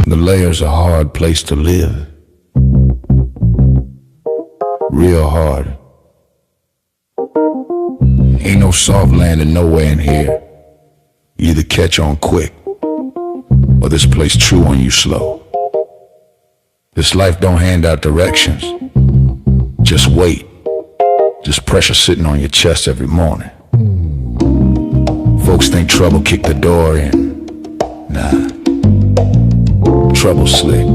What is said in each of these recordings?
The Layer's a hard place to live. Real hard. Ain't no soft landing nowhere in here. You either catch on quick, or this place chew on you slow. This life don't hand out directions. Just wait. Just pressure sitting on your chest every morning. Folks think trouble kicked the door in. Nah. Trouble slick.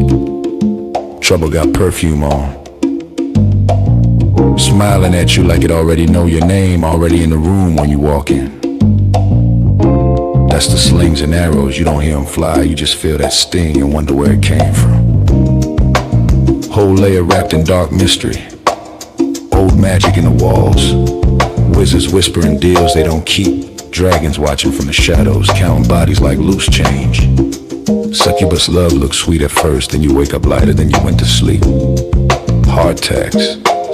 Trouble got perfume on. Smiling at you like it already know your name, already in the room when you walk in. That's the slings and arrows, you don't hear them fly, you just feel that sting and wonder where it came from. Whole layer wrapped in dark mystery. Old magic in the walls. Wizards whispering deals they don't keep. Dragons watching from the shadows, counting bodies like loose change. Succubus love looks sweet at first, then you wake up lighter than you went to sleep. Heart tax,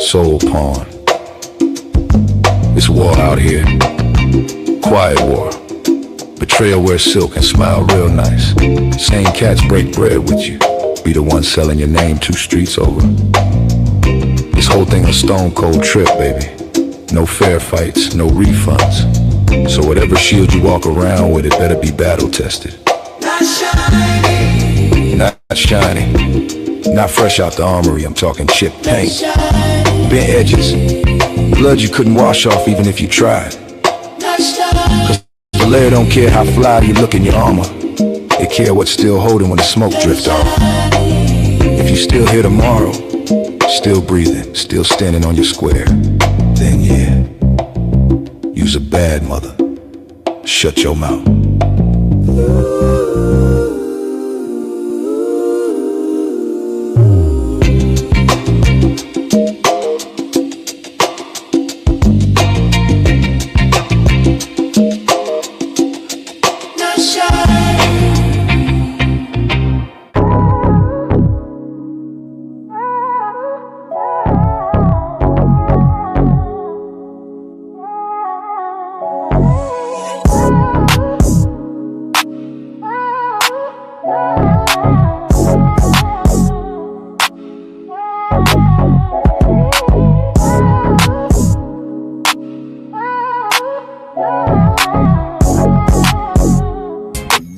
soul pawn. It's war out here. Quiet war. Betrayal wears silk and smile real nice. Same cats break bread with you. Be the one selling your name 2 streets over. This whole thing a stone cold trip, baby. No fair fights, no refunds. So whatever shield you walk around with, it better be battle tested. Not shiny. Not shiny. Not fresh out the armory, I'm talking chip paint. Bent edges. Blood you couldn't wash off even if you tried. Cause the Layer don't care how fly you look in your armor. They care what's still holding when the smoke drifts off. If you still here tomorrow, still breathing, still standing on your square, then yeah, you's a bad mother. Shut your mouth.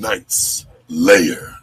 Night's Layer.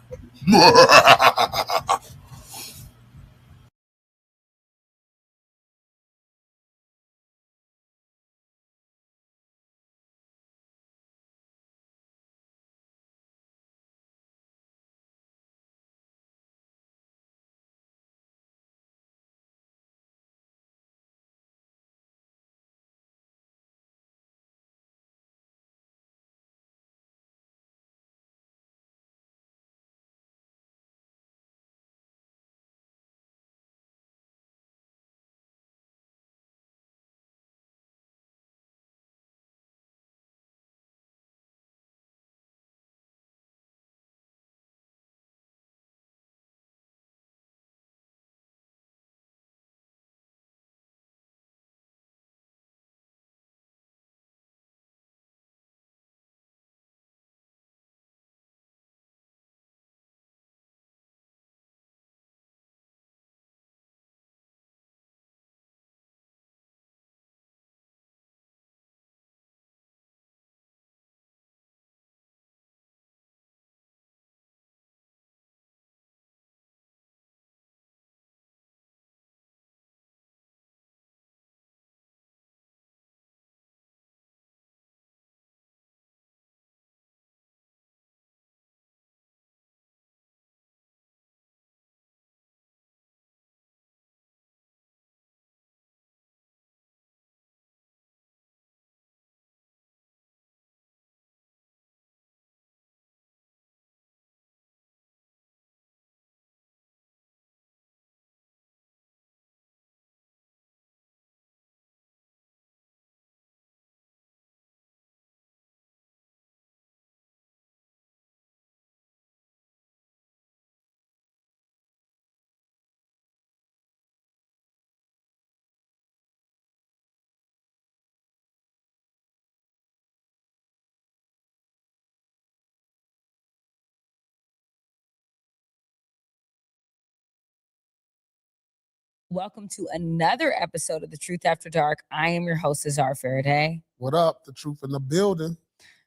Welcome to another episode of The Truth After Dark. I am your host, Azar Faraday. What up? The truth in the building.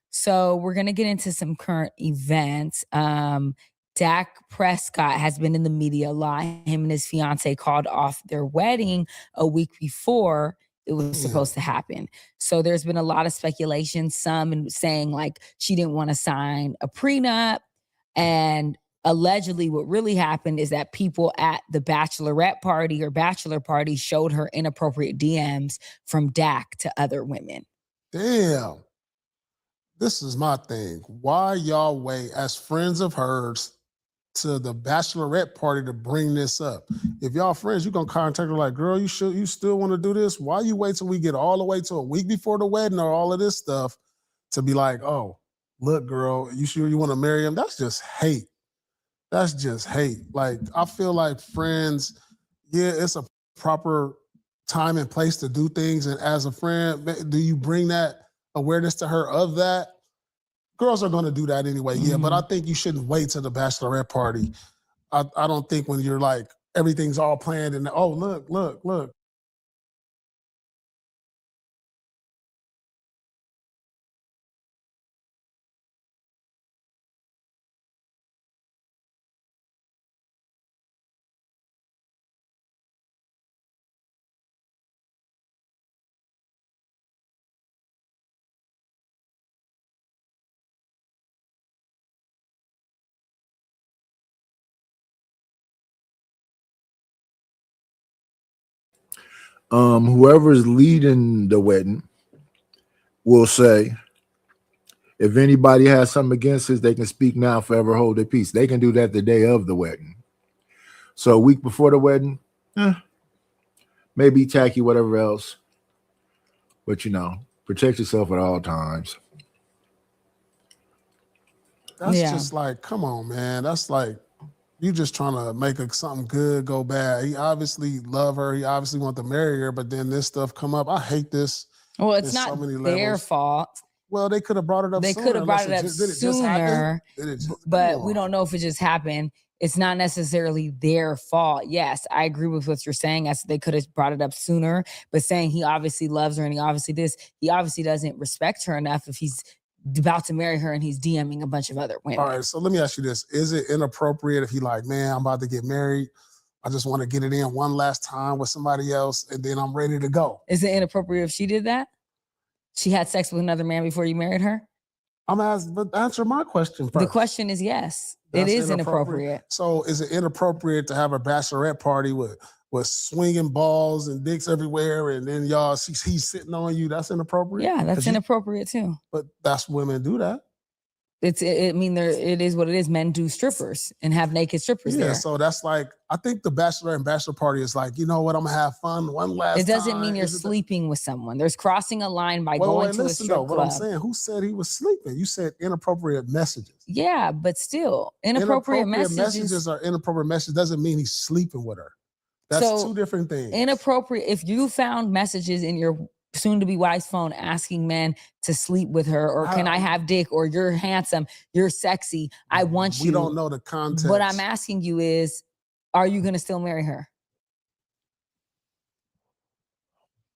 So we're going to get into some current events. Dak Prescott has been in the media a lot. Him and his fiance called off their wedding a week before it was supposed to happen. So there's been a lot of speculation, some saying like she didn't want to sign a prenup, and allegedly what really happened is that people at the bachelorette party or bachelor party showed her inappropriate DMs from Dak to other women. Damn. This is my thing. Why y'all wait as friends of hers to the bachelorette party to bring this up? If y'all friends, you gonna contact her like, girl, you still want to do this? Why you wait till we get all the way to a week before the wedding or all of this stuff to be like, oh, look, girl, you sure you want to marry him? That's just hate. That's just hate. Like, I feel like friends, yeah, it's a proper time and place to do things. And as a friend, do you bring that awareness to her of that? Girls are going to do that anyway, yeah. But I think you shouldn't wait till the bachelorette party. I don't think when you're like, everything's all planned and, oh, look. Whoever's leading the wedding will say, if anybody has something against this, they can speak now, forever hold their peace. They can do that the day of the wedding. So a week before the wedding, maybe tacky, whatever else. But, protect yourself at all times. That's just like, come on, man. That's like, you just trying to make something good go bad. He obviously love her. He obviously want to marry her, but then this stuff come up. I hate this. Well, it's not their fault. Well, they could have brought it up sooner. They could have brought it up sooner, but we don't know if it just happened. It's not necessarily their fault. Yes, I agree with what you're saying. As they could have brought it up sooner, but saying he obviously loves her and he obviously doesn't respect her enough if he's about to marry her and he's DMing a bunch of other women. All right, so let me ask you this. Is it inappropriate if he like, man, I'm about to get married. I just want to get it in one last time with somebody else and then I'm ready to go. Is it inappropriate if she did that? She had sex with another man before you married her? I'm asking, but answer my question first. The question is yes. It is inappropriate. So is it inappropriate to have a bachelorette party with swinging balls and dicks everywhere and then he's sitting on you? That's inappropriate? Yeah, that's inappropriate too. But that's women do that. It is what it is. Men do strippers and have naked strippers there. So that's like, I think the bachelor and bachelor party is like, you know what, I'm gonna have fun one last time. It doesn't mean you're sleeping with someone. There's crossing a line by going to a strip club. What I'm saying, who said he was sleeping? You said inappropriate messages. Yeah, but still, inappropriate messages are inappropriate messages. Doesn't mean he's sleeping with her. That's two different things. Inappropriate. If you found messages in your soon-to-be wife's phone asking men to sleep with her, or can I have dick, or you're handsome, you're sexy, I want you. We don't know the context. What I'm asking you is, are you going to still marry her?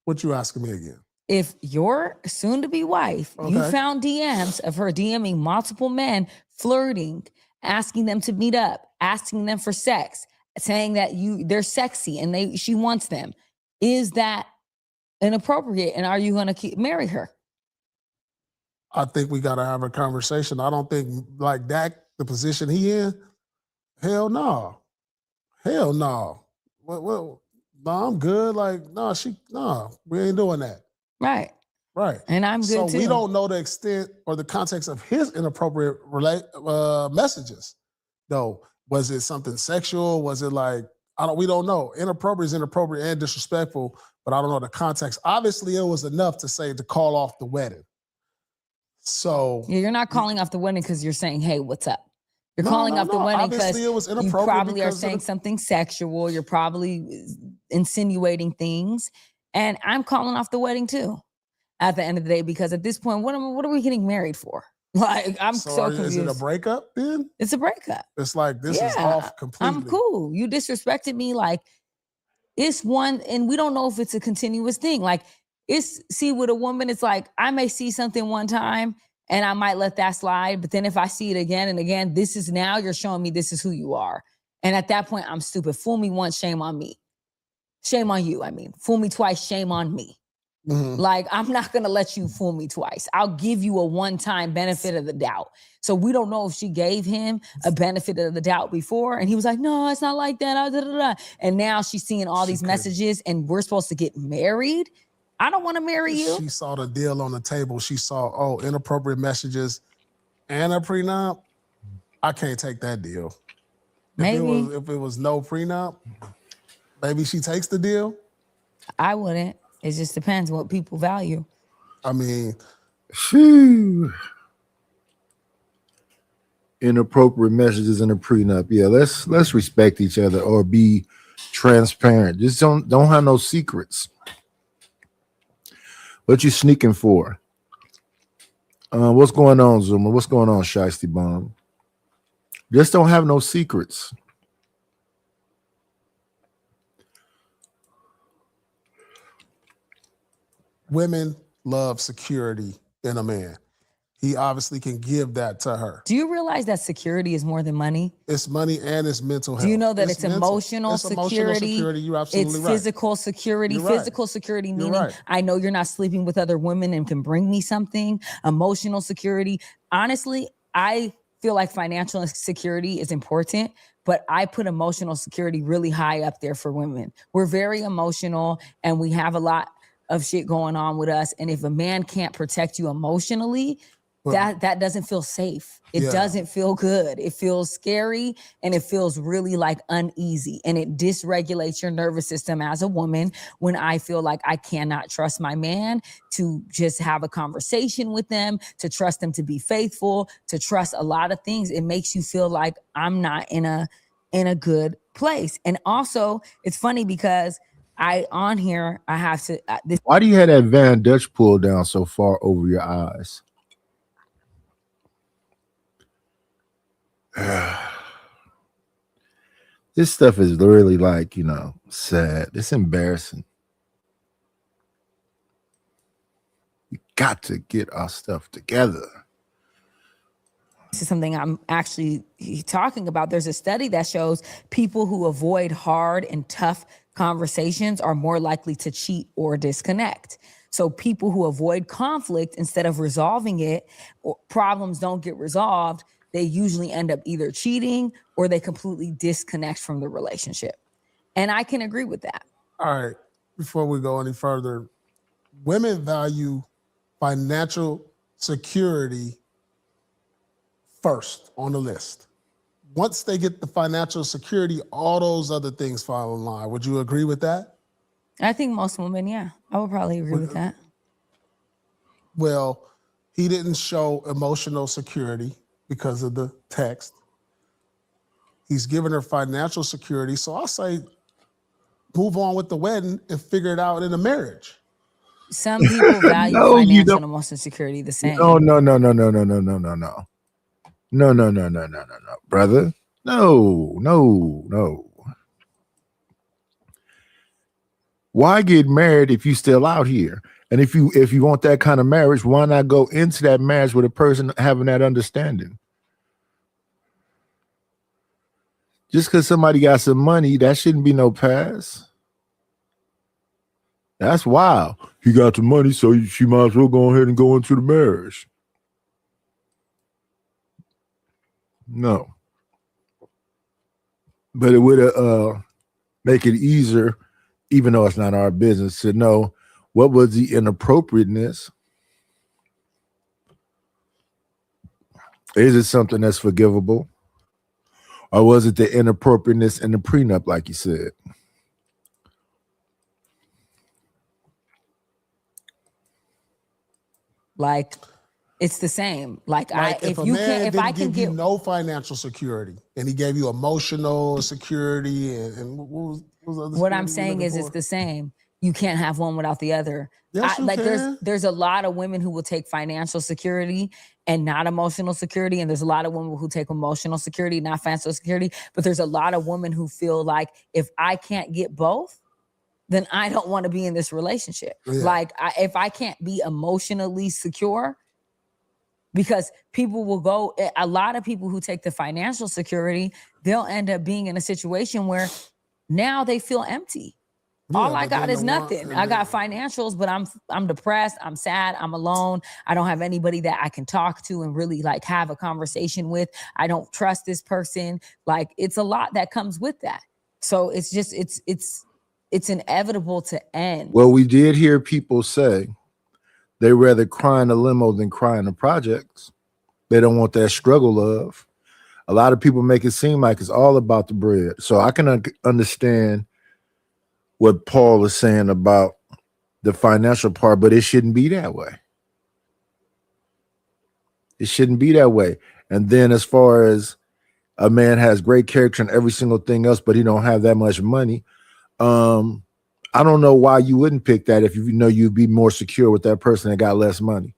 What you asking me again? If your soon-to-be wife, you found DMs of her DMing multiple men, flirting, asking them to meet up, asking them for sex, saying that they're sexy and she wants them, is that inappropriate? And are you going to marry her? I think we got to have a conversation. I don't think like Dak, the position he in, hell no. Well, no, I'm good. Like, no, we ain't doing that. Right. And I'm good too. So we don't know the extent or the context of his inappropriate messages, though. Was it something sexual? Was it like, we don't know. Inappropriate is inappropriate and disrespectful, but I don't know the context. Obviously, it was enough to call off the wedding. So you're not calling off the wedding because you're saying, hey, what's up? You're calling off the wedding because you probably are saying something sexual. You're probably insinuating things. And I'm calling off the wedding too at the end of the day, because at this point, what are we getting married for? Like, I'm so confused. Is it a breakup then? It's a breakup. It's like, this is off completely. I'm cool. You disrespected me. Like, it's one, and we don't know if it's a continuous thing. Like see, with a woman, it's like I may see something one time and I might let that slide, but then if I see it again and again, this is now you're showing me this is who you are. And at that point, I'm stupid. Fool me once, shame on me. Shame on you, I mean. Fool me twice, shame on me. Mhm. Like, I'm not going to let you fool me twice. I'll give you a one-time benefit of the doubt. So we don't know if she gave him a benefit of the doubt before. And he was like, no, it's not like that. And now she's seeing all these messages and we're supposed to get married. I don't want to marry you. She saw the deal on the table. She saw, inappropriate messages and a prenup. I can't take that deal. Maybe. If it was no prenup, maybe she takes the deal. I wouldn't. It just depends what people value. I mean, phew. Inappropriate messages in a prenup. Yeah, let's respect each other or be transparent. Just don't have no secrets. What you sneaking for? What's going on, Zuma? What's going on, Shiesty Bomb? Just don't have no secrets. women love security in a man. He obviously can give that to her. Do you realize that security is more than money? It's money and it's mental health. Do you know that it's mental. emotional It's security? Emotional security. You're absolutely it's right. physical security. You're right. Physical security You're meaning right. I know you're not sleeping with other women and can bring me something. Emotional security. Honestly, I feel like financial security is important, but I put emotional security really high up there for women. We're very emotional and we have a lot of shit going on with us. And if a man can't protect you emotionally, that doesn't feel safe. It doesn't feel good. It feels scary and it feels really like uneasy, and it dysregulates your nervous system as a woman when I feel like I cannot trust my man to just have a conversation with them, to trust them to be faithful, to trust a lot of things. It makes you feel like I'm not in a good place. And also it's funny because I have to. Why do you have that Van Dutch pull down so far over your eyes? This stuff is really like, sad. It's embarrassing. We got to get our stuff together. This is something I'm actually talking about. There's a study that shows people who avoid hard and tough conversations are more likely to cheat or disconnect. So people who avoid conflict instead of resolving it, or problems don't get resolved, they usually end up either cheating or they completely disconnect from the relationship. And I can agree with that. All right. Before we go any further, women value financial security first on the list. Once they get the financial security, all those other things fall in line. Would you agree with that? I think most women, yeah. I would probably agree with that. Well, he didn't show emotional security because of the text. He's given her financial security. So I'll say move on with the wedding and figure it out in a marriage. Some people value financial and emotional security the same. No, brother. No. Why get married if you still out here? And if you want that kind of marriage, why not go into that marriage with a person having that understanding? Just because somebody got some money, that shouldn't be no pass. That's wild. He got the money, so she might as well go ahead and go into the marriage. No. But it would make it easier, even though it's not our business, to know what was the inappropriateness. Is it something that's forgivable? Or was it the inappropriateness in the prenup, like you said? Like, it's the same. Like if I can give you no financial security and he gave you emotional security and what I'm saying is it's the same. You can't have one without the other. Yes, you can. There's a lot of women who will take financial security and not emotional security. And there's a lot of women who take emotional security, not financial security. But there's a lot of women who feel like if I can't get both, then I don't want to be in this relationship. Yeah. Like if I can't be emotionally secure, because people will go, a lot of people who take the financial security, they'll end up being in a situation where now they feel empty. All Yeah, I but got then is the one- nothing. and I got then- financials, but I'm depressed. I'm sad. I'm alone. I don't have anybody that I can talk to and really like have a conversation with. I don't trust this person. Like it's a lot that comes with that. So it's just it's inevitable to end. Well, we did hear people say they rather cry in a limo than cry in the projects. They don't want that struggle of. A lot of people make it seem like it's all about the bread. So I can understand what Paul is saying about the financial part, but it shouldn't be that way. It shouldn't be that way. And then as far as a man has great character and every single thing else, but he don't have that much money, I don't know why you wouldn't pick that if you know you'd be more secure with that person that got less money.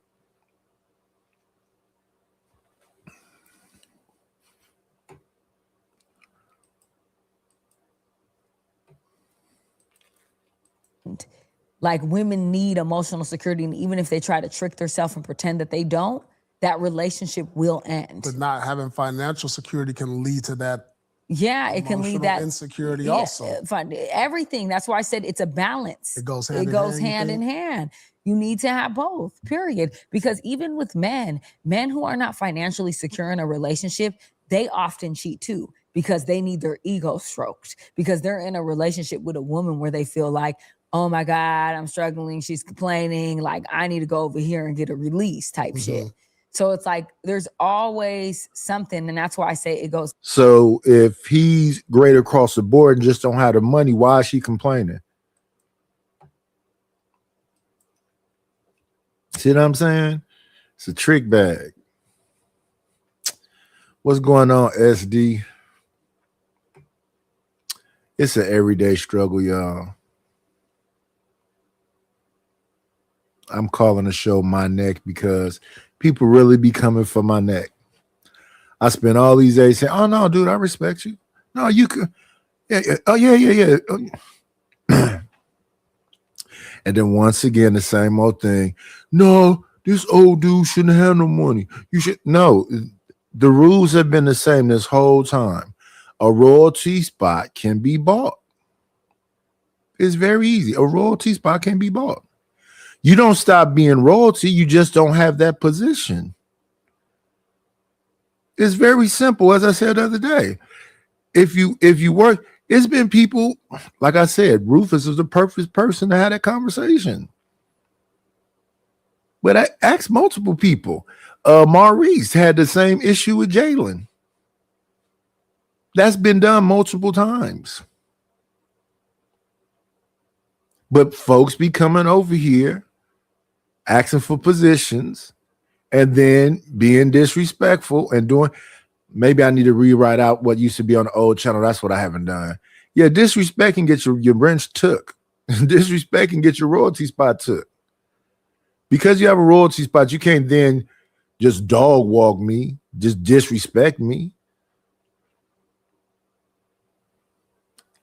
Like women need emotional security, and even if they try to trick themselves and pretend that they don't, that relationship will end. But not having financial security can lead to that Yeah, it can lead emotional that insecurity yeah, also. everything. That's why I said it's a balance. It goes hand It in goes hand, you hand in think? hand. You need to have both, period. Because even with men who are not financially secure in a relationship, they often cheat too because they need their ego stroked, because they're in a relationship with a woman where they feel like, oh my God, I'm struggling. She's complaining. Like, I need to go over here and get a release type shit. So it's like there's always something. And that's why I say it goes. So if he's great across the board and just don't have the money, why is she complaining? See what I'm saying? It's a trick bag. What's going on, SD? It's an everyday struggle, y'all. I'm calling the show My Neck because people really be coming for my neck. I spent all these days saying, oh, no, dude, I respect you. No, you could. Yeah, yeah. Oh, yeah. And then once again, the same old thing. No, this old dude shouldn't have no money. You should. No, the rules have been the same this whole time. A royalty spot can be bought. It's very easy. A royalty spot can be bought. You don't stop being royalty. You just don't have that position. It's very simple. As I said the other day, if you work, it's been people, like I said, Rufus is the perfect person to have that conversation. But I asked multiple people. Maurice had the same issue with Jalen. That's been done multiple times. But folks be coming over here asking for positions and then being disrespectful and doing, maybe I need to rewrite out what used to be on the old channel. That's what I haven't done. Yeah, disrespect and get your wrench took. Disrespect and get your royalty spot took. Because you have a royalty spot, you can't then just dog walk me, just disrespect me.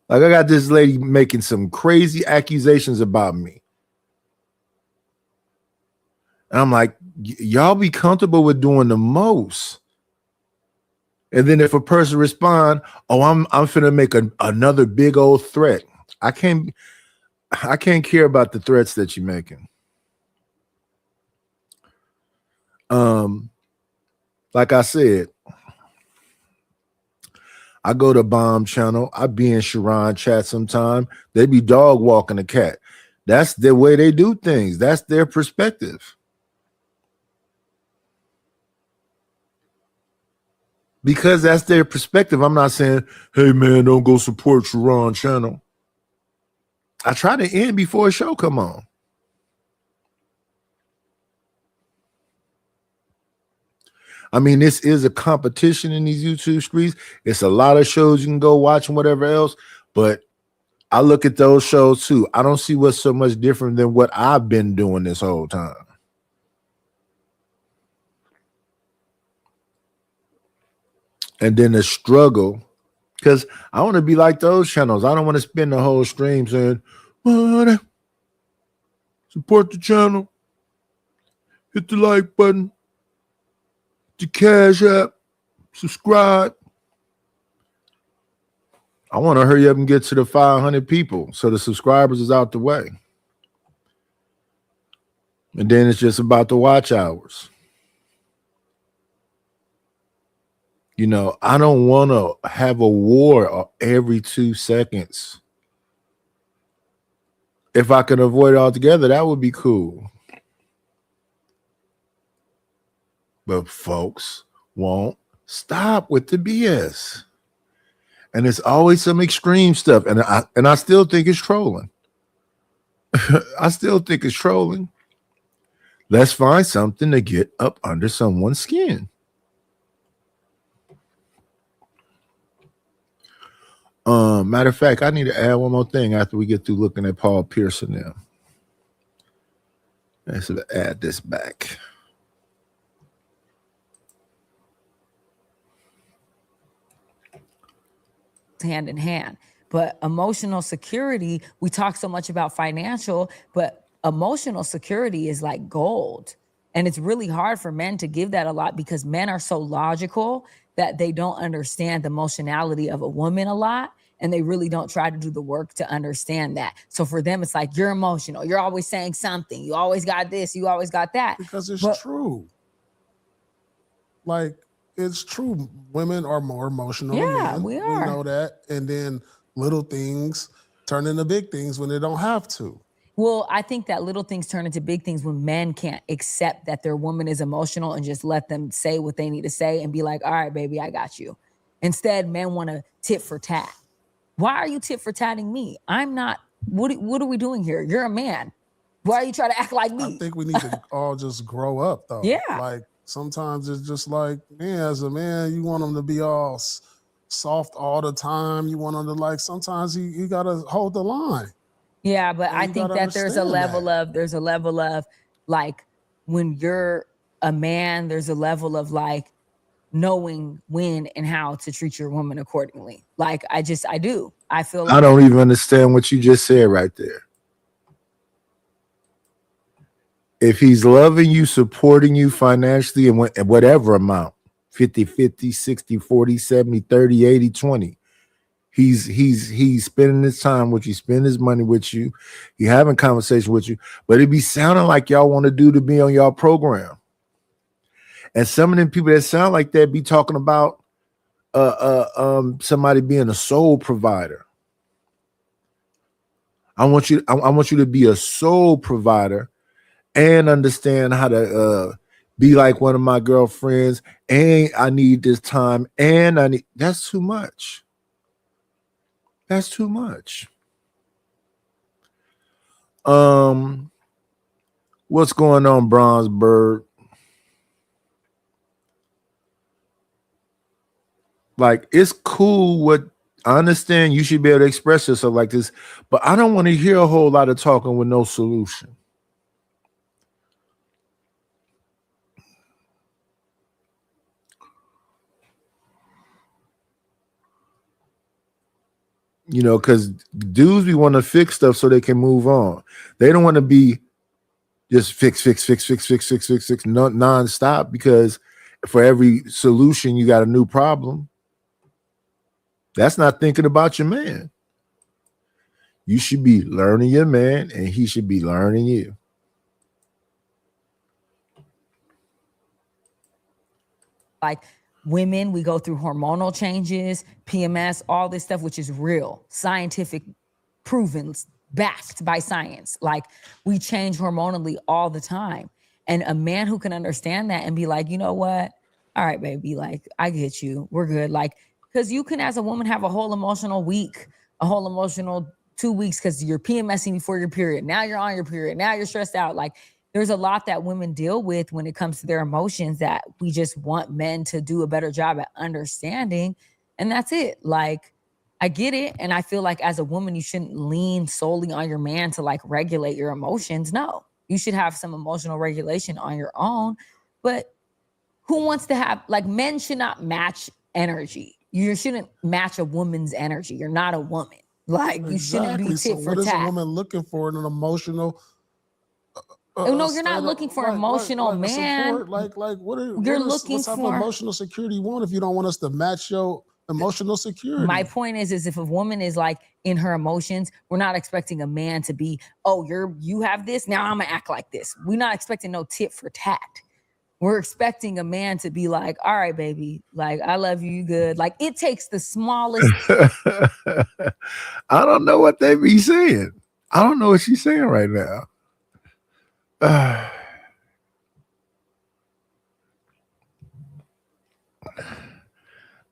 Like I got this lady making some crazy accusations about me. And I'm like, y'all be comfortable with doing the most. And then if a person respond, oh, I'm finna make another big old threat. I can't care about the threats that you're making. Like I said, I go to Bomb Channel. I be in Sharon chat sometime. They be dog walking a cat. That's the way they do things. That's their perspective. Because that's their perspective. I'm not saying, hey man, don't go support Sharon channel. I try to end before a show come on. I mean, this is a competition in these YouTube streets. It's a lot of shows you can go watch and whatever else, but I look at those shows too. I don't see what's so much different than what I've been doing this whole time. And then the struggle, because I want to be like those channels. I don't want to spend the whole stream saying, money. Support the channel. Hit the like button. The Cash App. Subscribe. I want to hurry up and get to the 500 people so the subscribers is out the way. And then it's just about the watch hours. You know, I don't want to have a war every 2 seconds. If I could avoid it altogether, that would be cool. But folks won't stop with the BS. And it's always some extreme stuff. And I still think it's trolling. I still think it's trolling. Let's find something to get up under someone's skin. Matter of fact, I need to add one more thing after we get through looking at Paul Pearson now. Let's add this back. Hand in hand. But emotional security, we talk so much about financial, but emotional security is like gold. And it's really hard for men to give that a lot because men are so logical that they don't understand the emotionality of a woman a lot. And they really don't try to do the work to understand that. So for them, it's like, you're emotional. You're always saying something. You always got this. You always got that. Because it's true. Like, it's true. Women are more emotional than men. We are. We know that. And then little things turn into big things when they don't have to. Well, I think that little things turn into big things when men can't accept that their woman is emotional and just let them say what they need to say and be like, all right, baby, I got you. Instead, men want to tit for tat. Why are you tit for tatting me? I'm not. What are we doing here? You're a man. Why are you trying to act like me? I think we need to all just grow up, though. Yeah. Like, sometimes it's just like, man, as a man, you want them to be all soft all the time. You want them to, like, sometimes you got to hold the line. Yeah, but I think that there's a level of like, when you're a man, there's a level of like knowing when and how to treat your woman accordingly. Like, I do. I feel like I don't even understand what you just said right there. If he's loving you, supporting you financially and whatever amount, 50, 50, 60, 40, 70, 30, 80, 20, he's spending his time with you, spending his money with you, he having conversation with you, but it be sounding like y'all want to do to be on y'all program. And some of them people that sound like that be talking about somebody being a soul provider. I want you to be a soul provider and understand how to be like one of my girlfriends, and I need this time, and that's too much. That's too much. What's going on, Bronze Bird? Like, it's cool. What I understand, you should be able to express yourself like this, but I don't want to hear a whole lot of talking with no solution. You know, because dudes, we want to fix stuff so they can move on. They don't want to be just fix nonstop, because for every solution, you got a new problem. That's not thinking about your man. You should be learning your man, and he should be learning you. Like, women, we go through hormonal changes, PMS, all this stuff, which is real, scientific, proven, backed by science. Like, we change hormonally all the time. And a man who can understand that and be like, you know what? All right, baby, like, I get you. We're good. Like, because you can, as a woman, have a whole emotional week, a whole emotional 2 weeks because you're PMSing before your period. Now you're on your period. Now you're stressed out. Like, there's a lot that women deal with when it comes to their emotions that we just want men to do a better job at understanding. And that's it. Like, I get it. And I feel like as a woman, you shouldn't lean solely on your man to like regulate your emotions. No, you should have some emotional regulation on your own. But who wants to have, like, men should not match energy. You shouldn't match a woman's energy. You're not a woman. Like you shouldn't be Exactly. So tit for what is a tat. woman looking for in an emotional? Oh, no, you're not looking for emotional a man. support. Like what looking what type for- of emotional security you want if you don't want us to match your emotional security? My point is if a woman is like in her emotions, we're not expecting a man to be, oh, you have this, now I'm gonna act like this. We're not expecting no tit for tat. We're expecting a man to be like, all right, baby, like I love you, you good. Like it takes the smallest. I don't know what they be saying. I don't know what she's saying right now.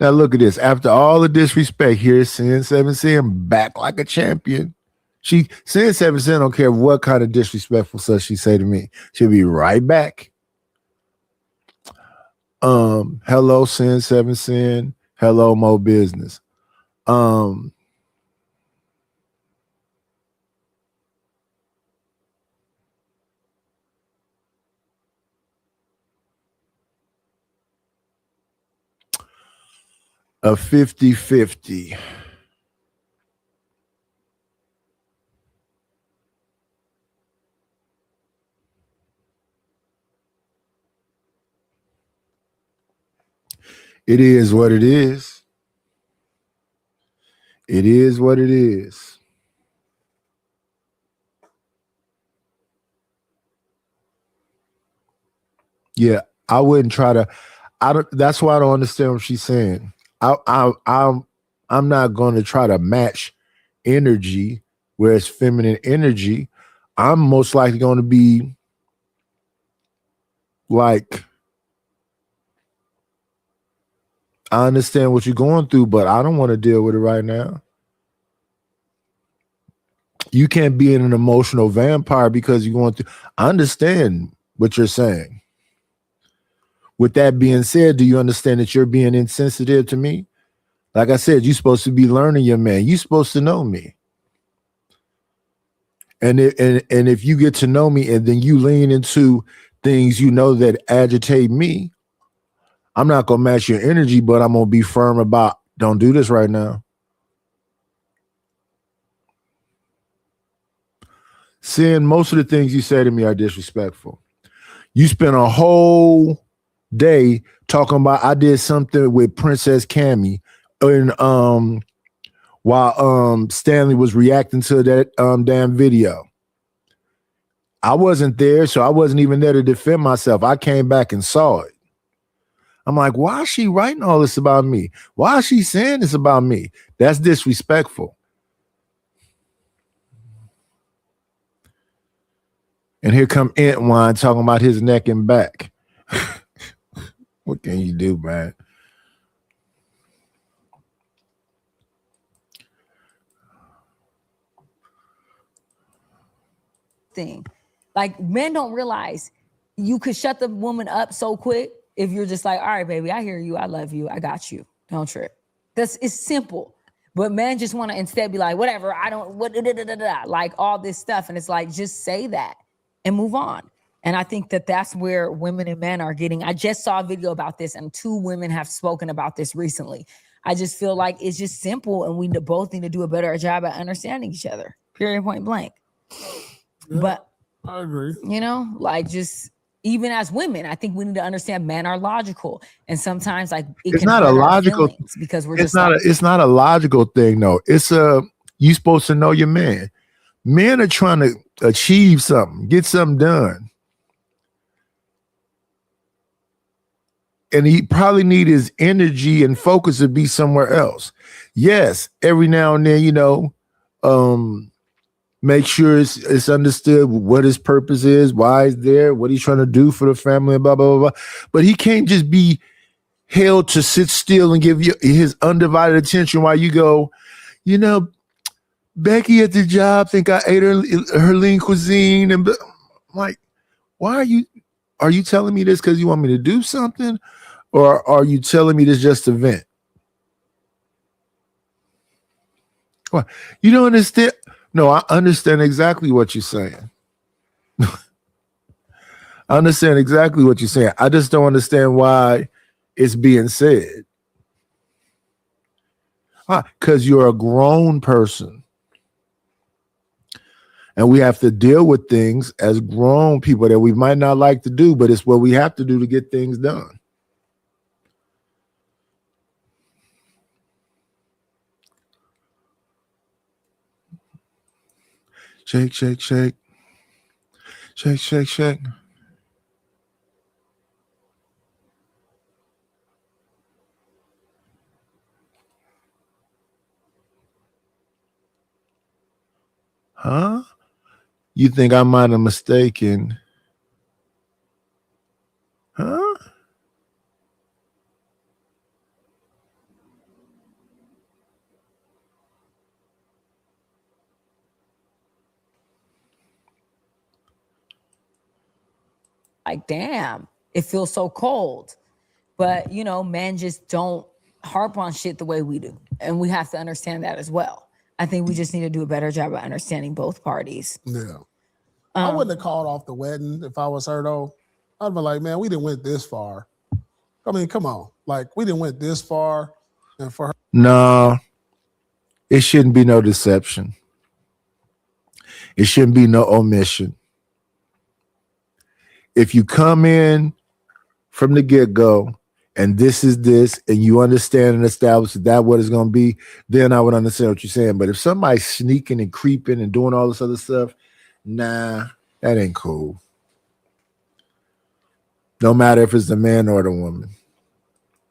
Now look at this. After all the disrespect, here's Sin 7 Sin back like a champion. Sin 7 Sin don't care what kind of disrespectful stuff she say to me. She'll be right back. Hello, Sin 7 Sin. Hello, Mo Business. A 50-50. It is what it is. It is what it is. Yeah, I wouldn't try to. That's why I don't understand what she's saying. I'm not going to try to match energy where it's feminine energy. I'm most likely going to be like, I understand what you're going through, but I don't want to deal with it right now. You can't be an emotional vampire because you're going through. I understand what you're saying. With that being said, do you understand that you're being insensitive to me? Like I said, you're supposed to be learning your man. You're supposed to know me. And if you get to know me and then you lean into things you know that agitate me, I'm not going to match your energy, but I'm going to be firm about don't do this right now. Sin, most of the things you say to me are disrespectful. You spent a whole day talking about I did something with Princess Cammy and while Stanley was reacting to that damn video. I wasn't there, so I wasn't even there to defend myself. I came back and saw it. I'm like, why is she writing all this about me? Why is she saying this about me? That's disrespectful. And here come Antwine talking about his neck and back. What can you do, man? Thing. Like men don't realize you could shut the woman up so quick if you're just like, all right, baby, I hear you. I love you. I got you. Don't trip. It's simple. But men just want to instead be like, whatever, I don't, like all this stuff. And it's like, just say that and move on. And I think that that's where women and men are getting. I just saw a video about this and 2 women have spoken about this recently. I just feel like it's just simple and we both need to do a better job at understanding each other. Period, point blank. Yeah, But I agree. Like just even as women, I think we need to understand men are logical, and sometimes like it's not a logical because we're it's not a logical thing. No, it's you supposed to know your man. Men are trying to achieve something, get something done, and he probably need his energy and focus to be somewhere else. Yes, every now and then, make sure it's understood what his purpose is, why he's there, what he's trying to do for the family, blah, blah, blah, blah. But he can't just be held to sit still and give you his undivided attention while you go, Becky at the job think I ate her lean cuisine. And I'm like, why are you telling me this because you want me to do something? Or are you telling me this just to vent? What? You don't understand? No, I understand exactly what you're saying. I understand exactly what you're saying. I just don't understand why it's being said. Because you're a grown person. And we have to deal with things as grown people that we might not like to do, but it's what we have to do to get things done. Shake, shake, shake. Shake, shake, shake. Huh? You think I might have mistaken? Huh? Like, damn, it feels so cold. But, you know, men just don't harp on shit the way we do. And we have to understand that as well. I think we just need to do a better job of understanding both parties. Yeah. I wouldn't have called off the wedding if I was her, though. I'd be like, man, we didn't went this far. I mean, come on. Like, we didn't went this far. And for her. No, it shouldn't be no deception. It shouldn't be no omission. If you come in from the get-go and this is this, and you understand and establish that what it's going to be, then I would understand what you're saying. But if somebody's sneaking and creeping and doing all this other stuff, nah, that ain't cool. No matter if it's the man or the woman.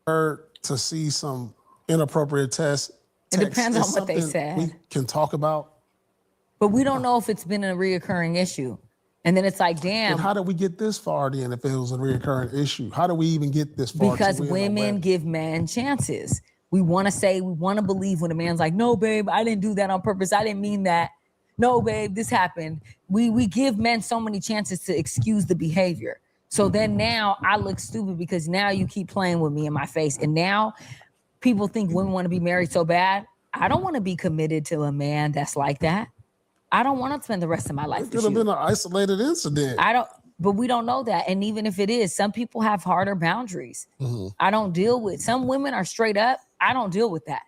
Her to see some inappropriate text. It depends is on what they something said. We can talk about. But we don't know if it's been a reoccurring issue. And then it's like, damn. And how did we get this far then if it was a reoccurring issue? How do we even get this far? Because women give men chances. We want to believe when a man's like, no, babe, I didn't do that on purpose. I didn't mean that. No, babe, this happened. We give men so many chances to excuse the behavior. So then now I look stupid because now you keep playing with me in my face. And now people think women want to be married so bad. I don't want to be committed to a man that's like that. I don't want to spend the rest of my life It could have been an isolated incident. But we don't know that. And even if it is, some people have harder boundaries. I don't deal with, some women are straight up. I don't deal with that.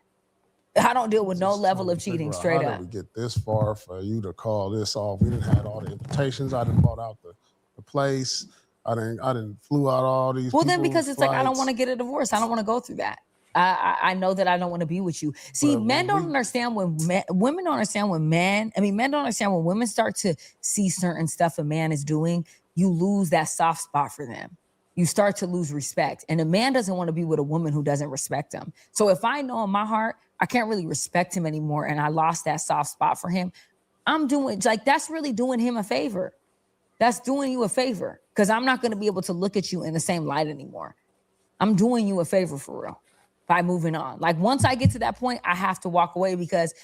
I don't deal with no level of cheating straight up. How did we get this far for you to call this off? We didn't have all the invitations. I didn't bought out the place. I didn't flew out all these. Well, then because it's like, I don't want to get a divorce. I don't want to go through that. I know that I don't want to be with you. See, men don't understand when women don't understand when men don't understand when women start to see certain stuff a man is doing, you lose that soft spot for them. You start to lose respect. And a man doesn't want to be with a woman who doesn't respect him. So if I know in my heart, I can't really respect him anymore and I lost that soft spot for him, I'm doing, like, that's really doing him a favor. That's doing you a favor because I'm not going to be able to look at you in the same light anymore. I'm doing you a favor for real by moving on. Like, once I get to that point, I have to walk away because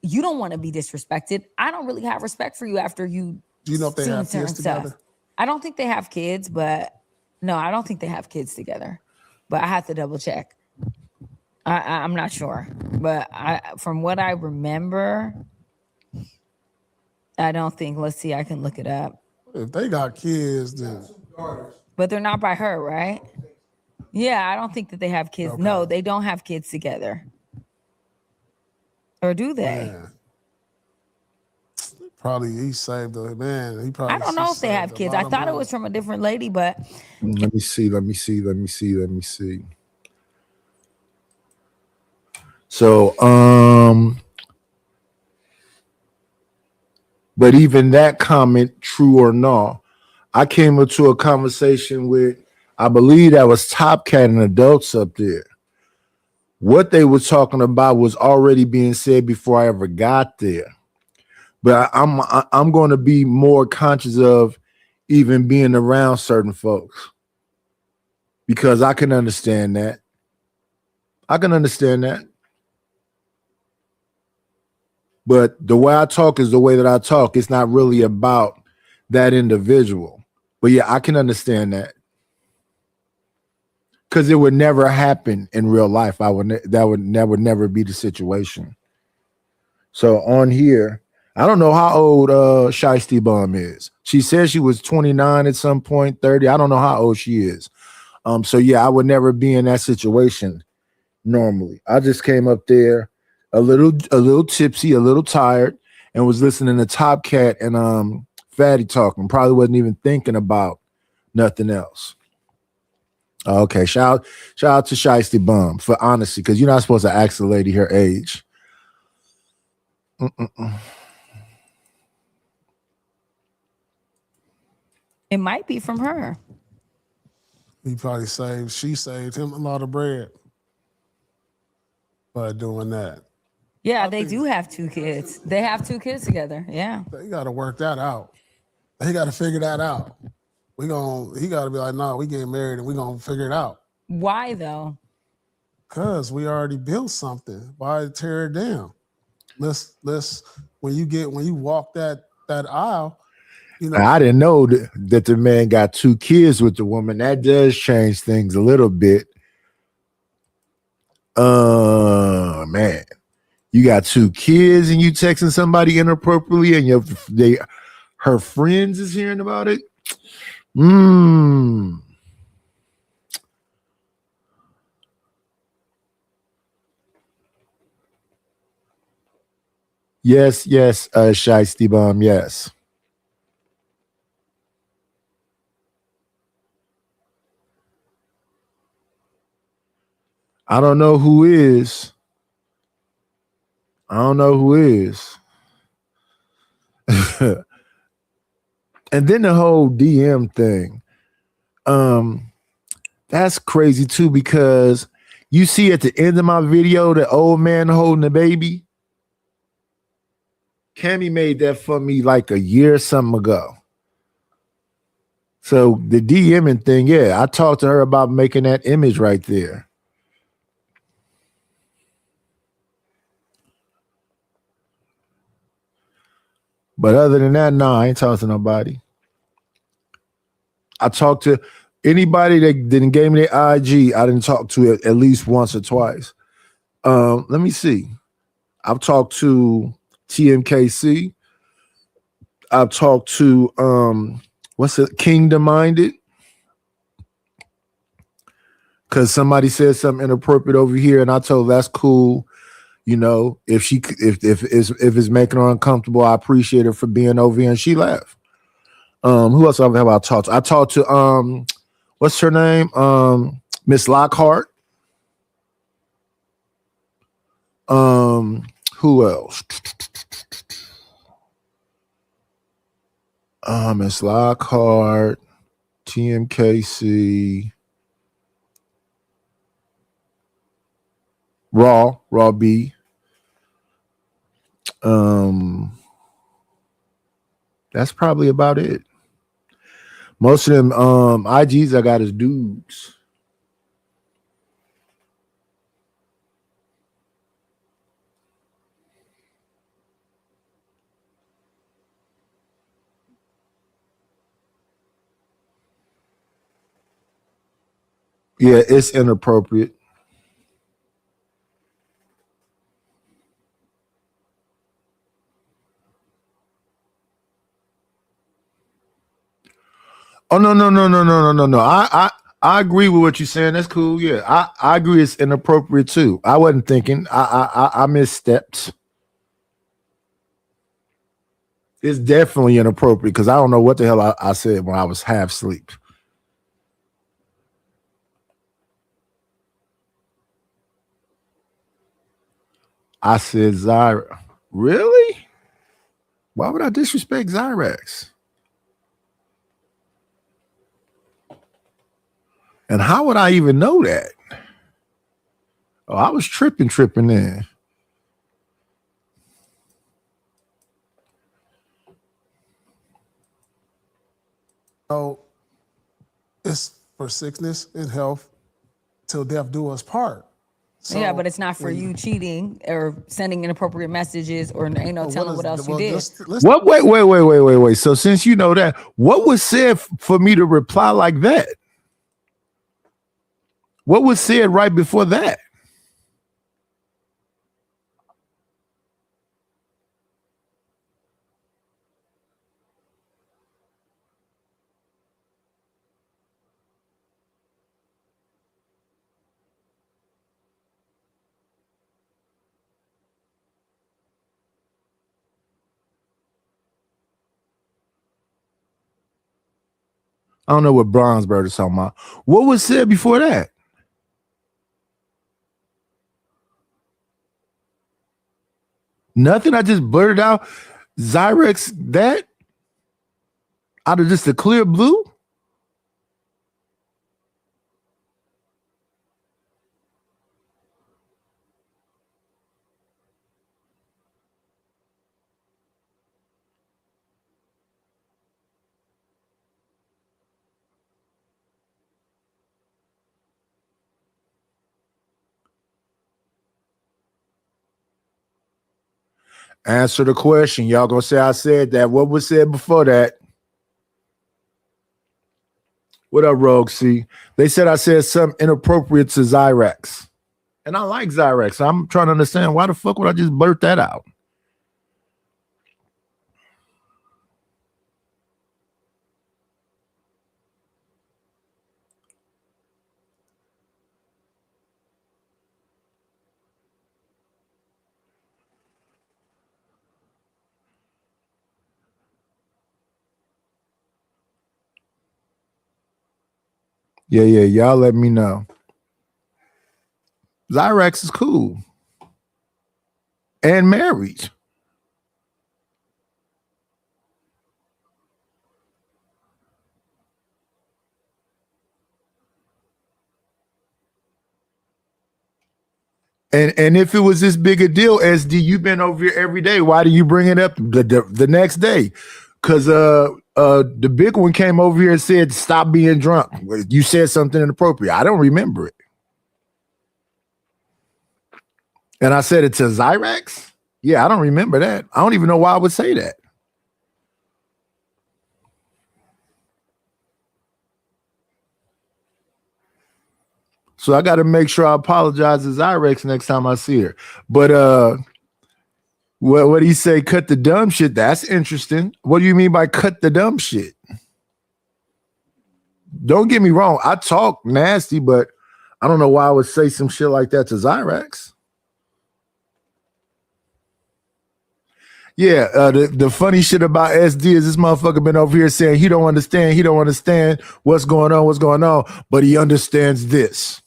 you don't want to be disrespected. I don't really have respect for you after you. Do you know if they have kids together? I don't think they have kids, but no, I don't think they have kids together. But I have to double check. I'm not sure, but from what I remember, I don't think. Let's see, I can look it up. If they got kids, then. But they're not by her, right? Yeah, I don't think that they have kids. Okay. No, they don't have kids together. Or do they? Man. Probably he saved a man. He probably. I don't know if they have kids. I thought it was from a different lady, but. Let me see. So, but even that comment, true or not, I came into a conversation with, I believe that was Top Cat and adults up there. What they were talking about was already being said before I ever got there. But I'm going to be more conscious of even being around certain folks because I can understand that. But the way I talk is the way that I talk. It's not really about that individual. But yeah, I can understand that. Because it would never happen in real life. That would never be the situation. So on here, I don't know how old Shiesty Bum is. She says she was 29 at some point, 30. I don't know how old she is. So yeah, I would never be in that situation. normally. I just came up there a little tipsy, a little tired, and was listening to Top Cat and Fatty talking. Probably wasn't even thinking about nothing else. Okay, shout out to Shiesty Bum for honesty, because you're not supposed to ask the lady her age. It might be from her. He probably she saved him a lot of bread by doing that. Yeah, they do have 2 kids. They have 2 kids together. Yeah. They got to work that out. They got to figure that out. He got to be like, no, we getting married and we gonna figure it out. Why though? Cause we already built something. Why tear it down? Let's when you walk that aisle, you know. I didn't know that the man got 2 kids with the woman. That does change things a little bit. Man, you got 2 kids and you texting somebody inappropriately, and her friends is hearing about it. Yes, Shiesty Bum, yes. I don't know who is. And then the whole DM thing. That's crazy too, because you see at the end of my video the old man holding the baby. Cammy made that for me like a year or something ago. So the DMing thing, yeah, I talked to her about making that image right there. But other than that, no, I ain't talking to nobody. I talked to anybody that didn't give me their IG. I didn't talk to it at least once or twice. Let me see. I've talked to TMKC. I've talked to Kingdom Minded, because somebody said something inappropriate over here, and I told her that's cool. You know, if it's making her uncomfortable, I appreciate her for being over here, and she left. Who else have I talked to? I talked to what's her name? Miss Lockhart. Who else? Miss Lockhart, TMKC, Raw B. That's probably about it. Most of them IGs I got is dudes. Yeah, it's inappropriate. Oh no. I agree with what you're saying. That's cool. Yeah, I agree. It's inappropriate too. I wasn't thinking. I misstepped. It's definitely inappropriate because I don't know what the hell I said when I was half asleep. I said Zyra. Really? Why would I disrespect Zyrax? And how would I even know that? Oh, I was tripping in. So it's for sickness and health till death do us part. So yeah, but it's not for you cheating or sending inappropriate messages or telling what else you did. What? Wait. So since you know that, what was said for me to reply like that? What was said right before that? I don't know what Brownsburg is talking about. What was said before that? Nothing. I just blurted out Zyrex that out of just the clear blue. Answer the question. Y'all gonna say I said that. What was said before that? What up, Rogue C? They said I said something inappropriate to Zyrex. And I like Zyrex. I'm trying to understand why the fuck would I just blurt that out? Yeah, y'all let me know. Zyrex is cool. And married. And if it was this big a deal, SD, you've been over here every day. Why do you bring it up the next day? Because the big one came over here and said, stop being drunk. You said something inappropriate. I don't remember it. And I said it to Zyrex? Yeah, I don't remember that. I don't even know why I would say that. So I got to make sure I apologize to Zyrex next time I see her. But what do you say? Cut the dumb shit. That's interesting. What do you mean by cut the dumb shit? Don't get me wrong. I talk nasty, but I don't know why I would say some shit like that to Zyrex. Yeah, the funny shit about SD is this motherfucker been over here saying he don't understand what's going on, but he understands this.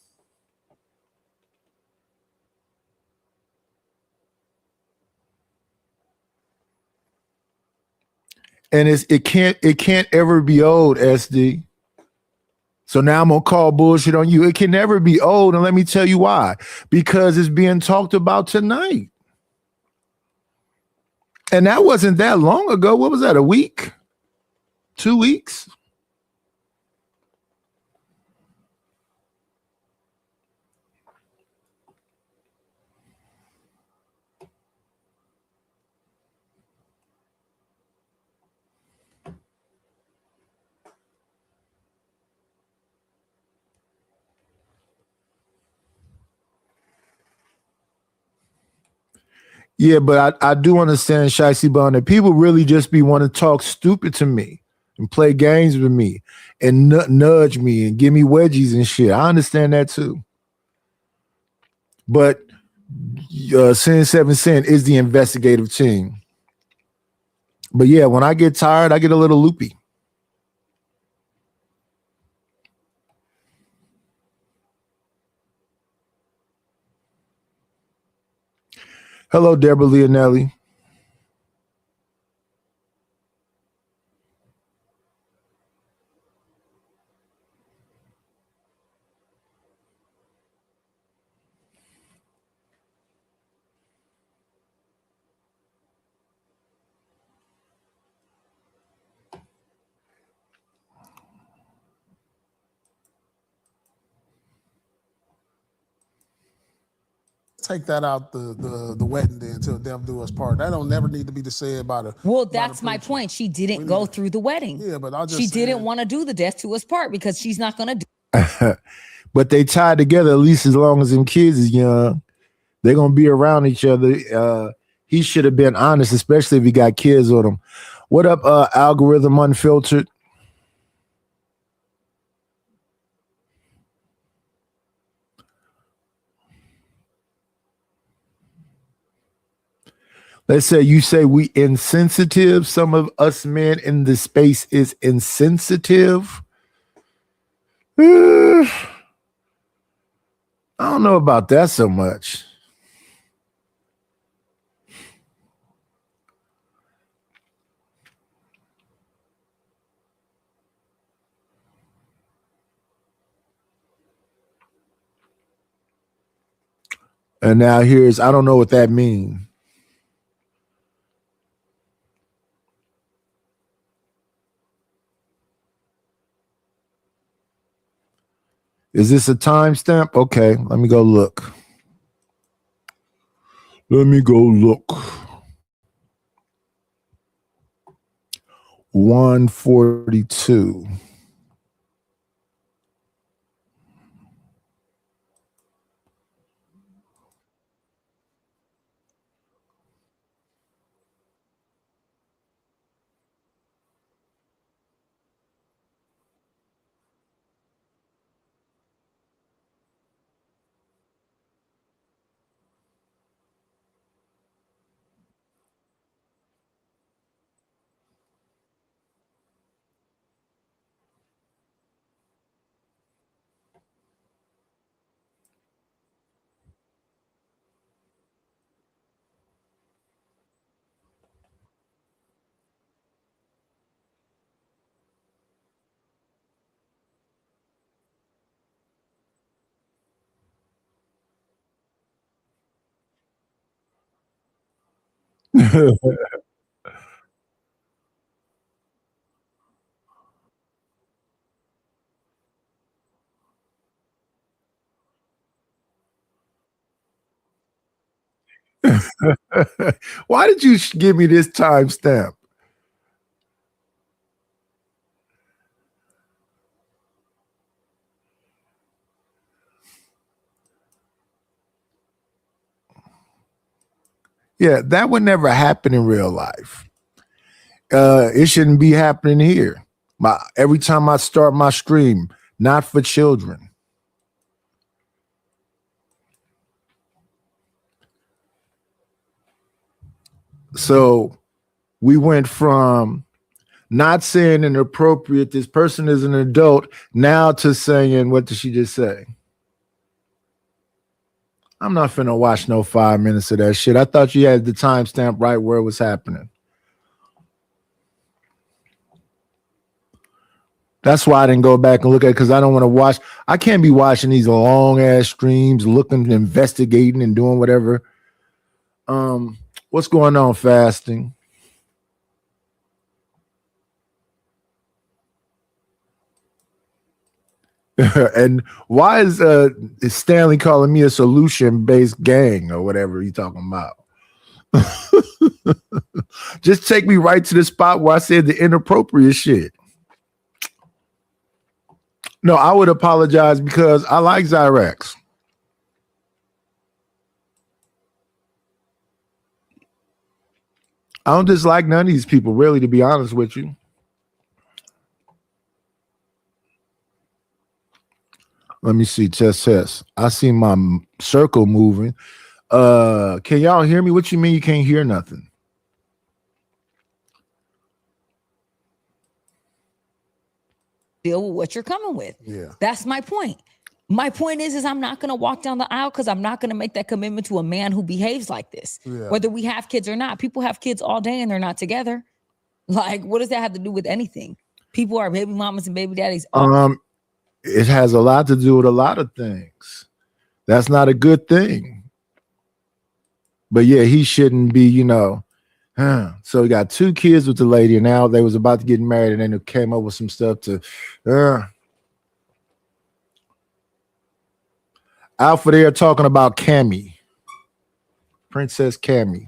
And it can't ever be old, SD. So now I'm gonna call bullshit on you. It can never be old, and let me tell you why. Because it's being talked about tonight. And that wasn't that long ago. What was that? A week? 2 weeks? Yeah, but I do understand, Shicey Bond, that people really just be want to talk stupid to me and play games with me and nudge me and give me wedgies and shit. I understand that too. But Sin 7 Sin is the investigative team. But yeah, when I get tired, I get a little loopy. Hello, Deborah Leonelli. Take that out the wedding day until death do us part. That don't never need to be said by the. Well, that's my point. She didn't go through the wedding. Yeah, but I just she didn't want to do the death to us part because she's not gonna do. But they tied together at least as long as them kids is young. They're gonna be around each other. He should have been honest, especially if he got kids with him. What up, Algorithm Unfiltered? Let's say you say we insensitive. Some of us men in the space is insensitive. I don't know about that so much. And now here's, I don't know what that means. Is this a timestamp? Okay, let me go look. Let me go look. 142. Why did you give me this timestamp? Yeah, that would never happen in real life. It shouldn't be happening here. Every time I start my stream, not for children. So we went from not saying inappropriate, this person is an adult, now to saying, what did she just say? I'm not finna watch no 5 minutes of that shit. I thought you had the timestamp right where it was happening. That's why I didn't go back and look at it, because I don't want to watch. I can't be watching these long ass streams, looking, investigating, and doing whatever. What's going on, fasting? And why is Stanley calling me a solution-based gang or whatever he's talking about? Just take me right to the spot where I said the inappropriate shit. No, I would apologize because I like Zyrex. I don't dislike none of these people, really, to be honest with you. Let me see, test. I see my circle moving. Can y'all hear me? What you mean you can't hear nothing? Deal with what you're coming with. Yeah. That's my point. My point is I'm not going to walk down the aisle because I'm not going to make that commitment to a man who behaves like this. Yeah. Whether we have kids or not. People have kids all day and they're not together. Like, what does that have to do with anything? People are baby mamas and baby daddies. It has a lot to do with a lot of things. That's not a good thing. But yeah, he shouldn't be, So he got 2 kids with the lady, and now they was about to get married, and then it came up with some stuff to Alpha there talking about Cammy. Princess Cammy.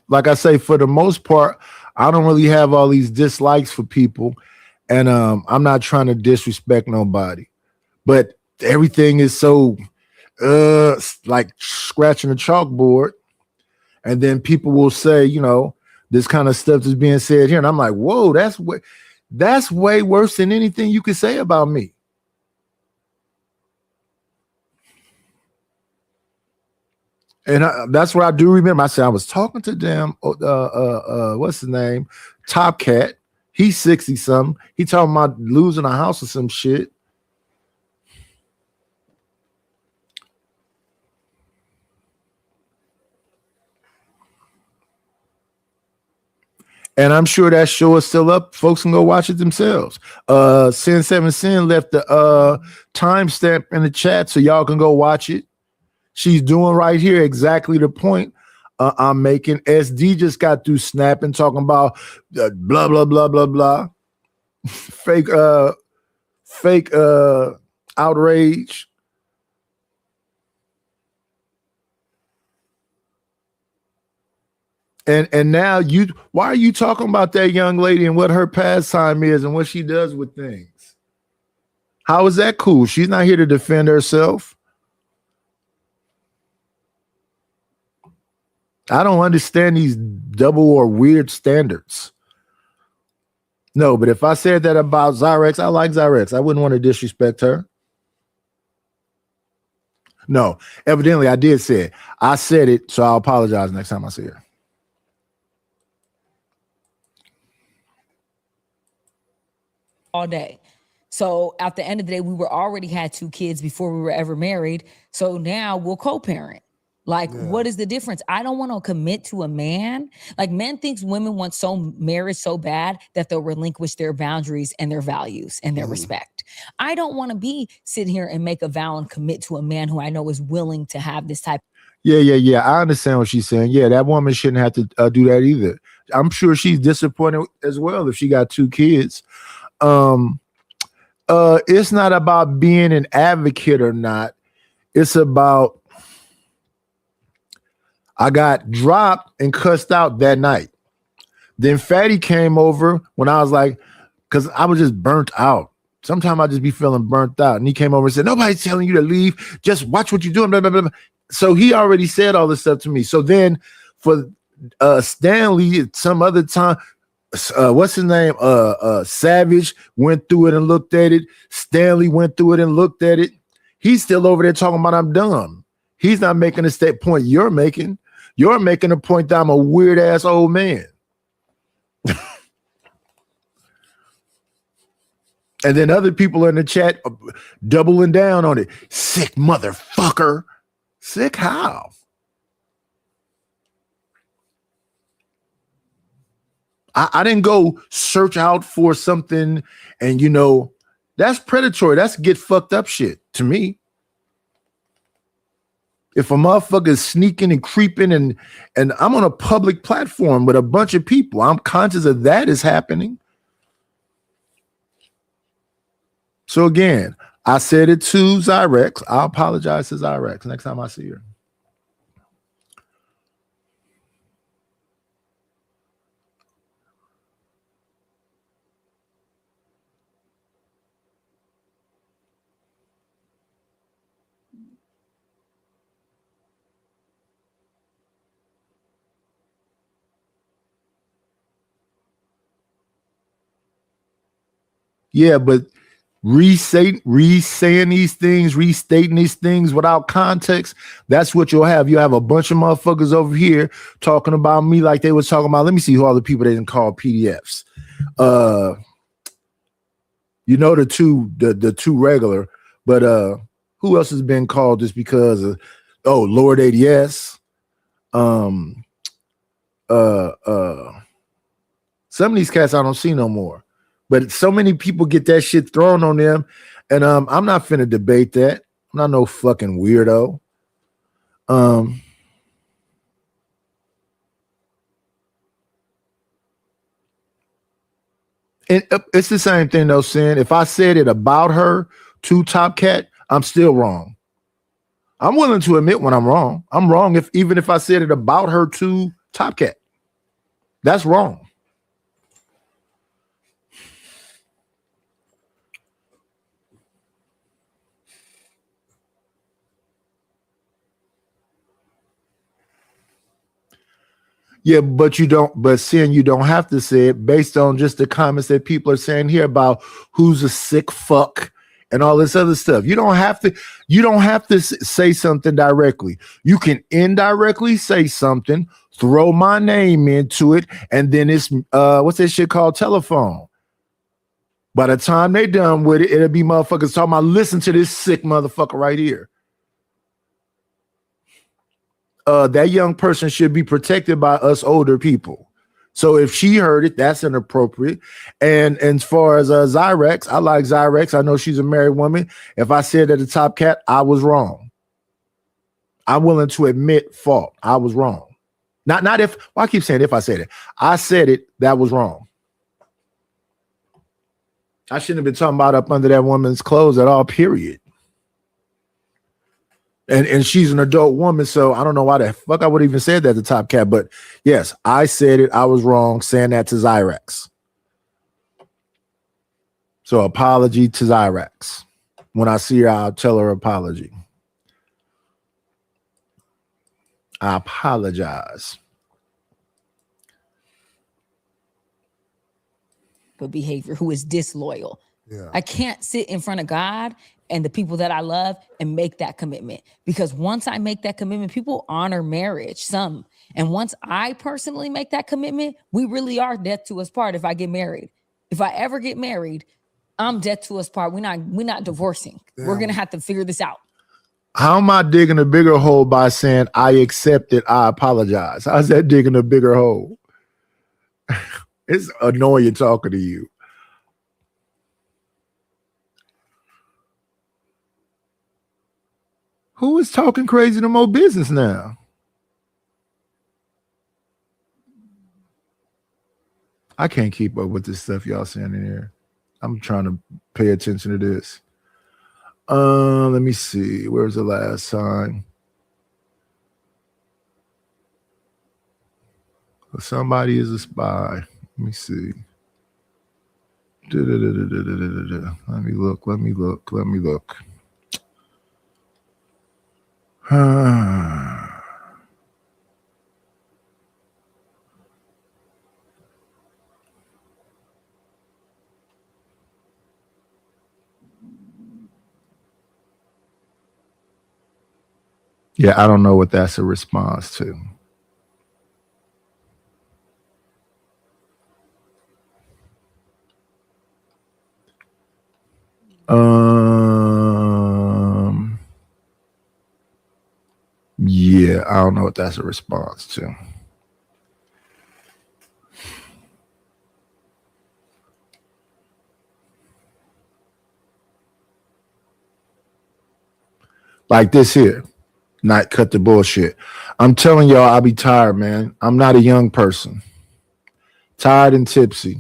Like I say, for the most part, I don't really have all these dislikes for people, and I'm not trying to disrespect nobody, but everything is so like scratching a chalkboard, and then people will say, this kind of stuff is being said here, and I'm like, whoa, that's way worse than anything you could say about me. And that's what I do remember. I said I was talking to them. What's his name? Top Cat. He's 60 something. He talking about losing a house or some shit. And I'm sure that show is still up. Folks can go watch it themselves. Sin 7 Sin left the timestamp in the chat so y'all can go watch it. She's doing right here exactly the point I'm making. SD just got through snapping, talking about blah, blah, blah, blah, blah. Fake outrage. And now why are you talking about that young lady and what her pastime is and what she does with things? How is that cool? She's not here to defend herself. I don't understand these double or weird standards. No, but if I said that about Zyrex, I like Zyrex. I wouldn't want to disrespect her. No, evidently I did say it. I said it, so I'll apologize next time I see her. All day. So at the end of the day, we were already had 2 kids before we were ever married. So now we'll co-parent. Like, what is the difference? I don't want to commit to a man. Like, men thinks women want marriage so bad that they'll relinquish their boundaries and their values and their respect. I don't want to be sitting here and make a vow and commit to a man who I know is willing to have this type. Yeah. I understand what she's saying. Yeah, that woman shouldn't have to do that either. I'm sure she's disappointed as well if she got 2 kids. It's not about being an advocate or not. It's about I got dropped and cussed out that night. Then Fatty came over when I was like, because I was just burnt out. Sometimes I just be feeling burnt out. And he came over and said, nobody's telling you to leave. Just watch what you're doing. Blah, blah, blah. So he already said all this stuff to me. So then for Stanley, at some other time, what's his name? Savage went through it and looked at it. Stanley went through it and looked at it. He's still over there talking about I'm dumb. He's not making the point you're making. You're making a point that I'm a weird ass old man. And then other people in the chat doubling down on it. Sick motherfucker. Sick how? I didn't go search out for something and, that's predatory. That's get fucked up shit to me. If a motherfucker is sneaking and creeping and I'm on a public platform with a bunch of people, I'm conscious of that is happening. So again, I said it to Zyrex. I'll apologize to Zyrex next time I see her. Yeah, but resaying these things, restating these things without context, that's what you'll have. You have a bunch of motherfuckers over here talking about me like they was talking about, let me see who all the people they didn't call PDFs. The two regular, but who else has been called just because of Lord ADS? Some of these cats I don't see no more. But so many people get that shit thrown on them, and I'm not finna debate that. I'm not no fucking weirdo. And it's the same thing though, Sin. If I said it about her to Top Cat, I'm still wrong. I'm willing to admit when I'm wrong. I'm wrong even if I said it about her to Top Cat. That's wrong. Yeah, but you don't have to say it based on just the comments that people are saying here about who's a sick fuck and all this other stuff. You don't have to say something directly. You can indirectly say something, throw my name into it, and then it's what's that shit called? Telephone. By the time they done with it, it'll be motherfuckers talking about, listen to this sick motherfucker right here. That young person should be protected by us older people. So if she heard it, that's inappropriate. And as far as Zyrex, I like Zyrex. I know she's a married woman. If I said that the Top Cat, I was wrong. I'm willing to admit fault. I was wrong. Not if, well, I keep saying if I said it. I said it, that was wrong. I shouldn't have been talking about up under that woman's clothes at all, period. And she's an adult woman, so I don't know why the fuck I would even said that to Top Cat. But yes, I said it. I was wrong saying that to Zyrex. So apology to Zyrex. When I see her, I'll tell her apology. I apologize. But behavior who is disloyal. Yeah. I can't sit in front of God and the people that I love and make that commitment, because once I make that commitment, people honor marriage, some. And once I personally make that commitment, we really are death to us part. If I get married, if I ever get married, I'm death to us part. We're not divorcing. Damn. We're going to have to figure this out. How am I digging a bigger hole by saying I accept it, I apologize? How's that digging a bigger hole? It's annoying talking to you. Who is talking crazy to Mo Business now? I can't keep up with this stuff y'all saying in here. I'm trying to pay attention to this. Let me see. Where's the last sign? Somebody is a spy. Let me see. Let me look. Yeah, I don't know what that's a response to. Yeah, I don't know what that's a response to. Like this here. Not cut the bullshit. I'm telling y'all, I'll be tired, man. I'm not a young person. Tired and tipsy.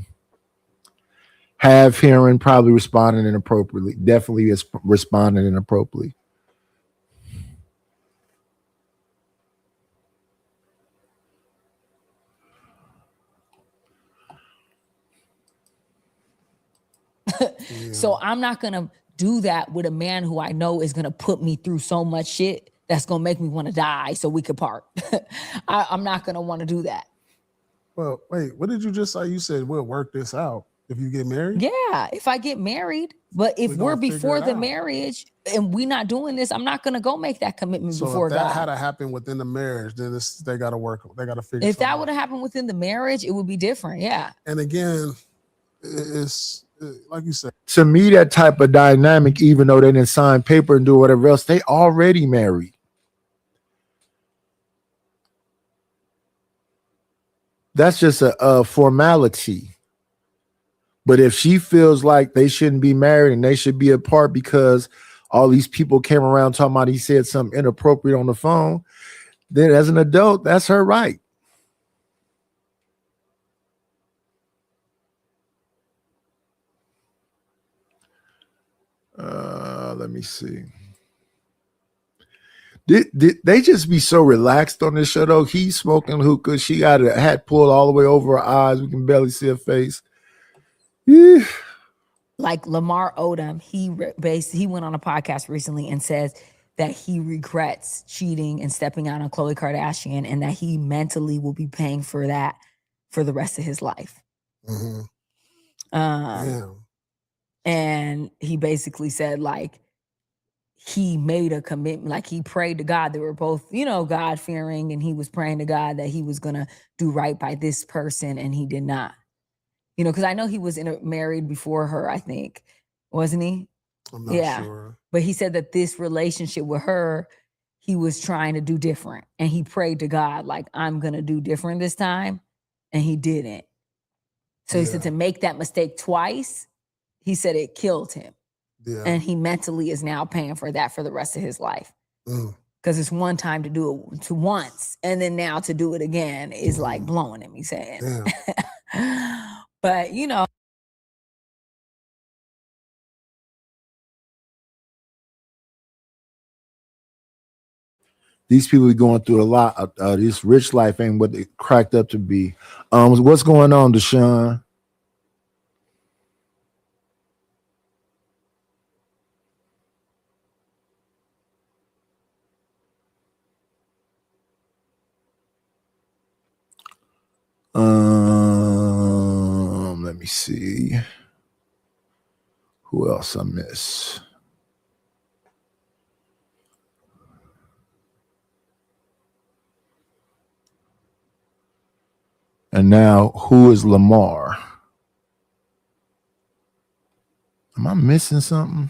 Have hearing, probably responding inappropriately. Definitely is responding inappropriately. Yeah. So I'm not going to do that with a man who I know is going to put me through so much shit that's going to make me want to die so we could part. I'm not going to want to do that. Well, wait, what did you just say? You said we'll work this out if you get married? Yeah, if I get married. But if we're before the marriage and we're not doing this, I'm not going to go make that commitment before if that God. had to happen within the marriage, then they got to work. They got to figure. If that would have happened within the marriage, it would be different. Yeah. And again, it's like you said. To me, that type of dynamic, even though they didn't sign paper and do whatever else, they already married. That's just a formality. But if she feels like they shouldn't be married and they should be apart because all these people came around talking about he said something inappropriate on the phone, then as an adult, that's her right. Let me see. Did they just be so relaxed on this show though? He's smoking hookah. She got a hat pulled all the way over her eyes. We can barely see her face. Yeah. Like Lamar Odom, he went on a podcast recently and says that he regrets cheating and stepping out on Khloe Kardashian, and that he mentally will be paying for that for the rest of his life. Mm-hmm. Damn. And he basically said, like, he made a commitment, like he prayed to God. They were both, you know, God fearing, and he was praying to God that he was gonna do right by this person, and he did not. You know, because I know he was married before her, I think, wasn't he? I'm not Yeah. sure. But he said that this relationship with her, he was trying to do different, and he prayed to God, like, I'm gonna do different this time, and he didn't. So he said Yeah. to make that mistake twice, he said it killed him. Yeah. And he mentally is now paying for that for the rest of his life. Mm. Because it's one time to do it to once, and then now to do it again is like blowing him, he's saying. Damn. But, you know, These people are going through a lot. This rich life ain't what it cracked up to be. What's going on, Deshaun? Let me see. Who else I miss? And now, who is Lamar? Am I missing something?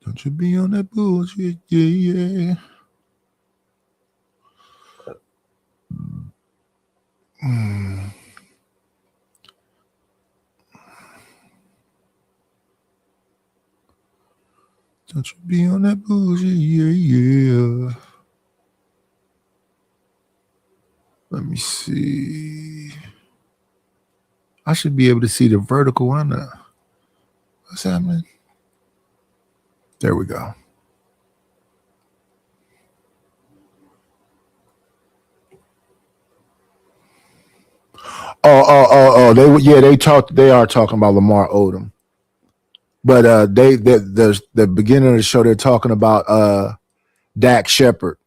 Don't you be on that bullshit, yeah. Don't you be on that bullshit, yeah. Let me see. I should be able to see the vertical on that. What's happening? There we go. Oh. They are talking about Lamar Odom. But the beginning of the show, they're talking about Dak Shepard.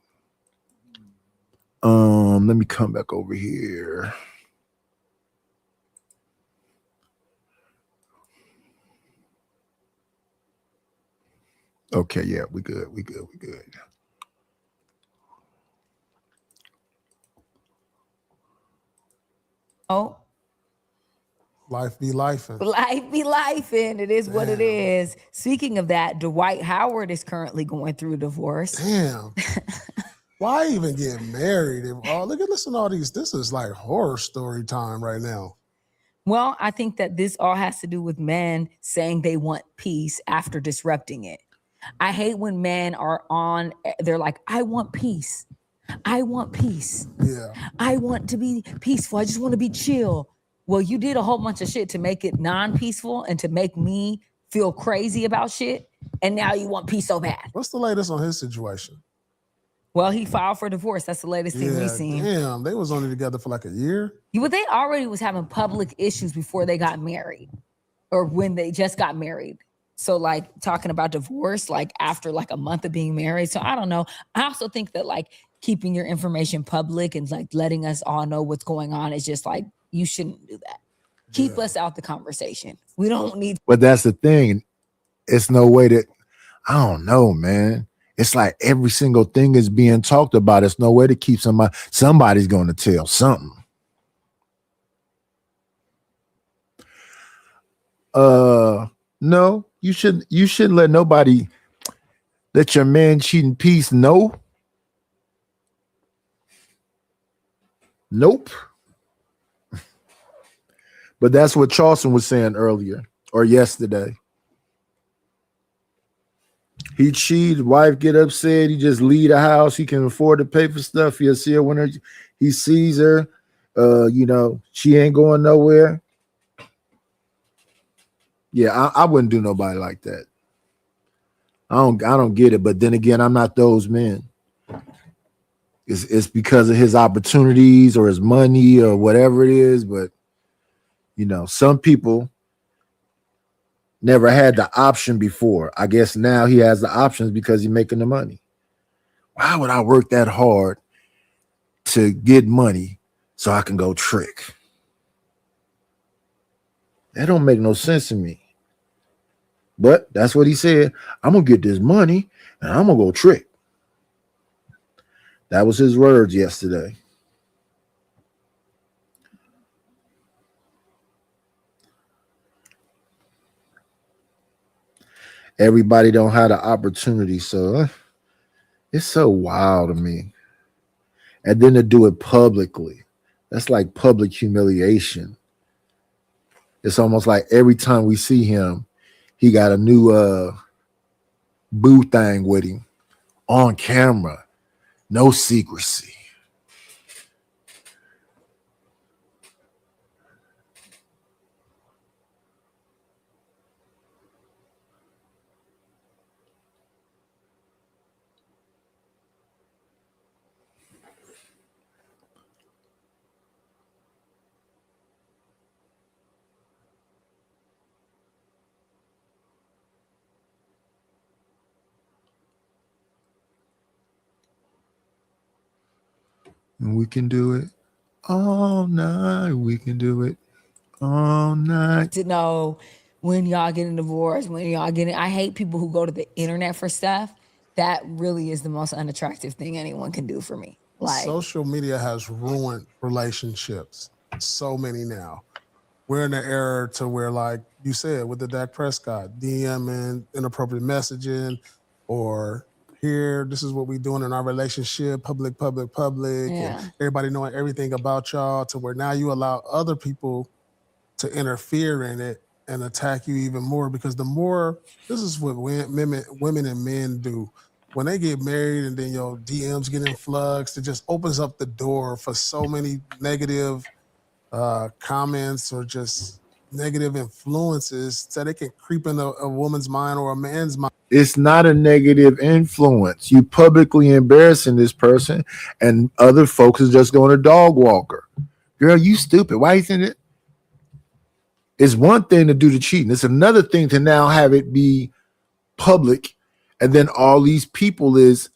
Let me come back over here. Okay, yeah, we good. oh, Life be life. life be life, and it is what it is. Speaking of that, Dwight Howard is currently going through a divorce. Damn. Why even get married? Listen to all these. This is like horror story time right now. Well, I think that this all has to do with men saying they want peace after disrupting it. I hate when men are on, they're like, I want peace. I want peace. Yeah. I want to be peaceful. I just want to be chill. Well, you did a whole bunch of shit to make it non-peaceful and to make me feel crazy about shit. And now you want peace so bad. What's the latest on his situation? Well, he filed for divorce. That's the latest thing we seen. Damn, they was only together for like a year. But they already was having public issues before they got married, or when they just got married. So like talking about divorce, like after like a month of being married. So I don't know. I also think that like keeping your information public and like letting us all know what's going on is just like, you shouldn't do that. Keep us out the conversation. We don't need. But that's the thing. It's no way that, I don't know, man. It's like every single thing is being talked about. It's no way to keep somebody's going to tell something. No, you shouldn't let nobody let your man cheat in peace. No. Nope. But that's what Charleston was saying earlier or yesterday. He cheated, wife get upset, he just leave the house, he can afford to pay for stuff, he'll see her when he sees her, she ain't going nowhere. Yeah, I wouldn't do nobody like that. I don't get it, but then again, I'm not those men. It's because of his opportunities or his money or whatever it is, but some people never had the option before. I guess now he has the options because he's making the money. Why would I work that hard to get money so I can go trick? That don't make no sense to me. But that's what he said. I'm gonna get this money and I'm gonna go trick. That was his words yesterday. Everybody don't have the opportunity, so it's so wild to me. And then to do it publicly, that's like public humiliation. It's almost like every time we see him, he got a new boo thing with him on camera, no secrecy. And we can do it all night. We can do it all night. To know when y'all getting divorced, when y'all getting, I hate people who go to the internet for stuff. That really is the most unattractive thing anyone can do for me. Like, social media has ruined relationships. So many now. We're in an era to where, like you said, with the Dak Prescott, DMing, inappropriate messaging, or here, this is what we doing in our relationship, public, Yeah. and everybody knowing everything about y'all, to where now you allow other people to interfere in it and attack you even more, because the more, this is what women and men do. When they get married and then your DMs get influxed, it just opens up the door for so many negative comments or just negative influences that it can creep in a woman's mind or a man's mind. It's not a negative influence. You publicly embarrassing this person, and other folks is just going to dog walker. Girl, you stupid. Why you think it? It's one thing to do the cheating. It's another thing to now have it be public, and then all these people is,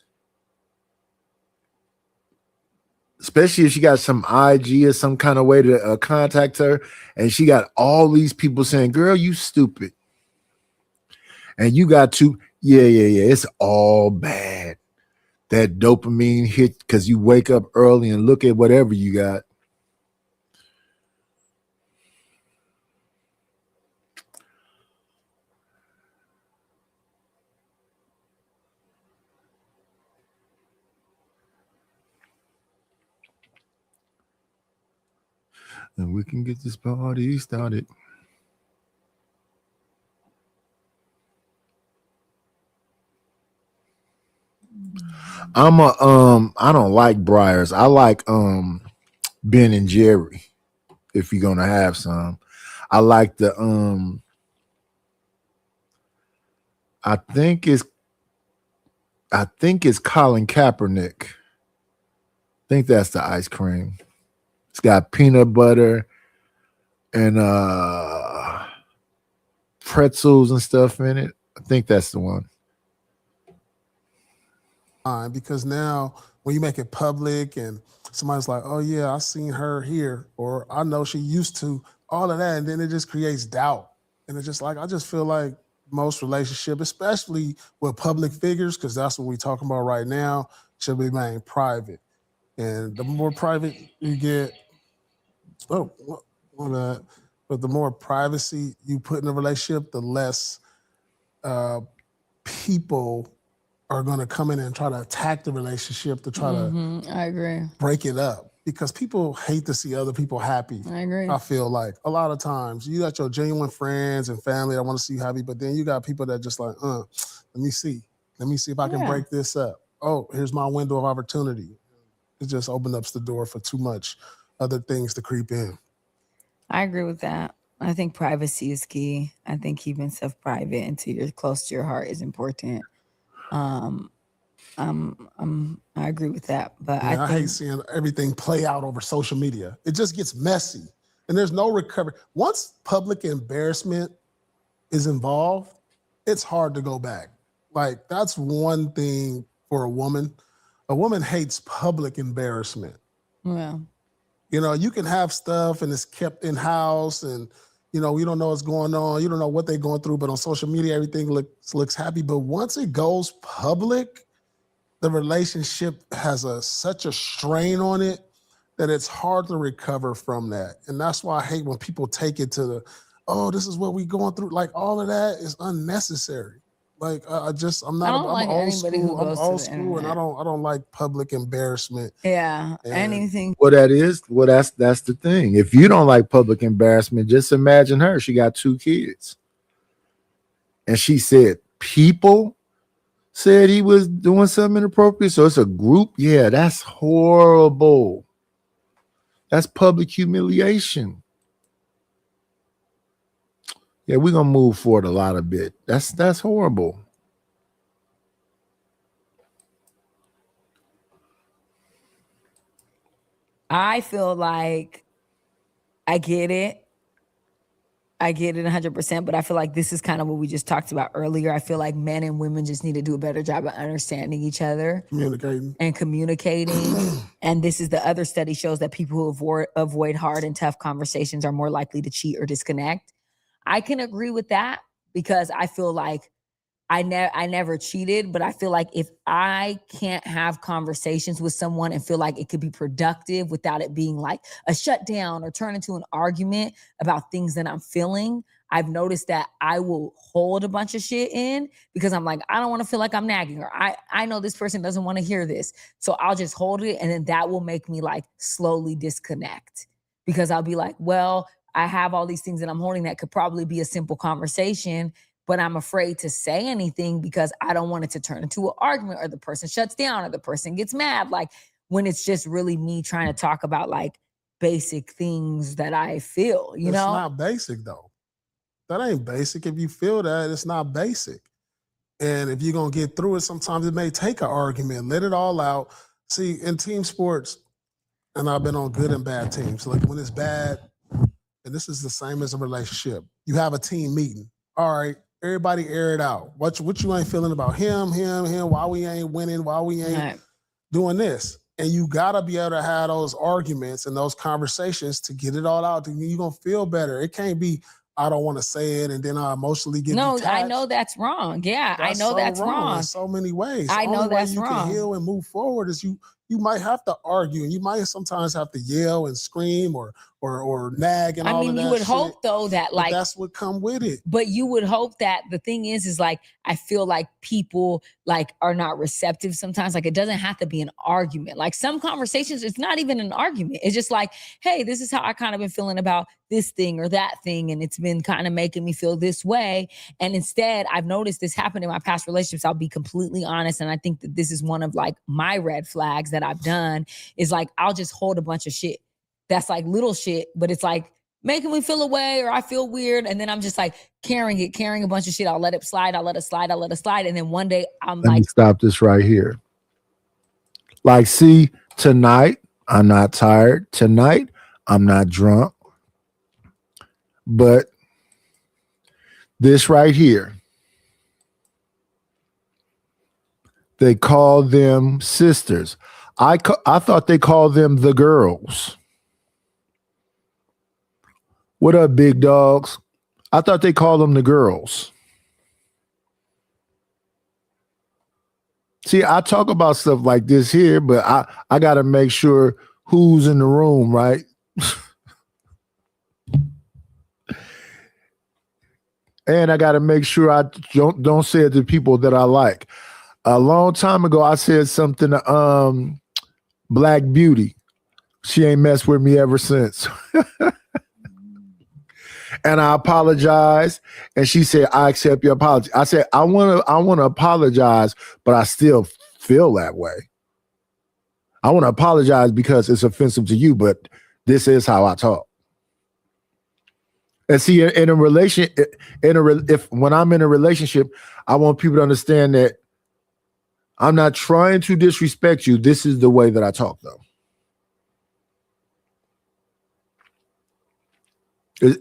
especially if she got some IG or some kind of way to contact her, and she got all these people saying, girl, you stupid. And you got to, yeah, it's all bad. That dopamine hit because you wake up early and look at whatever you got. And we can get this party started. I don't like Briars. I like Ben and Jerry, if you're gonna have some. I like the I think it's Colin Kaepernick. I think that's the ice cream. It's got peanut butter and pretzels and stuff in it. I think that's the one. Because now when you make it public and somebody's like, oh yeah, I seen her here, or I know she used to, all of that, and then it just creates doubt. And it's just like, I just feel like most relationship, especially with public figures, because that's what we're talking about right now, should remain private. And the more private you get, but the more privacy you put in a relationship, the less people are going to come in and try to attack the relationship to try to I agree. break it up, because people hate to see other people happy. I agree. I feel like a lot of times you got your genuine friends and family that want to see you happy, but then you got people that just like, let me see if I can break this up. Oh, here's my window of opportunity. It just opens up the door for too much other things to creep in. I agree with that. I think privacy is key. I think keeping stuff private and close to your heart is important. I agree with that, but I hate seeing everything play out over social media. It just gets messy, and there's no recovery. Once public embarrassment is involved, it's hard to go back. Like, that's one thing for a woman. A woman hates public embarrassment. Yeah. You know, you can have stuff and it's kept in house and, you know, you don't know what's going on. You don't know what they're going through, but on social media, everything looks happy. But once it goes public, the relationship has such a strain on it that it's hard to recover from that. And that's why I hate when people take it to the, oh, this is what we going through. Like all of that is unnecessary. Like I'm like old anybody who school. I'm goes to old the school, and I internet. don't like public embarrassment. Yeah. And- Anything. Well, that's the thing. If you don't like public embarrassment, just imagine her. She got 2 kids. And she said people said he was doing something inappropriate. So it's a group. Yeah, that's horrible. That's public humiliation. Yeah, we're gonna move forward a lot a bit. That's horrible. I feel like I get it. I get it 100%, but I feel like this is kind of what we just talked about earlier. I feel like men and women just need to do a better job of understanding each other Communicating. and communicating. And this is the other study shows that people who avoid hard and tough conversations are more likely to cheat or disconnect. I can agree with that because I feel like I never cheated, but I feel like if I can't have conversations with someone and feel like it could be productive without it being like a shutdown or turn into an argument about things that I'm feeling, I've noticed that I will hold a bunch of shit in because I'm like, I don't want to feel like I'm nagging, or I know this person doesn't want to hear this. So I'll just hold it, and then that will make me like slowly disconnect because I'll be like, well, I have all these things that I'm holding that could probably be a simple conversation, but I'm afraid to say anything because I don't want it to turn into an argument or the person shuts down or the person gets mad. Like when it's just really me trying to talk about like basic things that I feel, you know? It's not basic though. That ain't basic. If you feel that, it's not basic. And if you're going to get through it, sometimes it may take an argument. Let it all out. See, in team sports, and I've been on good and bad teams. Like when it's bad, and this is the same as a relationship. You have a team meeting. All right, everybody air it out. What you ain't feeling about him, why we ain't winning, why we ain't Right. doing this. And you gotta be able to have those arguments and those conversations to get it all out. You're gonna feel better. It can't be, I don't want to say it, and then I emotionally get No, detached. I know that's wrong. Yeah, I know so that's wrong. in so many ways. I know Only way that's you wrong. can heal and move forward is you might have to argue, and you might sometimes have to yell and scream or nag and I all mean, of that you would shit. hope though that But like, that's what come with it. but you would hope that the thing is like, I feel like people like are not receptive sometimes. Like it doesn't have to be an argument. Like some conversations, it's not even an argument. It's just like, hey, this is how I kind of been feeling about this thing or that thing. And it's been kind of making me feel this way. And instead, I've noticed this happened in my past relationships. I'll be completely honest. And I think that this is one of like my red flags that I've done is like, I'll just hold a bunch of shit. That's like little shit, but it's like making me feel away or I feel weird. And then I'm just like carrying a bunch of shit. I'll let it slide. I'll let it slide. And then one day I'm Let me like, stop this right here. Like, see, tonight I'm not tired. Tonight I'm not drunk. But this right here, they call them sisters. I thought they called them the girls. What up, big dogs? I thought they called them the girls. See, I talk about stuff like this here, but I got to make sure who's in the room, right? And I got to make sure I don't say it to people that I like. A long time ago, I said something to Black Beauty. She ain't messed with me ever since. And I apologized, and she said, "I accept your apology." I said, "I want to apologize, but I still feel that way. I want to apologize because it's offensive to you, but this is how I talk." And see, in a relation, when I'm in a relationship, I want people to understand that I'm not trying to disrespect you. This is the way that I talk, though.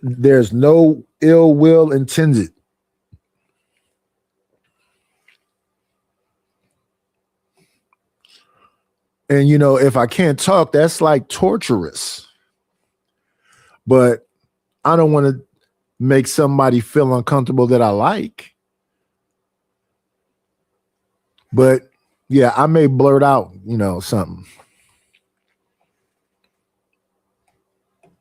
There's no ill will intended. And you know, if I can't talk, that's like torturous. But I don't want to make somebody feel uncomfortable that I like. But yeah, I may blurt out, you know, something.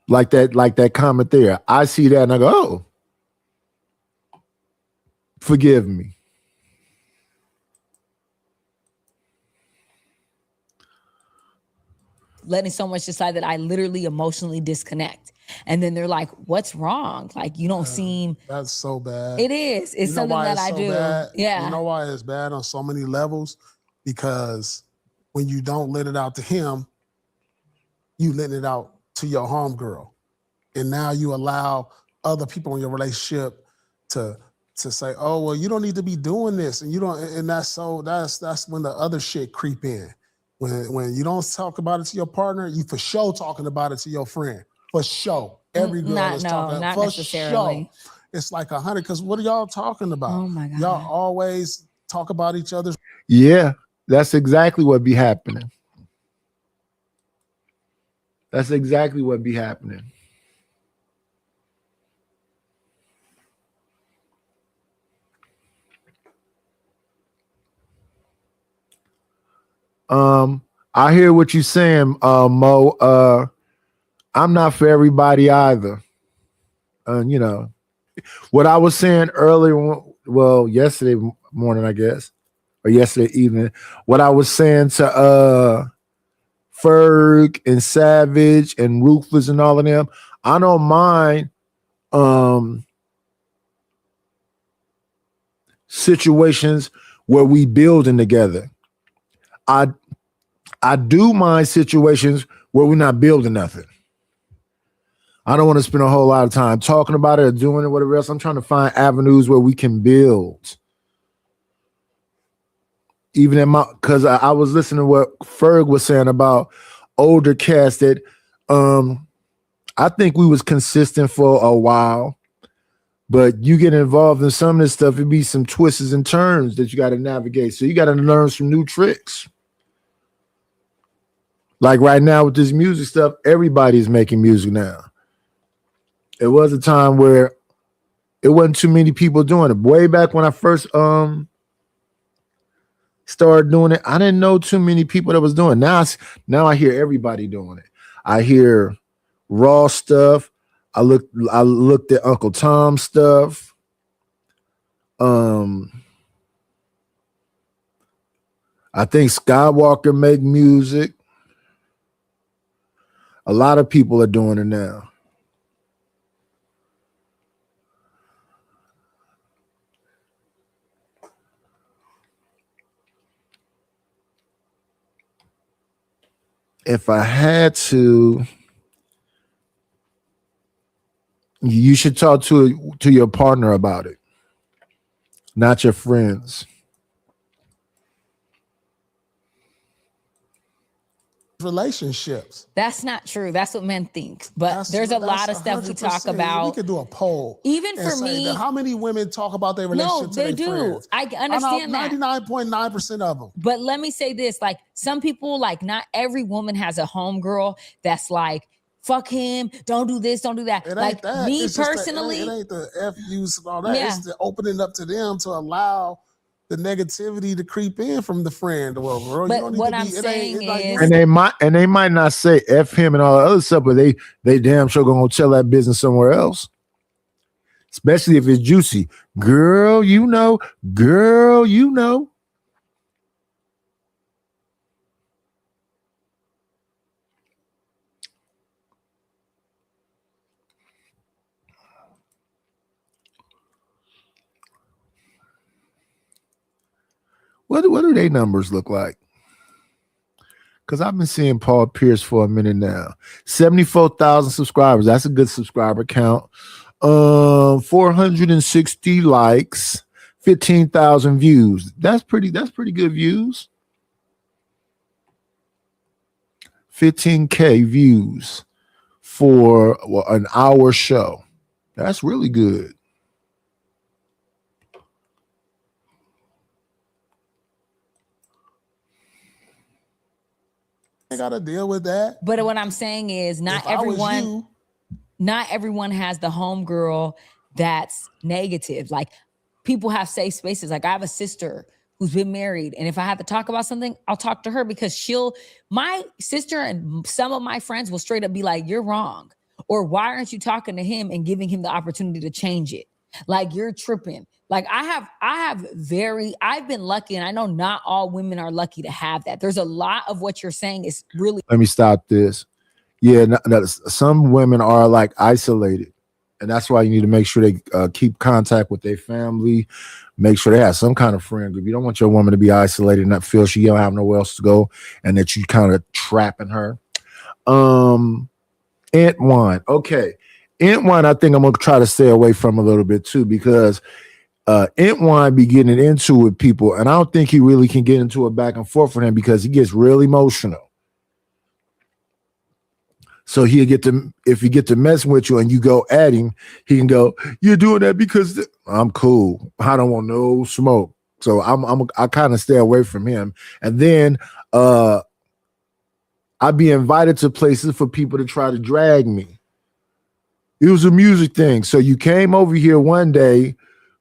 Like that comment there. I see that and I go, oh, forgive me. Letting someone decide that I literally emotionally disconnect. And then they're like, what's wrong? Like, you don't seem. That's so bad. It is. It's You know something why that it's I so do. bad? Yeah. You know why it's bad on so many levels? Because when you don't let it out to him, you letting it out to your homegirl. And now you allow other people in your relationship to say, oh, well, you don't need to be doing this. And you don't, and that's when the other shit creep in. When you don't talk about it to your partner, you for sure talking about it to your friend. For sure. Every girl is talking not for necessarily. sure. It's like 100, because what are y'all talking about? Oh my God. Y'all always talk about each other's. Yeah, that's exactly what be happening. That's exactly what be happening. I hear what you're saying, Mo. I'm not for everybody either. You know, what I was saying earlier, well, yesterday morning, I guess, or yesterday evening, what I was saying to Ferg and Savage and Ruthless and all of them, I don't mind situations where we building together. I do mind situations where we're not building nothing. I don't want to spend a whole lot of time talking about it or doing it, whatever else. I'm trying to find avenues where we can build. Even in because I was listening to what Ferg was saying about older cats that I think we was consistent for a while, but you get involved in some of this stuff, it'd be some twists and turns that you got to navigate. So you got to learn some new tricks. Like right now with this music stuff, everybody's making music now. It was a time where it wasn't too many people doing it. Way back when I first started doing it, I didn't know too many people that was doing it. Now I hear everybody doing it. I hear Raw stuff. I looked at Uncle Tom stuff. I think Skywalker make music. A lot of people are doing it now. If I had to, you should talk to your partner about it, not your friends. Relationships. That's not true. That's what men think. But there's a lot of stuff we talk 100%. about. We could do a poll. Even and for say me, that how many women talk about their relationship to they their do. friends? I understand that. 99.9% of them. But let me say this: like some people, like not every woman has a homegirl that's like, fuck him, don't do this, don't do that. It like ain't that. me It's just personally, it ain't the F use and all that. Yeah. It's the opening up to them to allow the negativity to creep in from the friend. Well, bro, But you don't need what to be, I'm it ain't- saying it's like, is- And they might not say F him and all the other stuff, but they damn sure gonna tell that business somewhere else. Especially if it's juicy. Girl, you know. What do their numbers look like? Because I've been seeing Paul Pierce for a minute now. 74,000 subscribers. That's a good subscriber count. 460 likes, 15,000 views. That's pretty good views. 15K views for an hour show. That's really good. I gotta deal with that. But what I'm saying is not If I was everyone you, not everyone has the homegirl that's negative. Like people have safe spaces. Like I have a sister who's been married, and if I have to talk about something, I'll talk to her because my sister and some of my friends will straight up be like, "You're wrong," or "Why aren't you talking to him and giving him the opportunity to change it?" Like you're tripping. Like I've been lucky, and I know not all women are lucky to have that. There's a lot of what you're saying is really. Let me stop this. Yeah, some women are like isolated, and that's why you need to make sure they keep contact with their family. Make sure they have some kind of friend group. You don't want your woman to be isolated and not feel she don't have nowhere else to go, and that you kind of trapping her. Antwine, okay. Antwine, I think I'm gonna try to stay away from a little bit too, because Antwine be getting into it with people, and I don't think he really can get into it back and forth with him because he gets real emotional. So he'll get to, if he get to messing with you and you go at him, he can go, "You're doing that because I'm cool. I don't want no smoke." So I kind of stay away from him. And then I'd be invited to places for people to try to drag me. It was a music thing. So you came over here one day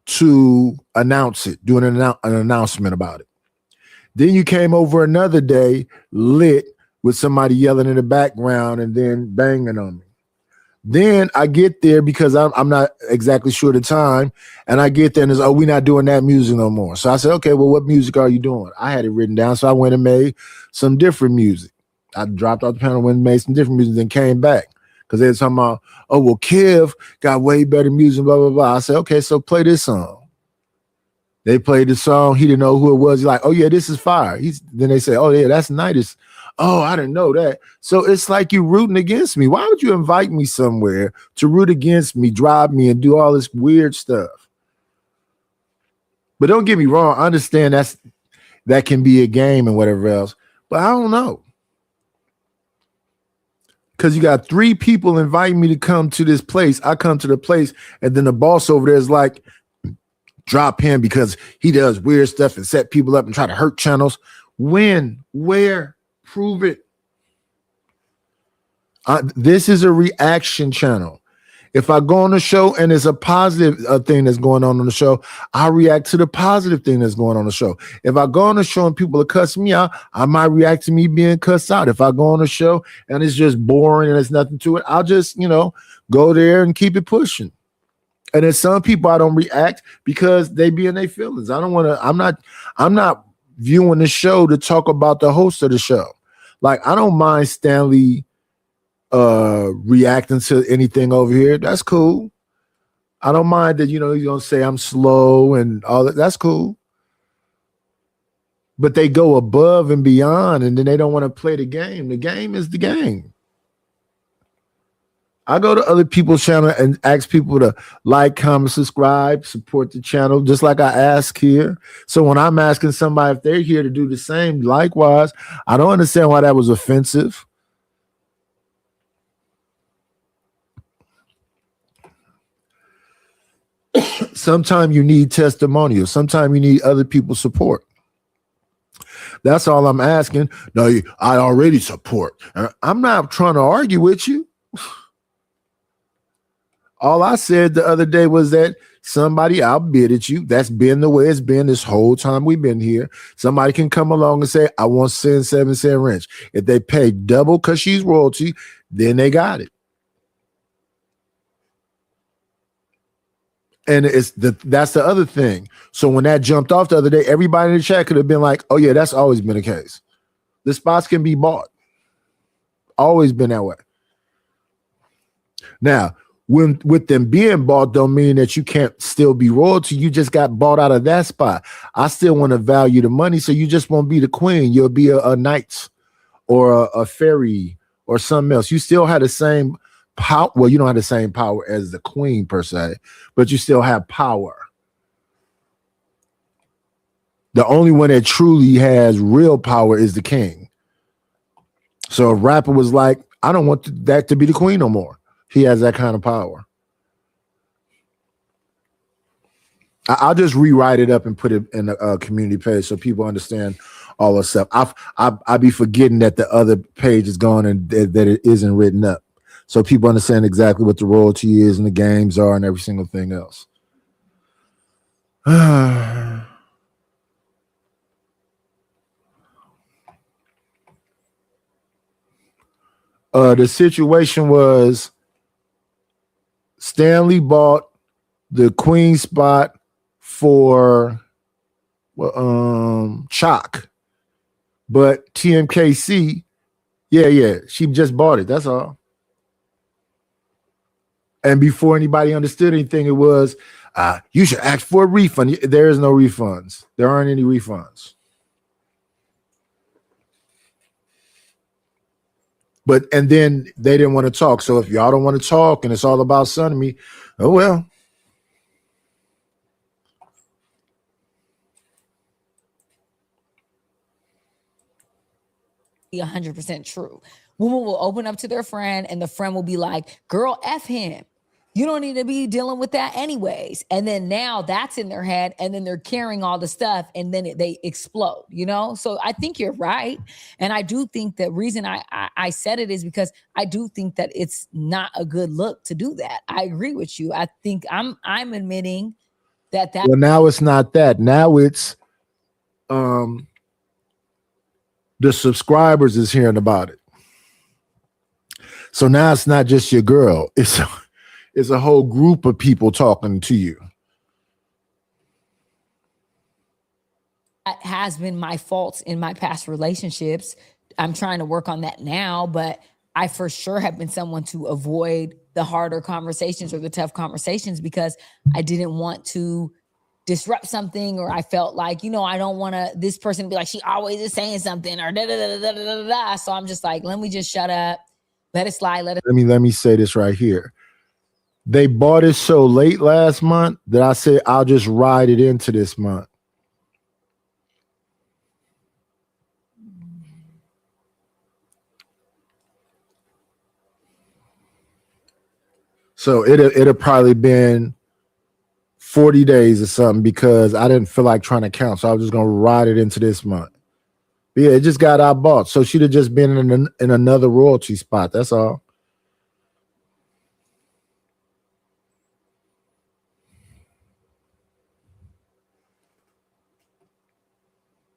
to announce it, doing an announcement about it. Then you came over another day lit with somebody yelling in the background and then banging on me. Then I get there because I'm not exactly sure the time, and I get there and it's, "Oh, we're not doing that music no more." So I said, "Okay, well, what music are you doing?" I had it written down, so I went and made some different music. I dropped off the panel, went and made some different music, then came back because they were talking about, "Oh, well, Kev got way better music, blah, blah, blah." I said, "Okay, so play this song." They played the song. He didn't know who it was. He's like, "Oh, yeah, this is fire." Then they say, "Oh, yeah, that's Nidus." "Oh, I didn't know that." So it's like you rooting against me. Why would you invite me somewhere to root against me, drive me, and do all this weird stuff? But don't get me wrong. I understand that can be a game and whatever else. But I don't know. Because you got 3 people inviting me to come to this place. I come to the place, and then the boss over there is like, drop him because he does weird stuff and set people up and try to hurt channels. When? Where? Prove it. This is a reaction channel. If I go on the show and there's a positive thing that's going on the show, I react to the positive thing that's going on the show. If I go on the show and people are cussing me out, I might react to me being cussed out. If I go on the show and it's just boring and there's nothing to it, I'll just, go there and keep it pushing. And there's some people I don't react because they be in their feelings. I don't want to, I'm not viewing the show to talk about the host of the show. Like, I don't mind Stanley reacting to anything over here. That's cool. I don't mind that, he's gonna say I'm slow and all that. That's cool. But they go above and beyond, and then they don't want to play the game. The game is the game. I go to other people's channel and ask people to like, comment, subscribe, support the channel, just like I ask here. So when I'm asking somebody if they're here to do the same, likewise, I don't understand why that was offensive. Sometimes you need testimonials. Sometimes you need other people's support. That's all I'm asking. No, I already support. I'm not trying to argue with you. All I said the other day was that somebody outbid at you. That's been the way it's been this whole time we've been here. Somebody can come along and say, "I want 7 cent wrench." If they pay double because she's royalty, then they got it. And that's the other thing. So when that jumped off the other day, everybody in the chat could have been like, "Oh yeah, that's always been the case. The spots can be bought. Always been that way." Now, with them being bought don't mean that you can't still be royalty. You just got bought out of that spot. I still want to value the money, so you just won't be the queen. You'll be a knight or a fairy or something else. You still have the same power. Well, you don't have the same power as the queen per se, but you still have power. The only one that truly has real power is the king. So a rapper was like, "I don't want that to be the queen no more." He has that kind of power. I'll just rewrite it up and put it in a community page so people understand all the stuff. I be forgetting that the other page is gone and that it isn't written up, so people understand exactly what the royalty is and the games are and every single thing else. The situation was Stanley bought the queen spot for Chalk, but TMKC, she just bought it. That's all. And before anybody understood anything, it was you should ask for a refund. There is no refunds. There aren't any refunds. And then they didn't want to talk. So if y'all don't want to talk and it's all about son of me, oh well. 100% true. Women will open up to their friend and the friend will be like, girl, F him. You don't need to be dealing with that anyways. And then now that's in their head and then they're carrying all the stuff and then they explode, you know? So I think you're right. And I do think the reason I said it is because I do think that it's not a good look to do that. I agree with you. I think I'm admitting that. Well, now it's not that. Now it's the subscribers is hearing about it. So now it's not just your girl. It's a whole group of people talking to you. That has been my fault in my past relationships. I'm trying to work on that now, but I for sure have been someone to avoid the harder conversations or the tough conversations because I didn't want to disrupt something, or I felt like, you know, I don't want this person to be like, she always is saying something or da da da da da da da. So I'm just like, let me just shut up, let it slide, let me say this right here. They bought it so late last month that I said I'll just ride it into this month. So it'll probably been 40 days or something because I didn't feel like trying to count. So I was just gonna ride it into this month. But yeah, it just got outbought. So she'd have just been in another royalty spot. That's all.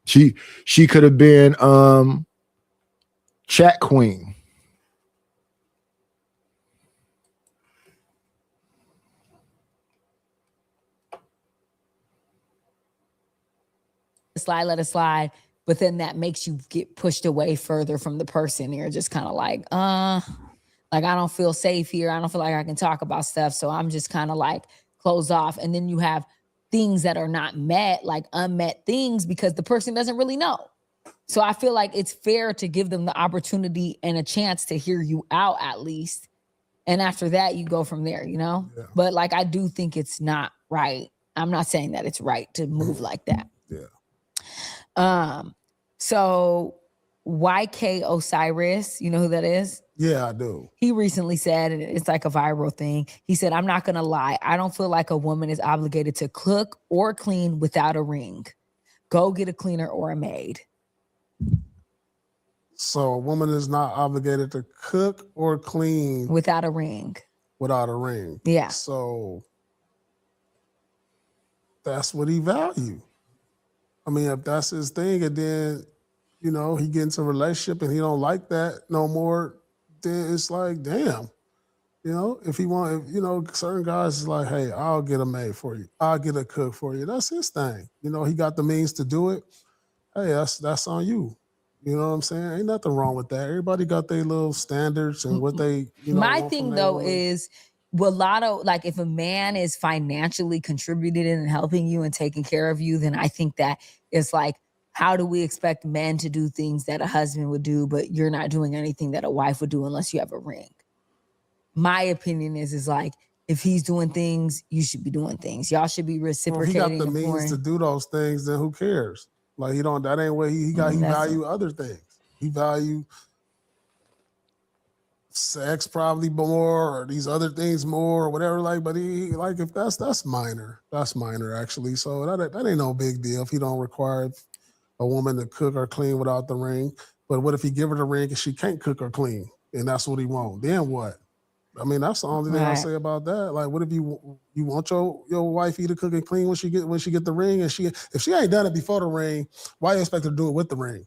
She could have been chat queen. Slide, let it slide. But then that makes you get pushed away further from the person. You're just kind of like I don't feel safe here. I don't feel like I can talk about stuff. So I'm just kind of like closed off. And then you have things that are not met, like unmet things, because the person doesn't really know. So I feel like it's fair to give them the opportunity and a chance to hear you out at least. And after that, you go from there, you know? Yeah. But like, I do think it's not right. I'm not saying that it's right to move like that. Yeah. So YK Osiris, you know who that is? Yeah, I do. He recently said, and it's like a viral thing, he said, I'm not going to lie. I don't feel like a woman is obligated to cook or clean without a ring. Go get a cleaner or a maid. So a woman is not obligated to cook or clean without a ring. Without a ring. Yeah. So that's what he valued. I mean, if that's his thing, and then, you know, he gets into a relationship and he don't like that no more, then it's like, damn. You know, if he want, you know, certain guys is like, hey, I'll get a maid for you. I'll get a cook for you. That's his thing. You know, he got the means to do it. Hey, that's on you. You know what I'm saying? Ain't nothing wrong with that. Everybody got their little standards and what they, you know. My thing though is, a lot of, like, if a man is financially contributed and helping you and taking care of you, then I think that it's like, how do we expect men to do things that a husband would do, but you're not doing anything that a wife would do unless you have a ring? My opinion is like, if he's doing things, you should be doing things. Y'all should be reciprocating. Well, if he got the means to do those things, then who cares? Like, he don't, that ain't what he value other things. He value sex probably more, or these other things more, or whatever. Like, but he like, if that's minor. That's minor actually. So that ain't no big deal if he don't require a woman to cook or clean without the ring. But what if he give her the ring and she can't cook or clean, and that's what he want? Then what? I mean, that's the only thing I Right. say about that. Like, what if you want your wifey to cook and clean when she get the ring, and if she ain't done it before the ring, why you expect her to do it with the ring?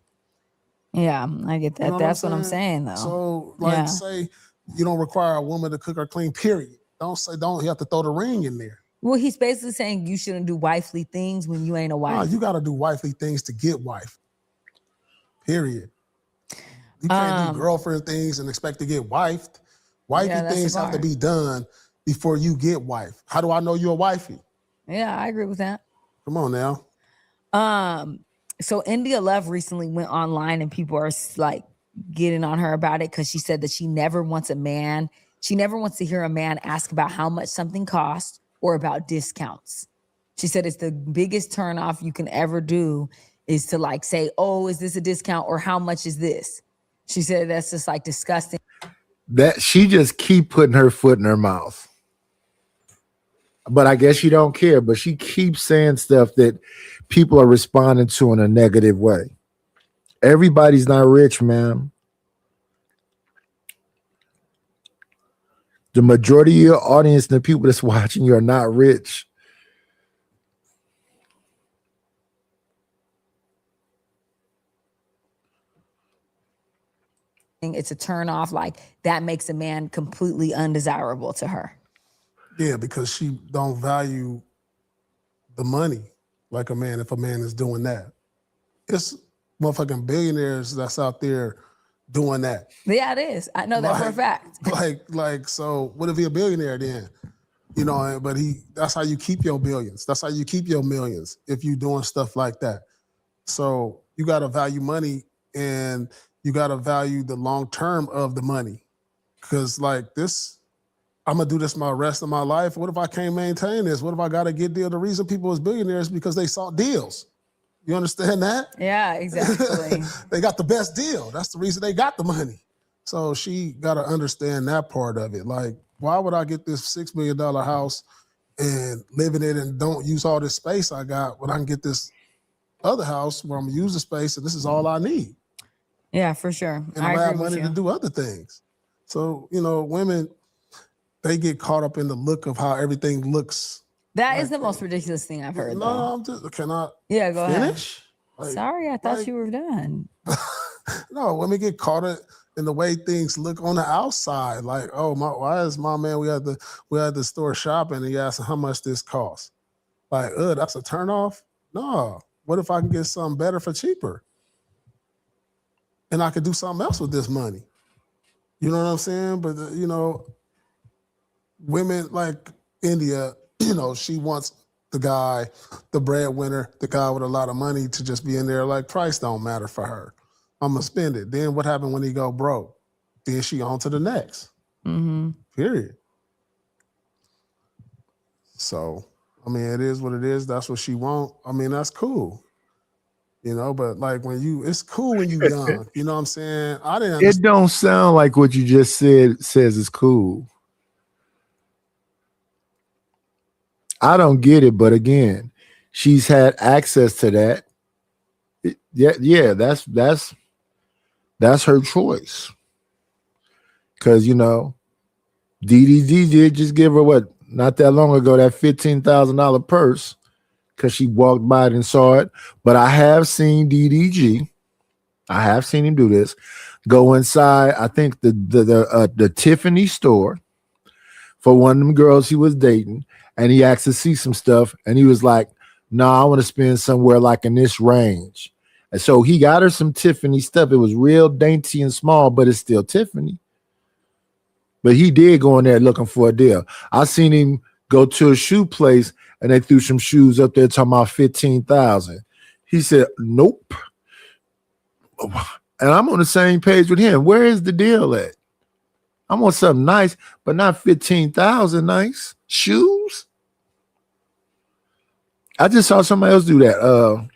Yeah, I get that. You know That's what I'm saying, though. So, like, Yeah. say you don't require a woman to cook or clean. Period. Don't you have to throw the ring in there? Well, he's basically saying you shouldn't do wifely things when you ain't a Nah, wife. you got to do wifely things to get wife. Period. You can't do girlfriend things and expect to get wifed. Wifey Yeah, that's the things have to bar. be done before you get wife. How do I know you're a wifey? Yeah, I agree with that. Come on now. So India Love recently went online and people are like getting on her about it because she said that she never wants to hear a man ask about how much something costs or about discounts. She said it's the biggest turnoff you can ever do is to like say, oh, is this a discount or how much is this? She said that's just like disgusting. That she just keep putting her foot in her mouth. But I guess she don't care, but she keeps saying stuff that people are responding to in a negative way. Everybody's not rich, man. The majority of your audience and the people that's watching you are not rich. It's a turn off, like that makes a man completely undesirable to her. Yeah, because she don't value the money like a man if a man is doing that. It's motherfucking billionaires that's out there doing that. Yeah, it is. I know that for a fact. Like, so what if he a billionaire then? You know, but that's how you keep your billions. That's how you keep your millions if you doing stuff like that. So you gotta value money and you gotta value the long term of the money. Cause like this, I'm gonna do this my rest of my life. What if I can't maintain this? What if I gotta get deal? The reason people is billionaires because they saw deals. You understand that? Yeah, exactly. They got the best deal. That's the reason they got the money. So she got to understand that part of it. Like, why would I get this $6 million house and live in it and don't use all this space I got when I can get this other house where I'm gonna use the space and this is all I need? Yeah, for sure. And I I have agree with money you. to do other things. So, you know, women, they get caught up in the look of how everything looks. That is the most ridiculous thing I've heard, No, though. I'm just, can I Yeah, go finish? ahead. Sorry, I thought you were done. No, women get caught in the way things look on the outside. Like, oh, why is my man? We had the store shopping, and he asked how much this costs. Like, that's a turnoff. No, what if I can get something better for cheaper, and I could do something else with this money? You know what I'm saying? But you know, women like India, you know, she wants the guy, the breadwinner, the guy with a lot of money to just be in there. Like, price don't matter for her. I'm gonna spend it. Then what happened when he go broke? Then she on to the next. Mm-hmm. Period. So, I mean, it is what it is. That's what she want. I mean, that's cool. You know, but like it's cool when you young. You know what I'm saying? I didn't It don't sound like what you just says is cool. I don't get it, but again, she's had access to that. Yeah, that's her choice. Cause you know, DDG did just give her what not that long ago that $15,000 purse because she walked by it and saw it. But I have seen DDG. I have seen him do this. Go inside, I think the Tiffany store for one of them girls he was dating, and he asked to see some stuff, and he was like, "No, I want to spend somewhere like in this range." And so he got her some Tiffany stuff. It was real dainty and small, but it's still Tiffany. But he did go in there looking for a deal. I seen him go to a shoe place, and they threw some shoes up there talking about $15,000. He said, "Nope." And I'm on the same page with him. Where is the deal at? I want something nice, but not 15,000 nice shoes. I just saw somebody else do that.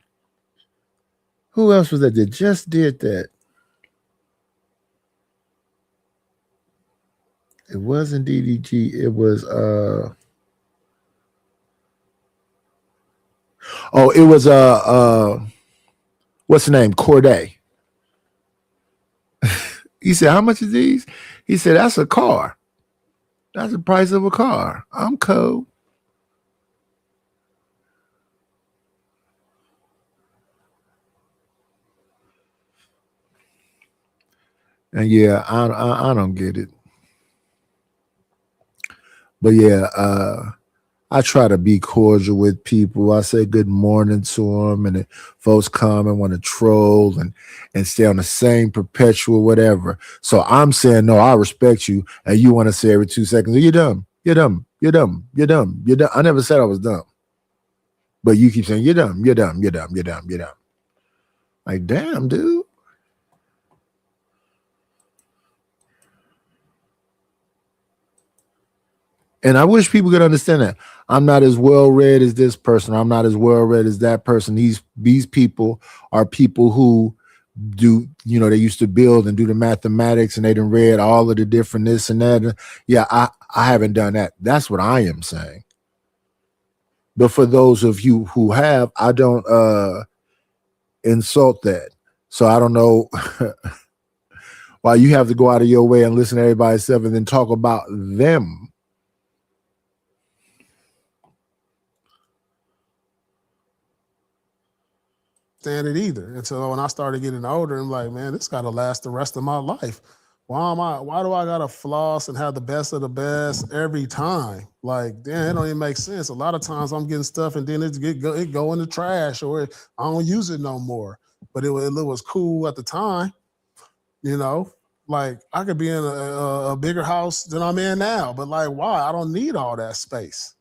Who else was that just did that? It wasn't DDG. It was it was what's the name? Corday. He said, how much is these? He said, that's a car. That's the price of a car. I'm cool. And yeah, I don't get it. But yeah, I try to be cordial with people. I say good morning to them, and if folks come and want to troll and stay on the same perpetual whatever. So I'm saying, no, I respect you, and you want to say every 2 seconds, you're dumb, you're dumb, you're dumb, you're dumb, you're dumb. I never said I was dumb, but you keep saying you're dumb, you're dumb, you're dumb, you're dumb, you're dumb. Like, damn, dude. And I wish people could understand that. I'm not as well read as this person. I'm not as well read as that person. These people are people who do, they used to build and do the mathematics, and they done read all of the different this and that. Yeah, I haven't done that. That's what I am saying. But for those of you who have, I don't insult that. So I don't know why you have to go out of your way and listen to everybody's stuff and then talk about them. Stand it either until when I started getting older, I'm like, man, this got to last the rest of my life. Why do I gotta floss and have the best of the best every time? Like, damn, it don't even make sense. A lot of times I'm getting stuff and then it go in the trash, or I don't use it no more. But it was cool at the time, Like, I could be in a bigger house than I'm in now, but like, why? I don't need all that space.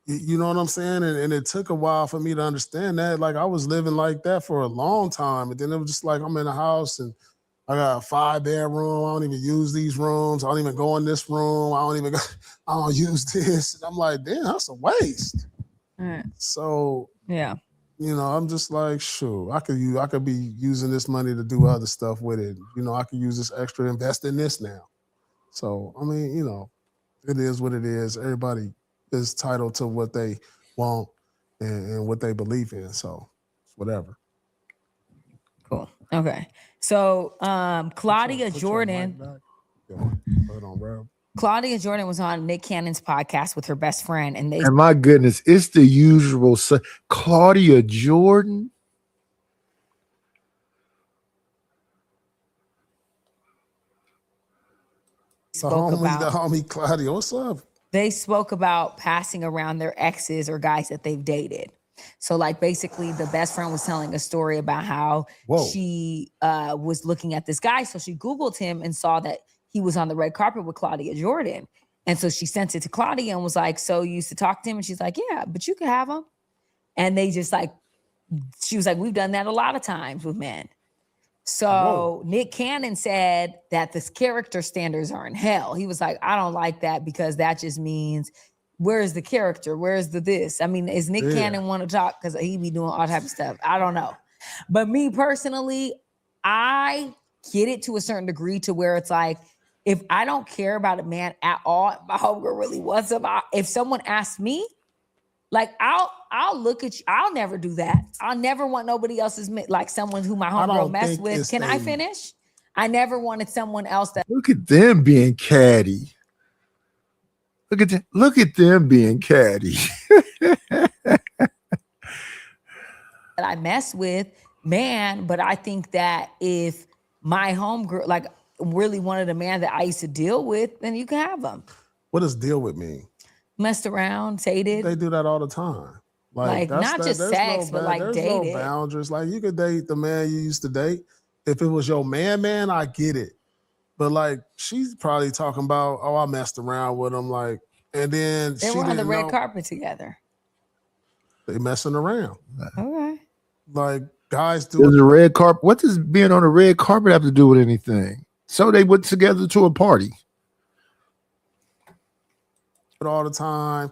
You know what I'm saying? And it took a while for me to understand that. Like, I was living like that for a long time. And then it was just like, I'm in a house and I got a 5-bedroom. I don't even use these rooms. I don't even go in this room. I don't use this. And I'm like, damn, that's a waste. So, yeah. I'm just like, sure, I could be using this money to do other stuff with it. I could use this extra, invest in this now. So, I mean, it is what it is. Everybody is titled to what they want and what they believe in. So whatever. Cool. Okay. So Claudia Jordan. Claudia Jordan was on Nick Cannon's podcast with her best friend, and my goodness, it's the usual. Claudia Jordan. The homie Claudia. What's up? They spoke about passing around their exes or guys that they've dated. So like basically the best friend was telling a story about how she was looking at this guy. So she Googled him and saw that he was on the red carpet with Claudia Jordan. And so she sent it to Claudia and was like, so you used to talk to him? And she's like, yeah, but you can have him. And they just like, she was like, we've done that a lot of times with men. So Nick Cannon said that the character standards are in hell. He was like, I don't like that because that just means where's the character? Where's the this? I mean, is Nick Cannon want to talk? Because he be doing all type of stuff. I don't know. But me personally, I get it to a certain degree to where it's like, if I don't care about a man at all, my homegirl really wants him. If someone asks me, like I'll look at you. I'll never do that. I'll never want nobody else's like someone who my homegirl messed with. Can I finish? I never wanted someone else that. Look at them being catty. Look at them being catty. That I mess with, man. But I think that if my homegirl like really wanted a man that I used to deal with, then you can have him. What does deal with mean? Messed around, dated. They do that all the time. Like not just sex, but like dated. There's no boundaries. Like you could date the man you used to date. If it was your man, I get it. But like she's probably talking about, oh, I messed around with him. Like, and then they were on the red carpet together. They messing around. Okay. Like guys do. There's a red carpet. What does being on a red carpet have to do with anything? So they went together to a party. All the time.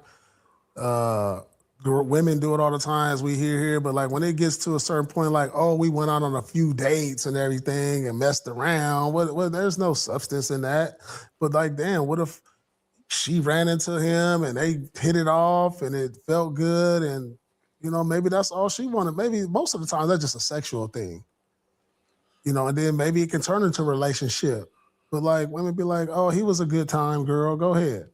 Women do it all the time, as we hear here. But like when it gets to a certain point, like, oh, we went out on a few dates and everything and messed around. Well, there's no substance in that. But like, damn, what if she ran into him and they hit it off and it felt good and You know, maybe that's all she wanted. Maybe most of the time that's just a sexual thing. You know, and then maybe it can turn into a relationship. But like women be like, oh, he was a good time, girl. Go ahead.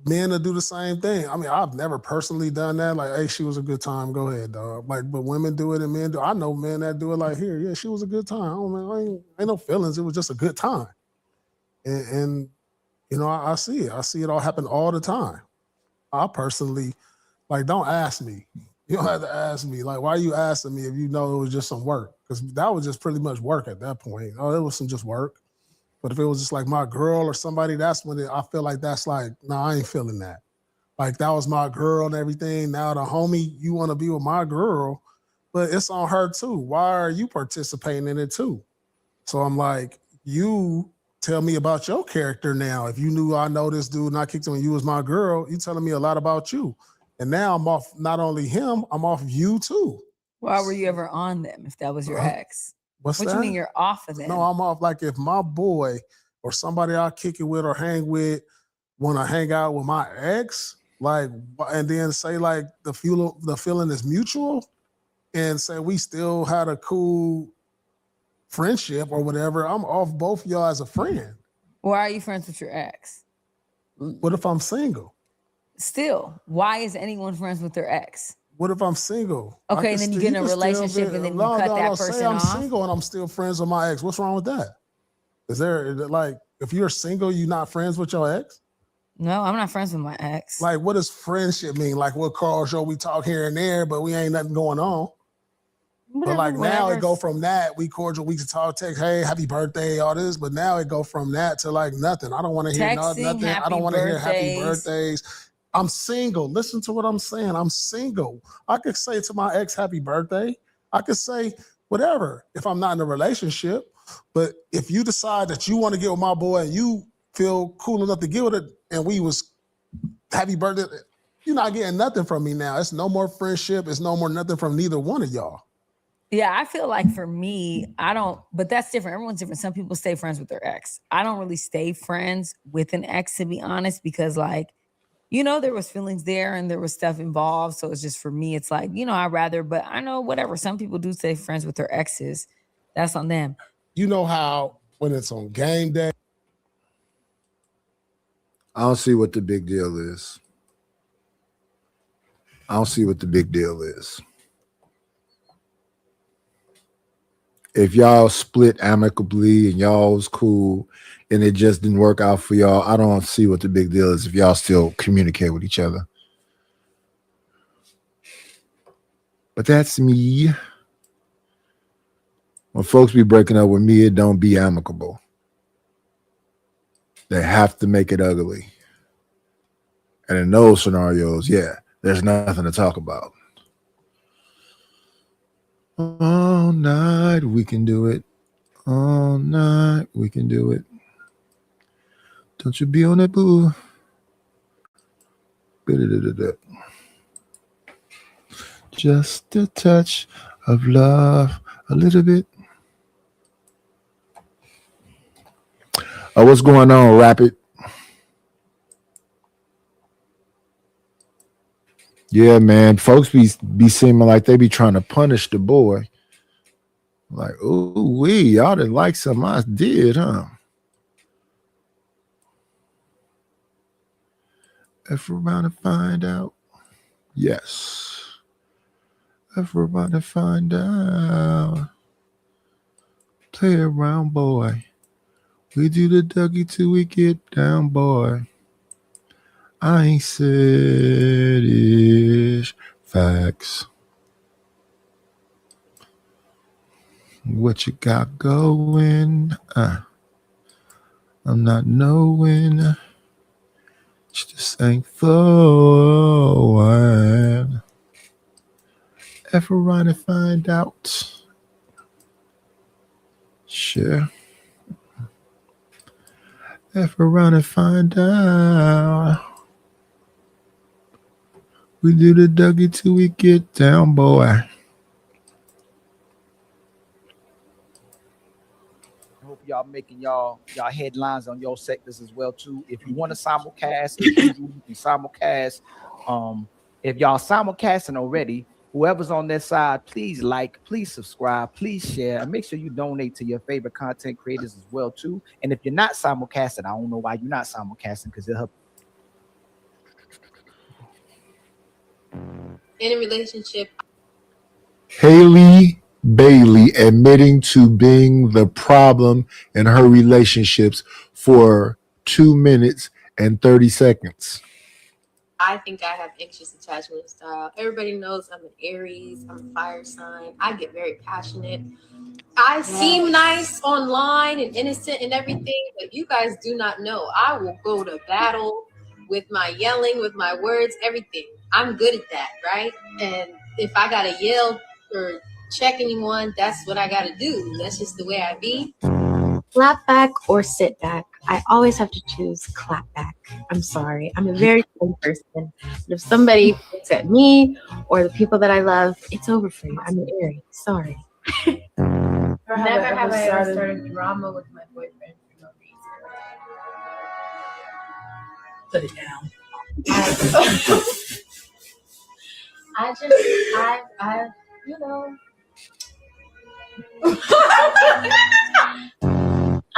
Men will do the same thing. I mean, I've never personally done that. Like, hey, she was a good time. Go ahead, dog. Like, but women do it and men do. I know men that do it. Like, here, yeah, she was a good time. I don't know, ain't no feelings. It was just a good time. And you know, I see it. I see it all happen all the time. I personally, like, don't ask me. You don't have to ask me. Like, why are you asking me if you know it was just some work? Because that was just pretty much work at that point. Oh, it was some just work. But if it was just like my girl or somebody, that's when I feel like that's like, no, I ain't feeling that. Like that was my girl and everything. Now the homie, you want to be with my girl, but it's on her too. Why are you participating in it too? So I'm like, you tell me about your character now. If you knew I know this dude and I kicked him and you was my girl, you telling me a lot about you. And now I'm off not only him, I'm off you too. Why were you ever on them if that was your ex? What's What that? you mean you're off of them? No, I'm off. Like if my boy or somebody I kick it with or hang with want to hang out with my ex, like, and then say like the feeling is mutual, and say we still had a cool friendship or whatever, I'm off both of y'all as a friend. Why are you friends with your ex? What if I'm single? Still, why is anyone friends with their ex? What if I'm single? Okay, and then you get in a relationship and then you cut that person say I'm off? single and I'm still friends with my ex. What's wrong with that? Is there like, if you're single, you're not friends with your ex? No, I'm not friends with my ex. Like, what does friendship mean? Like, what Carl show we talk here and there, but we ain't nothing going on. Whatever, but like now it go whatever's- from that, we cordial, we can talk, text, hey, happy birthday, all this. But now it go from that to like nothing. I don't want to hear Texting, nothing. I don't want to hear happy birthdays. birthdays. I'm single. Listen to what I'm saying. I'm single. I could say to my ex, happy birthday. I could say whatever if I'm not in a relationship. But if you decide that you want to get with my boy and you feel cool enough to get with it, and we was happy birthday, you're not getting nothing from me now. It's no more friendship. It's no more nothing from neither one of y'all. Yeah, I feel like for me, I don't, but that's different. Everyone's different. Some people stay friends with their ex. I don't really stay friends with an ex, to be honest, because like, you know, there was feelings there and there was stuff involved. So it's just for me, it's like, you know, I'd rather, but I know whatever. Some people do stay friends with their exes. That's on them. You know how when it's on game day, I don't see what the big deal is. I don't see what the big deal is. If y'all split amicably and y'all was cool and it just didn't work out for y'all, I don't see what the big deal is if y'all still communicate with each other. But that's me. When folks be breaking up with me, it don't be amicable. They have to make it ugly. And in those scenarios, yeah, there's nothing to talk about. All night we can do it. All night we can do it. Don't you be on that boo. Just a touch of love, a little bit. What's going on, Rapid? Yeah, man. Folks be seeming like they be trying to punish the boy. Like, ooh, y'all didn't like something I did, huh? If we're about to find out. Yes. If we're about to find out. Play around, boy. We do the Dougie till we get down, boy. I ain't said ish facts. What you got going? I'm not knowing. Just ain't flowing. Ever run and find out? Sure. Ever run and find out? We do the Dougie till we get down, boy. I hope y'all making y'all headlines on your sectors as well too. If you want to simulcast, as usual, you can simulcast if y'all simulcasting already, whoever's on this side, please like, please subscribe, please share, and make sure you donate to your favorite content creators as well too. And if you're not simulcasting, I don't know why you're not simulcasting, because it'll help. In a relationship, Haley Bailey admitting to being the problem in her relationships for 2 minutes and 30 seconds. I think I have anxious attachment style. Everybody knows I'm an Aries, I'm a fire sign. I get very passionate. I seem nice online and innocent and everything, but you guys do not know. I will go to battle with my yelling, with my words, everything. I'm good at that, right? And if I gotta yell or check anyone, that's what I gotta do. That's just the way I be. Clap back or sit back. I always have to choose clap back. I'm sorry. I'm a very cool person. But if somebody looks at me or the people that I love, it's over for you. I'm an Aries. Sorry. Never have I ever started drama with my boyfriend for no reason. Put it down. I you know.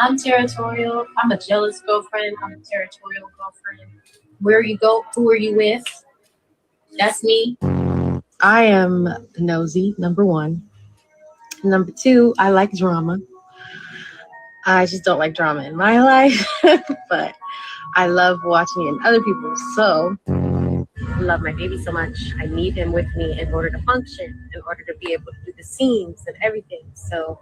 I'm territorial. I'm a jealous girlfriend. I'm a territorial girlfriend. Where you go, who are you with? That's me. I am nosy, number one. Number two, I like drama. I just don't like drama in my life, but I love watching it in other people's. So I love my baby so much. I need him with me in order to function, in order to be able to do the scenes and everything. So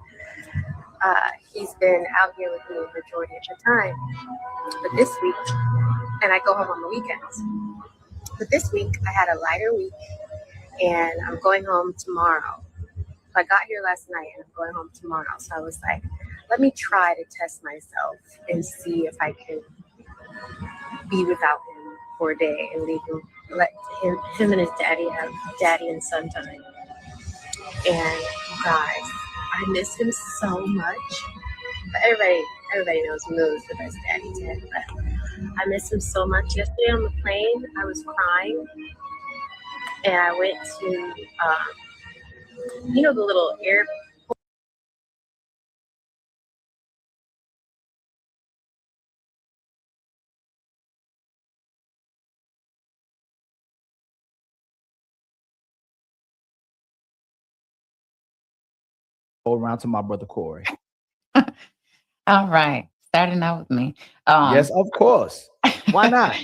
he's been out here with me the majority of the time. But this week, and I go home on the weekends. But this week, I had a lighter week, and I'm going home tomorrow. So I got here last night, and I'm going home tomorrow. So I was like, let me try to test myself and see if I can be without him for a day and leave him, let him and his daddy have daddy and son time. And guys, I miss him so much. But everybody knows he was the best daddy did. But I miss him so much. Yesterday on the plane, I was crying, and I went to, the little airport. Go around to my brother Corey. All right. Starting out with me. Yes, of course. Why not?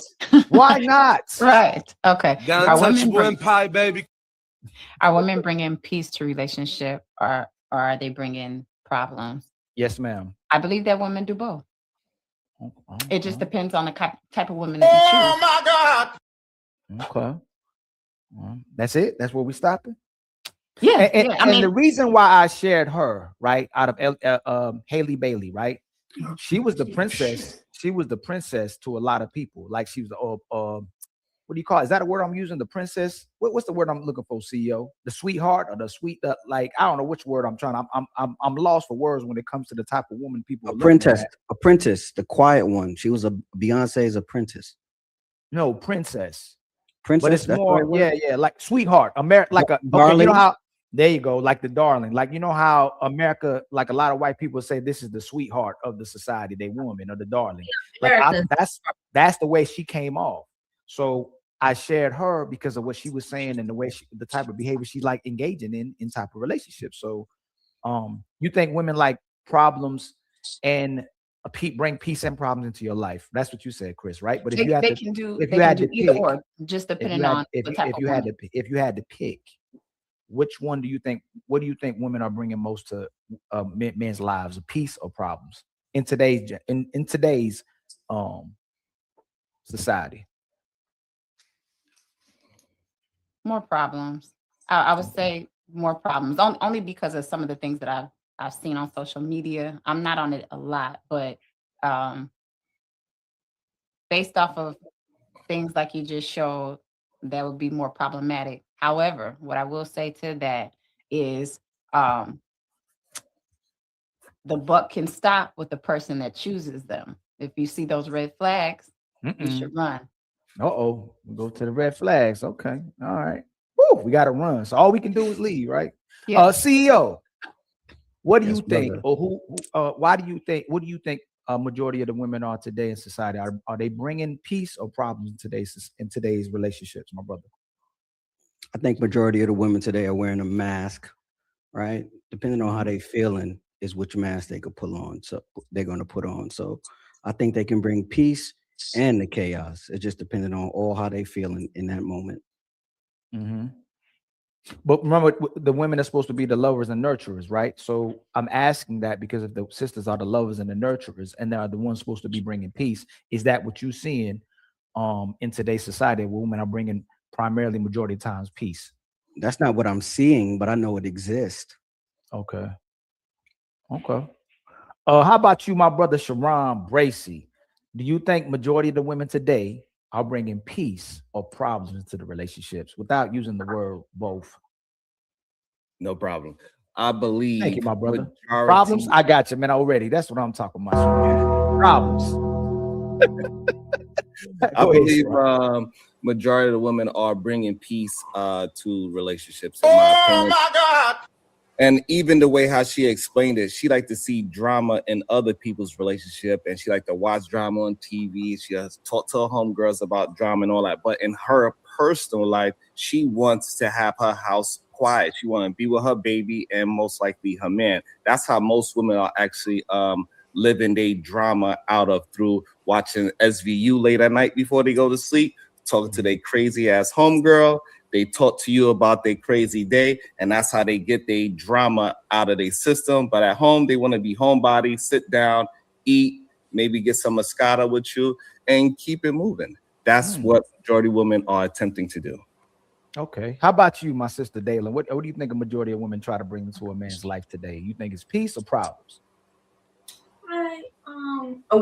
Why not? Right. Okay. Pie, baby. Are women bringing peace to relationship, or are they bringing problems? Yes, ma'am. I believe that women do both. It just depends on the type of women that you choose. My God. Okay. That's it. That's where we stopping. Yeah. And the reason why I shared her, right, out of Haley Bailey, right? She was the princess. She was the princess to a lot of people. Like she was what do you call it? Is that a word I'm using? The princess? What's the word I'm looking for, CEO? The sweetheart or the sweet? I don't know which word I'm trying. I'm lost for words when it comes to the type of woman people. Apprentice, the quiet one. She was Beyonce's apprentice. No, princess. Princess, but it's more, like sweetheart, America, okay, you know how, there you go, like the darling, like, you know how America, like a lot of white people say this is the sweetheart of the society, they woman or the darling. Like that's the way she came off. So I shared her because of what she was saying and the way the type of behavior she like engaging in type of relationships. So you think women like problems and bring peace and problems into your life. That's what you said, Chris, right? But if you had to pick, just depending on if you had to pick, which one do you think? What do you think women are bringing most to men's lives, peace or problems in today's society? More problems. I would say more problems, only because of some of the things that I've seen on social media. I'm not on it a lot, but based off of things like you just showed, that would be more problematic. However, what I will say to that is the buck can stop with the person that chooses them. If you see those red flags, you should run. Uh-oh. We go to the red flags. Okay. All right. Woo, we got to run. So all we can do is leave, right? Yeah. CEO, what do Yes, you think, brother. or why do you think, what do you think a majority of the women are today in society? Are they bringing peace or problems in today's relationships, my brother? I think majority of the women today are wearing a mask, right? Depending on how they feeling is which mask they could pull on. So they're going to put on. So I think they can bring peace and the chaos. It just depending on all how they feeling in that moment. Mm-hmm. But remember, the women are supposed to be the lovers and nurturers, right? So I'm asking that because if the sisters are the lovers and the nurturers, and they are the ones supposed to be bringing peace, is that what you're seeing in today's society, where women are bringing primarily majority of times peace? That's not what I'm seeing, but I know it exists. Okay. How about you, my brother Sharon Bracy? Do you think majority of the women today are bringing peace or problems into the relationships without using the word both? No problem. I believe. Thank you, my brother. majority- Problems? I got you, man, already. That's what I'm talking about. Problems. I believe majority of the women are bringing peace to relationships. In my opinion. my God. And even the way how she explained it, she like to see drama in other people's relationship, and she like to watch drama on TV. She has talked to her homegirls about drama and all that. But in her personal life, she wants to have her house quiet. She want to be with her baby and most likely her man. That's how most women are actually living their drama out of, through watching SVU late at night before they go to sleep, talking to their crazy ass homegirl. They talk to you about their crazy day, and that's how they get their drama out of their system. But at home, they want to be homebody, sit down, eat, maybe get some Moscato with you, and keep it moving. That's what majority of women are attempting to do. Okay. How about you, my sister Dalen? What do you think a majority of women try to bring into a man's life today? You think it's peace or problems?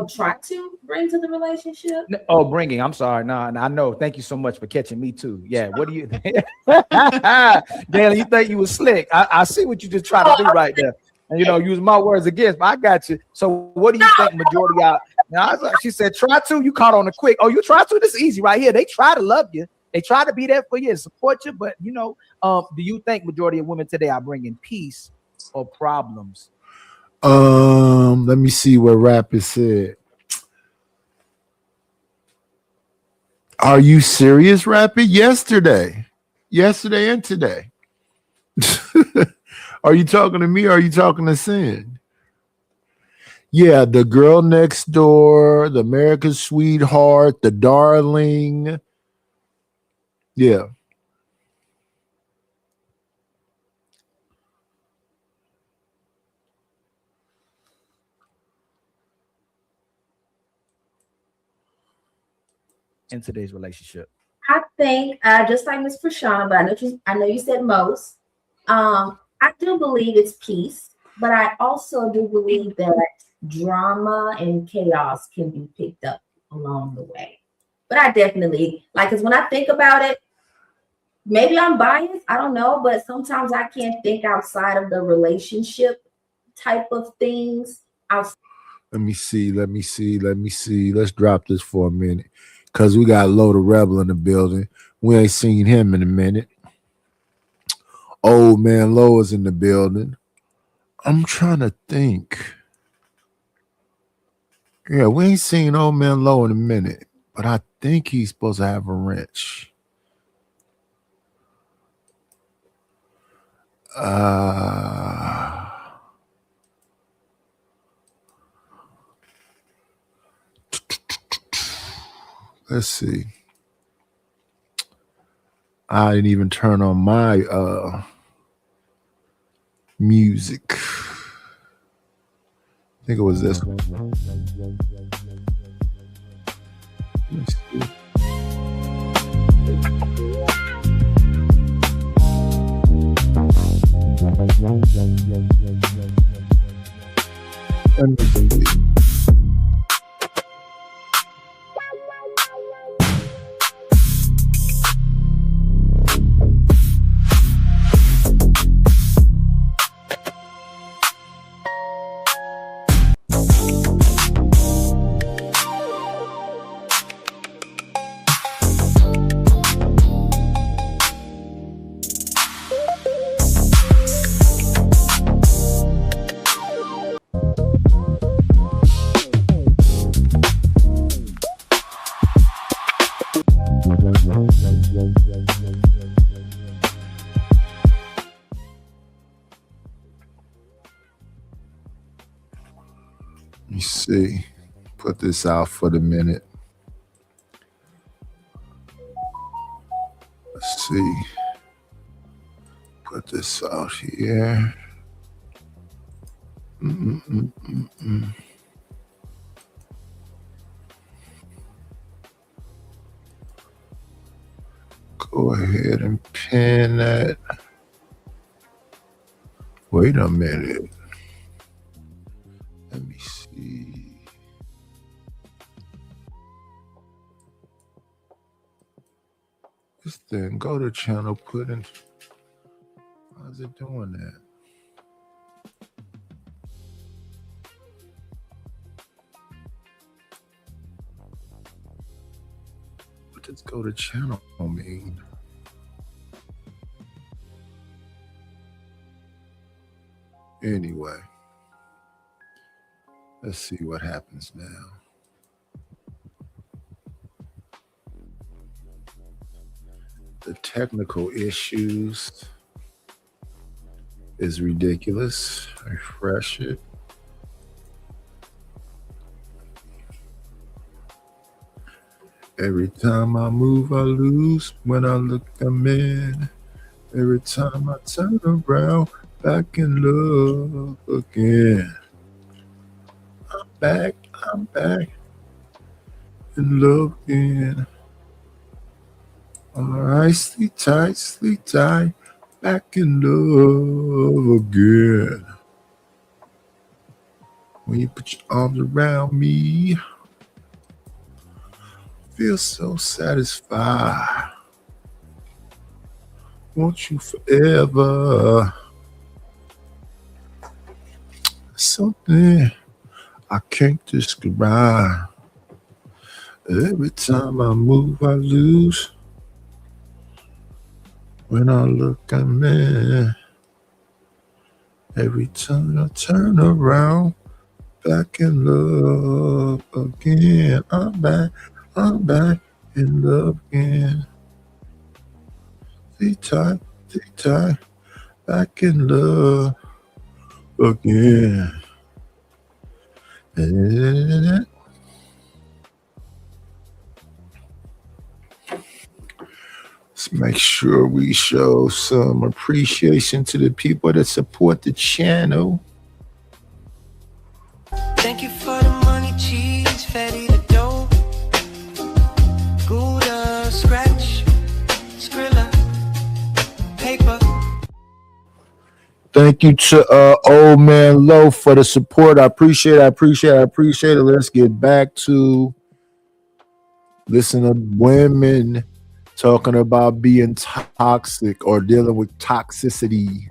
Try to bring to the relationship. Oh, bringing. I'm sorry. No, I know. Thank you so much for catching me too. Yeah. What do you think? Dalen, you think you was slick? I see what you just try to do right there. And use my words against, but I got you. So what do you think majority out? Now, she said, try to. You caught on the quick. Oh, you try to? This is easy right here. They try to love you. They try to be there for you and support you. But, do you think majority of women today are bringing peace or problems? Let me see what Rapid said. Are you serious, Rapid? Yesterday and today. Are you talking to me or are you talking to Sin? Yeah, the girl next door, the America's sweetheart, the darling. Yeah. In today's relationship, I think just like Ms. Prashant, but I know you said most. I do believe it's peace, but I also do believe that drama and chaos can be picked up along the way. But I definitely because when I think about it, maybe I'm biased, I don't know, but sometimes I can't think outside of the relationship type of things. Let me see. Let's drop this for a minute. Because we got Loda Rebel in the building. We ain't seen him in a minute. Old man Low is in the building. I'm trying to think. Yeah, we ain't seen old man Low in a minute. But I think he's supposed to have a wrench. Let's see. I didn't even turn on my music. I think it was this one. Let's see. Let me see. see. Put this out for the minute. Let's see. Put this out here. Go ahead and pin that. Wait a minute. Let me see. This thing, go to channel, put in. How's it doing that? What does go to channel mean? Anyway, let's see what happens now. The technical issues is ridiculous. Refresh it. Every time I move, I lose. When I look, I'm in. Every time I turn around, back in love again. I'm back in love again. All right, sleep tight, back in love again. When you put your arms around me, feel so satisfied. Want you forever. Something I can't describe. Every time I move, I lose. When I look, I'm in. Every time I turn around, back in love again. I'm back in love again. Sleep tight, back in love again. Let's make sure we show some appreciation to the people that support the channel. Thank you for the money, cheese, fatty the dough, Gouda, scratch, Skrilla, paper. Thank you to Old Man Low for the support. I appreciate it. Let's get back to listen to women talking about being toxic or dealing with toxicity,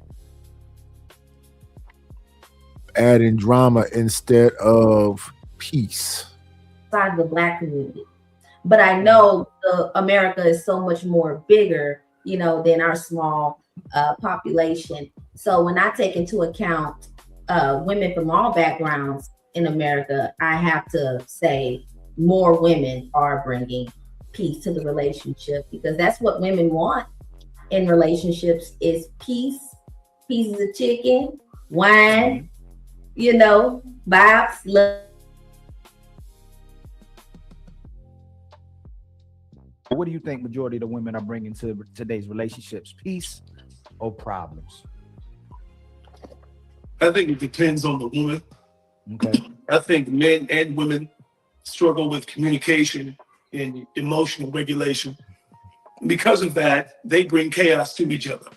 adding drama instead of peace. Inside the Black community. But I know America is so much more bigger, than our small population. So when I take into account women from all backgrounds in America, I have to say more women are bringing peace to the relationship, because that's what women want in relationships is peace, pieces of chicken, wine, vibes, love. What do you think majority of the women are bringing to today's relationships? Peace or problems? I think it depends on the woman. Okay. I think men and women struggle with communication and emotional regulation. Because of that, they bring chaos to each other.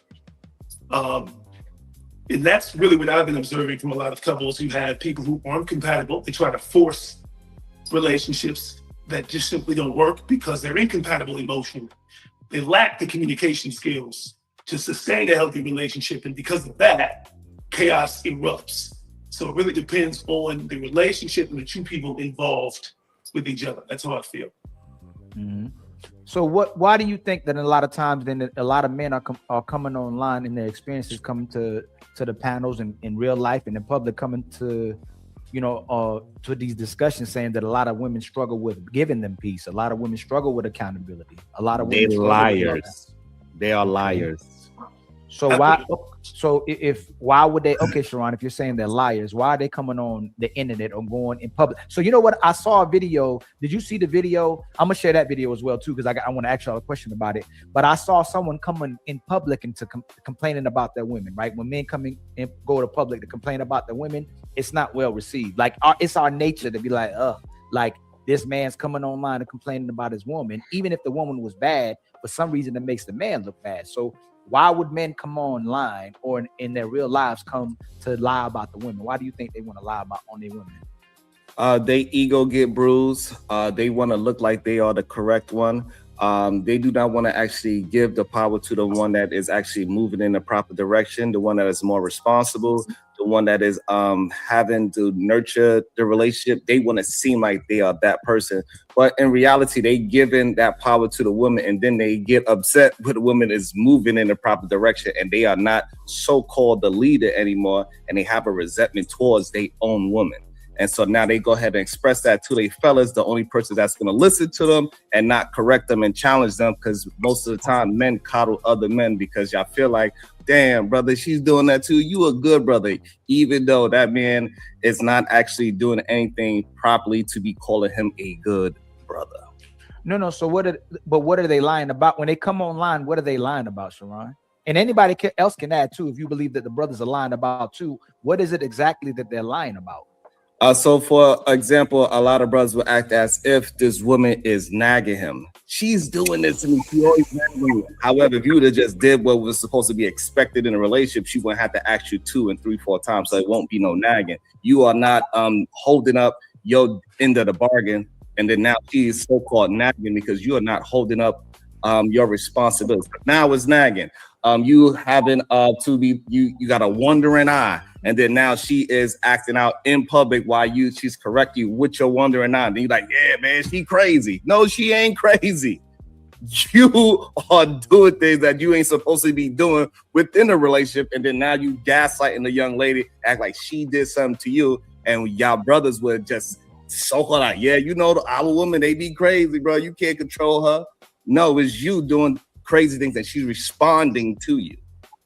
And that's really what I've been observing from a lot of couples who have people who aren't compatible. They try to force relationships that just simply don't work because they're incompatible emotionally. They lack the communication skills to sustain a healthy relationship. And because of that, chaos erupts. So it really depends on the relationship and the two people involved with each other. That's how I feel. Mm-hmm. So why do you think that a lot of times then a lot of men are coming online and their experiences coming to the panels and in real life and in public coming to, to these discussions saying that a lot of women struggle with giving them peace. A lot of women struggle with accountability. A lot of women They are liars. So why? So why would they? Okay, Sharon, if you're saying they're liars, why are they coming on the internet or going in public? So you know what? I saw a video. Did you see the video? I'm gonna share that video as well too, because I want to ask y'all a question about it. But I saw someone coming in public and complaining about their women. Right, when men come in and go to public to complain about their women, it's not well received. Like it's our nature to be like this man's coming online and complaining about his woman, even if the woman was bad. For some reason, it makes the man look bad. So why would men come online or in their real lives come to lie about the women? Why do you think they want to lie about on their women? They ego get bruised. They want to look like they are the correct one. They do not want to actually give the power to the one that is actually moving in the proper direction, the one that is more responsible, the one that is having to nurture the relationship. They want to seem like they are that person. But in reality, they giving that power to the woman, and then they get upset when the woman is moving in the proper direction and they are not so-called the leader anymore, and they have a resentment towards their own woman. And so now they go ahead and express that to their fellas, the only person that's going to listen to them and not correct them and challenge them, because most of the time men coddle other men because y'all feel like, damn, brother, she's doing that too. You a good brother, even though that man is not actually doing anything properly to be calling him a good brother. No. So what are they lying about? When they come online, what are they lying about, Sharon? And anybody else can add too. If you believe that the brothers are lying about too, what is it exactly that they're lying about? So for example, a lot of brothers will act as if this woman is nagging him. She's doing this to me. She always nagging me. However, if you would have just did what was supposed to be expected in a relationship, she wouldn't have to ask you 2 and 3, 4 times. So it won't be no nagging. You are not holding up your end of the bargain. And then now she is so-called nagging because you are not holding up your responsibility. Now it's nagging. You having to be, you got a wandering eye. And then now she is acting out in public while she's correcting you with your wandering eye. And you're like, yeah, man, she crazy. No, she ain't crazy. You are doing things that you ain't supposed to be doing within a relationship. And then now you gaslighting the young lady, act like she did something to you. And y'all brothers would just so-called like, yeah, you know, our woman, they be crazy, bro. You can't control her. No, it's you doing crazy things that she's responding to you.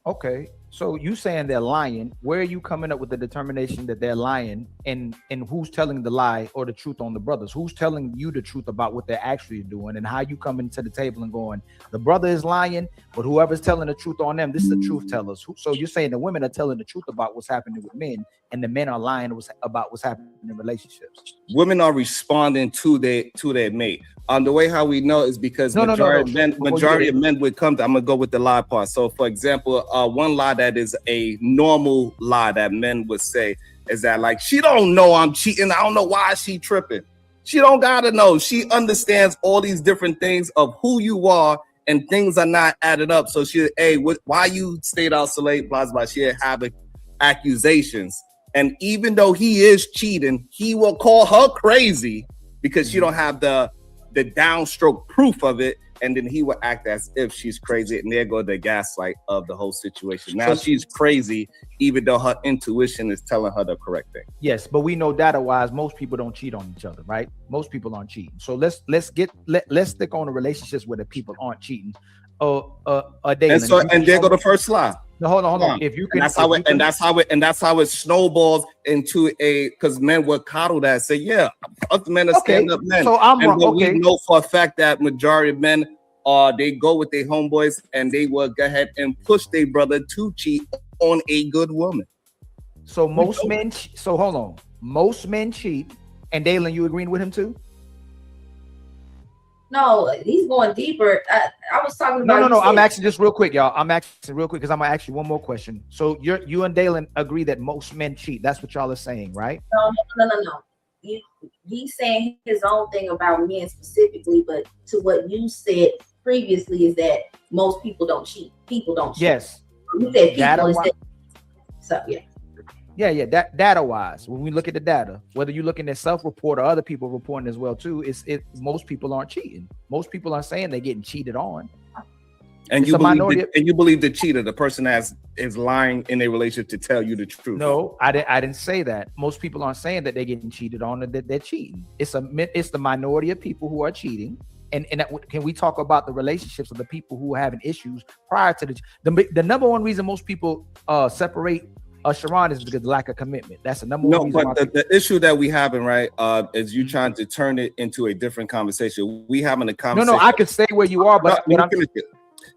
Okay. So you saying they're lying. Where are you coming up with the determination that they're lying, and who's telling the lie or the truth on the brothers? Who's telling you the truth about what they're actually doing, and how you coming to the table and going, the brother is lying, but whoever's telling the truth on them, this is the truth tellers. So you're saying the women are telling the truth about what's happening with men, and the men are lying about what's happening in relationships. Women are responding to their mate. The way how we know is because majority of men would come to, I'm gonna go with the lie part. So for example, one lie that is a normal lie that men would say is that, like, she don't know I'm cheating. I don't know why she tripping. She don't gotta know. She understands all these different things of who you are, and things are not added up. So she, hey, why you stayed out so late? Blah blah. She have accusations, and even though he is cheating, he will call her crazy because she don't have the downstroke proof of it, and then he will act as if she's crazy, and there go the gaslight of the whole situation. Now she's crazy, even though her intuition is telling her the correct thing. Yes, but we know data-wise, most people don't cheat on each other, right? Most people aren't cheating. So let's stick on the relationships where the people aren't cheating. And there go the first lie. No, hold on. If you can, and that's how it snowballs into because men will coddle that, say, yeah, us men are stand up men. So I'm wrong. Okay. We know for a fact that majority of men they go with their homeboys and they will go ahead and push their brother to cheat on a good woman. So most men. So hold on. Most men cheat, and Dalen, you agreeing with him too? No, he's going deeper. I was talking about. No. I'm asking just real quick, y'all. I'm asking real quick because I'm gonna ask you one more question. So you and Dalen agree that most men cheat. That's what y'all are saying, right? No. He's saying his own thing about men specifically, but to what you said previously is that most people don't cheat. People don't cheat. Yes. You said people instead. So yeah. Yeah. That data-wise, when we look at the data, whether you're looking at self-report or other people reporting as well too, most people aren't cheating. Most people aren't saying they're getting cheated on. And you believe the cheater, the person that is lying in a relationship to tell you the truth. No, I didn't say that. Most people aren't saying that they're getting cheated on or that they're cheating. It's the minority of people who are cheating, can we talk about the relationships of the people who are having issues prior to the number one reason most people separate Sharon is because of lack of commitment. That's the number one reason. No, but the issue that we having, right, is you trying to turn it into a different conversation. We having a conversation. No, I could stay where you are, but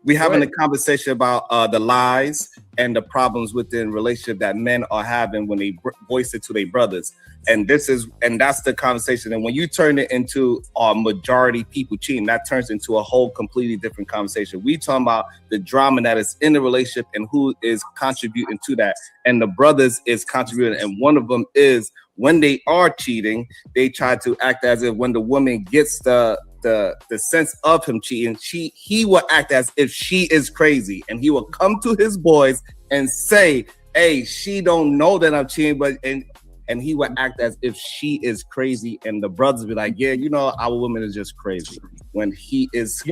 we having a conversation about the lies and the problems within relationship that men are having when they voice it to their brothers. And that's the conversation. And when you turn it into majority people cheating, that turns into a whole completely different conversation. We talking about the drama that is in the relationship and who is contributing to that. And the brothers is contributing. And one of them is when they are cheating, they try to act as if when the woman gets the sense of him cheating, he will act as if she is crazy, and he will come to his boys and say, "Hey, she don't know that I'm cheating," but and he would act as if she is crazy, and the brothers be like, "Yeah, you know, our woman is just crazy," when he is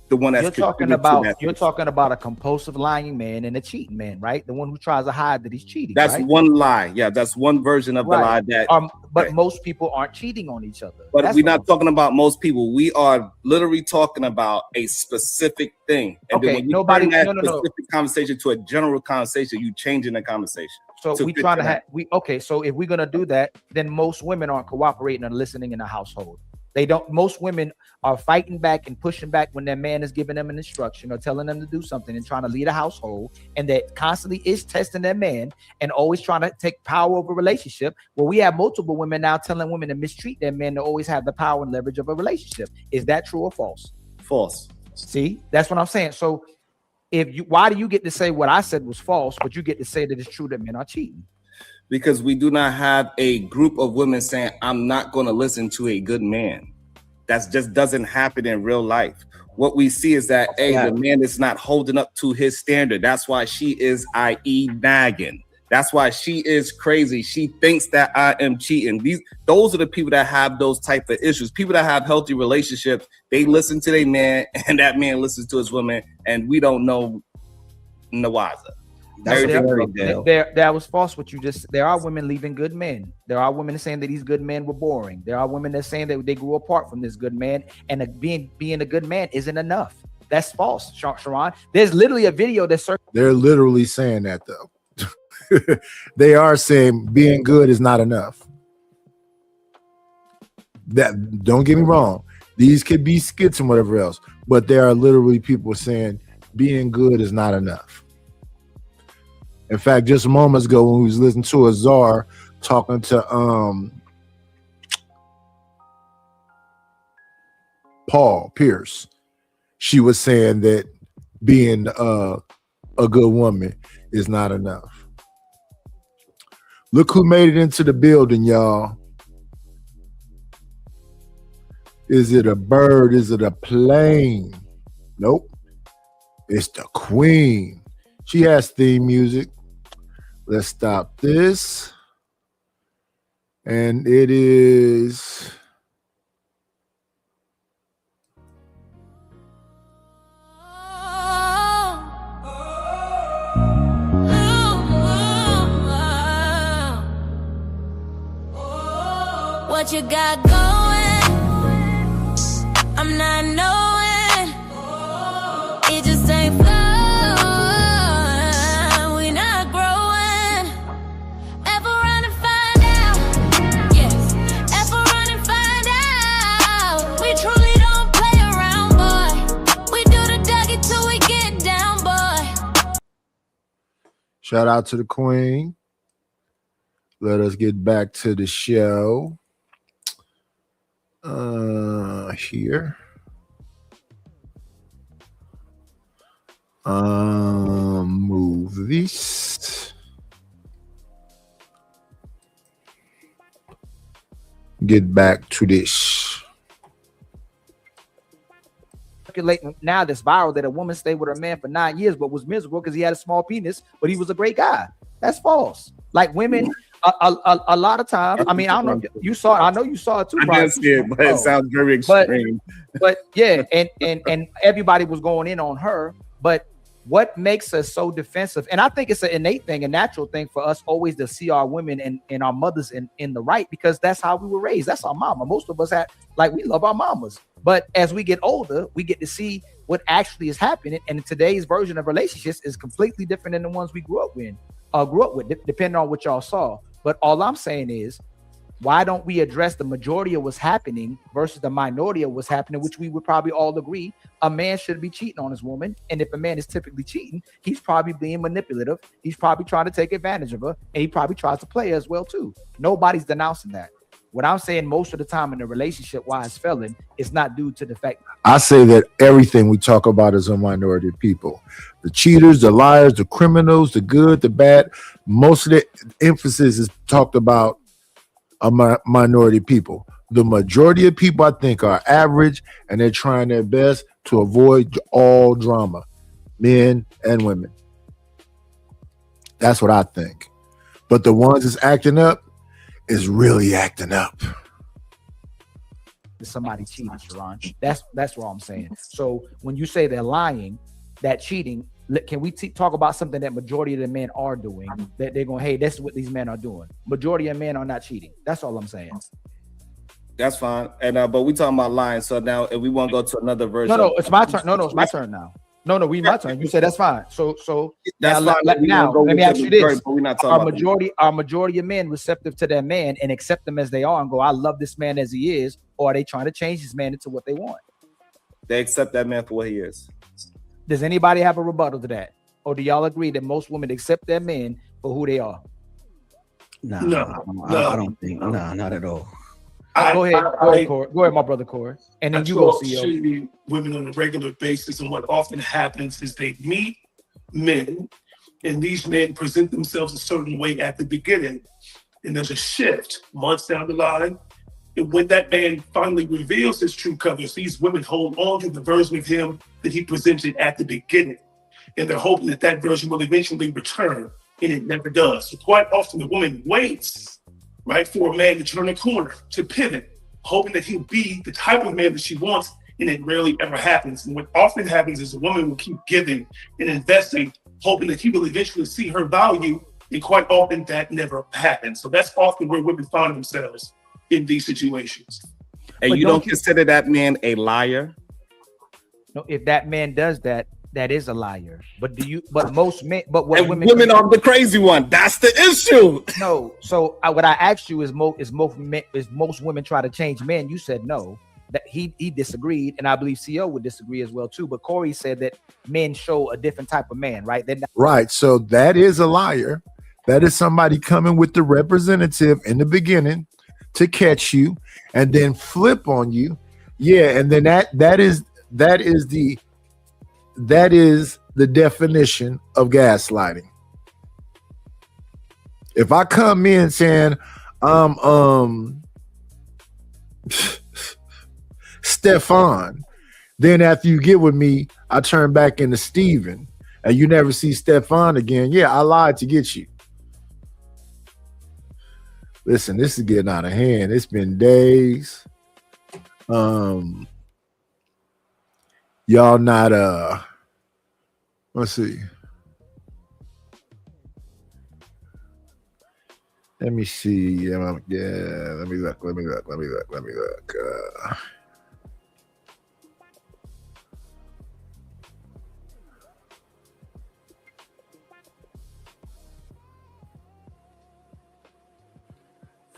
the one that's you're talking about a compulsive lying man and a cheating man, right? The one who tries to hide that he's cheating. That's right? one lie. Yeah, that's one version of the lie that. But most people aren't cheating on each other. But we're not talking about most people. We are literally talking about a specific thing. And okay, then when you turn that specific conversation to a general conversation, you changing the conversation. So we trying to have so if we're gonna do that, then most women aren't cooperating and listening in the household. They don't. Most women are fighting back and pushing back when their man is giving them an instruction or telling them to do something and trying to lead a household, and that constantly is testing their man and always trying to take power over a relationship. Well, we have multiple women now telling women to mistreat their men to always have the power and leverage of a relationship. Is that true or false? False. See, that's what I'm saying. So, why do you get to say what I said was false, but you get to say that it's true that men are cheating? Because we do not have a group of women saying, "I'm not going to listen to a good man." That just doesn't happen in real life. What we see is that, the man is not holding up to his standard. That's why she is, i.e., nagging. That's why she is crazy. She thinks that I am cheating. Those are the people that have those type of issues. People that have healthy relationships, they listen to their man, and that man listens to his woman, and we don't know the wiser. That was false. What you just. There are women leaving good men. There are women saying that these good men were boring. There are women that saying that they grew apart from this good man, and being a good man isn't enough. That's false, Sharon. There's literally a video that's. They're literally saying that though. They are saying being good is not enough. That don't get me wrong. These could be skits and whatever else, but there are literally people saying being good is not enough. In fact, just moments ago when we was listening to Azar talking to Paul Pierce, she was saying that being a good woman is not enough. Look who made it into the building, y'all. Is it a bird? Is it a plane? Nope. It's the queen. She has theme music. Let's stop this. And it is... What you got going? I'm not knowing. It just ain't flowing. We not growing. Ever run and find out? Yes. Ever run and find out? We truly don't play around, boy. We do the Dougie till we get down, boy. Shout out to the queen. Let us get back to the show. Here. Move this. Get back to this. Now that's viral that a woman stayed with her man for 9 years but was miserable because he had a small penis, but he was a great guy. That's false. Like women, a lot of times. I mean, I don't know if you saw it. I know you saw it too. I didn't see it, but it sounds very extreme. But yeah, and everybody was going in on her. But what makes us so defensive? And I think it's an innate thing, a natural thing for us always to see our women and our mothers in the right, because that's how we were raised. That's our mama. Most of us we love our mamas. But as we get older, we get to see what actually is happening. And today's version of relationships is completely different than the ones we grew up with, depending on what y'all saw. But all I'm saying is, why don't we address the majority of what's happening versus the minority of what's happening, which we would probably all agree a man should be cheating on his woman. And if a man is typically cheating, he's probably being manipulative. He's probably trying to take advantage of her, and he probably tries to play her as well too. Nobody's denouncing that. What I'm saying, most of the time in a relationship, why it's failing, is not due to the fact. I say that everything we talk about is a minority of people. The cheaters, the liars, the criminals, the good, the bad. Most of the emphasis is talked about a minority of people. The majority of people, I think, are average, and they're trying their best to avoid all drama, men and women. That's what I think. But the ones that's acting up is really acting up. Somebody cheating, Sharon. That's what I'm saying. So when you say they're lying, that cheating, can we talk about something that majority of the men are doing, that they're going, hey, that's what these men are doing. Majority of men are not cheating. That's all I'm saying. That's fine. And but we talking about lying. So now if we want to go to another version. No, it's my turn. No, it's my turn now. No, my turn. You said that's fine. So that's now, let me ask you this. But we're not talking are majority of men receptive to their man and accept them as they are and go, I love this man as he is, or are they trying to change this man into what they want? They accept that man for what he is. Does anybody have a rebuttal to that? Or do y'all agree that most women accept their men for who they are? No, I don't think. No, not at all. Go ahead, Corey. Go ahead, my brother Corey. And then you go, CEO. Women on a regular basis, and what often happens is they meet men, and these men present themselves a certain way at the beginning, and there's a shift months down the line. And when that man finally reveals his true colors, these women hold on to the version of him that he presented at the beginning, and they're hoping that that version will eventually return, and it never does. So quite often, the woman waits, right, for a man to turn a corner, to pivot, hoping that he'll be the type of man that she wants, and it rarely ever happens. And what often happens is a woman will keep giving and investing, hoping that he will eventually see her value, and quite often that never happens. So that's often where women find themselves in these situations. And you don't consider that man a liar? No, if that man does that, that is a liar. But most men, but what women are the crazy one. That's the issue. No. So what I asked you is most women try to change men. You said no. That he disagreed, and I believe CEO would disagree as well too. But Corey said that men show a different type of man, right? Right. So that is a liar. That is somebody coming with the representative in the beginning to catch you and then flip on you. Yeah, and then that is the definition of gaslighting. If I come in saying Stefan, then after you get with me, I turn back into Steven, and you never see Stefan again. Yeah, I lied to get you. Listen, this is getting out of hand. It's been days. Y'all not let's see. Let me see. Let me look.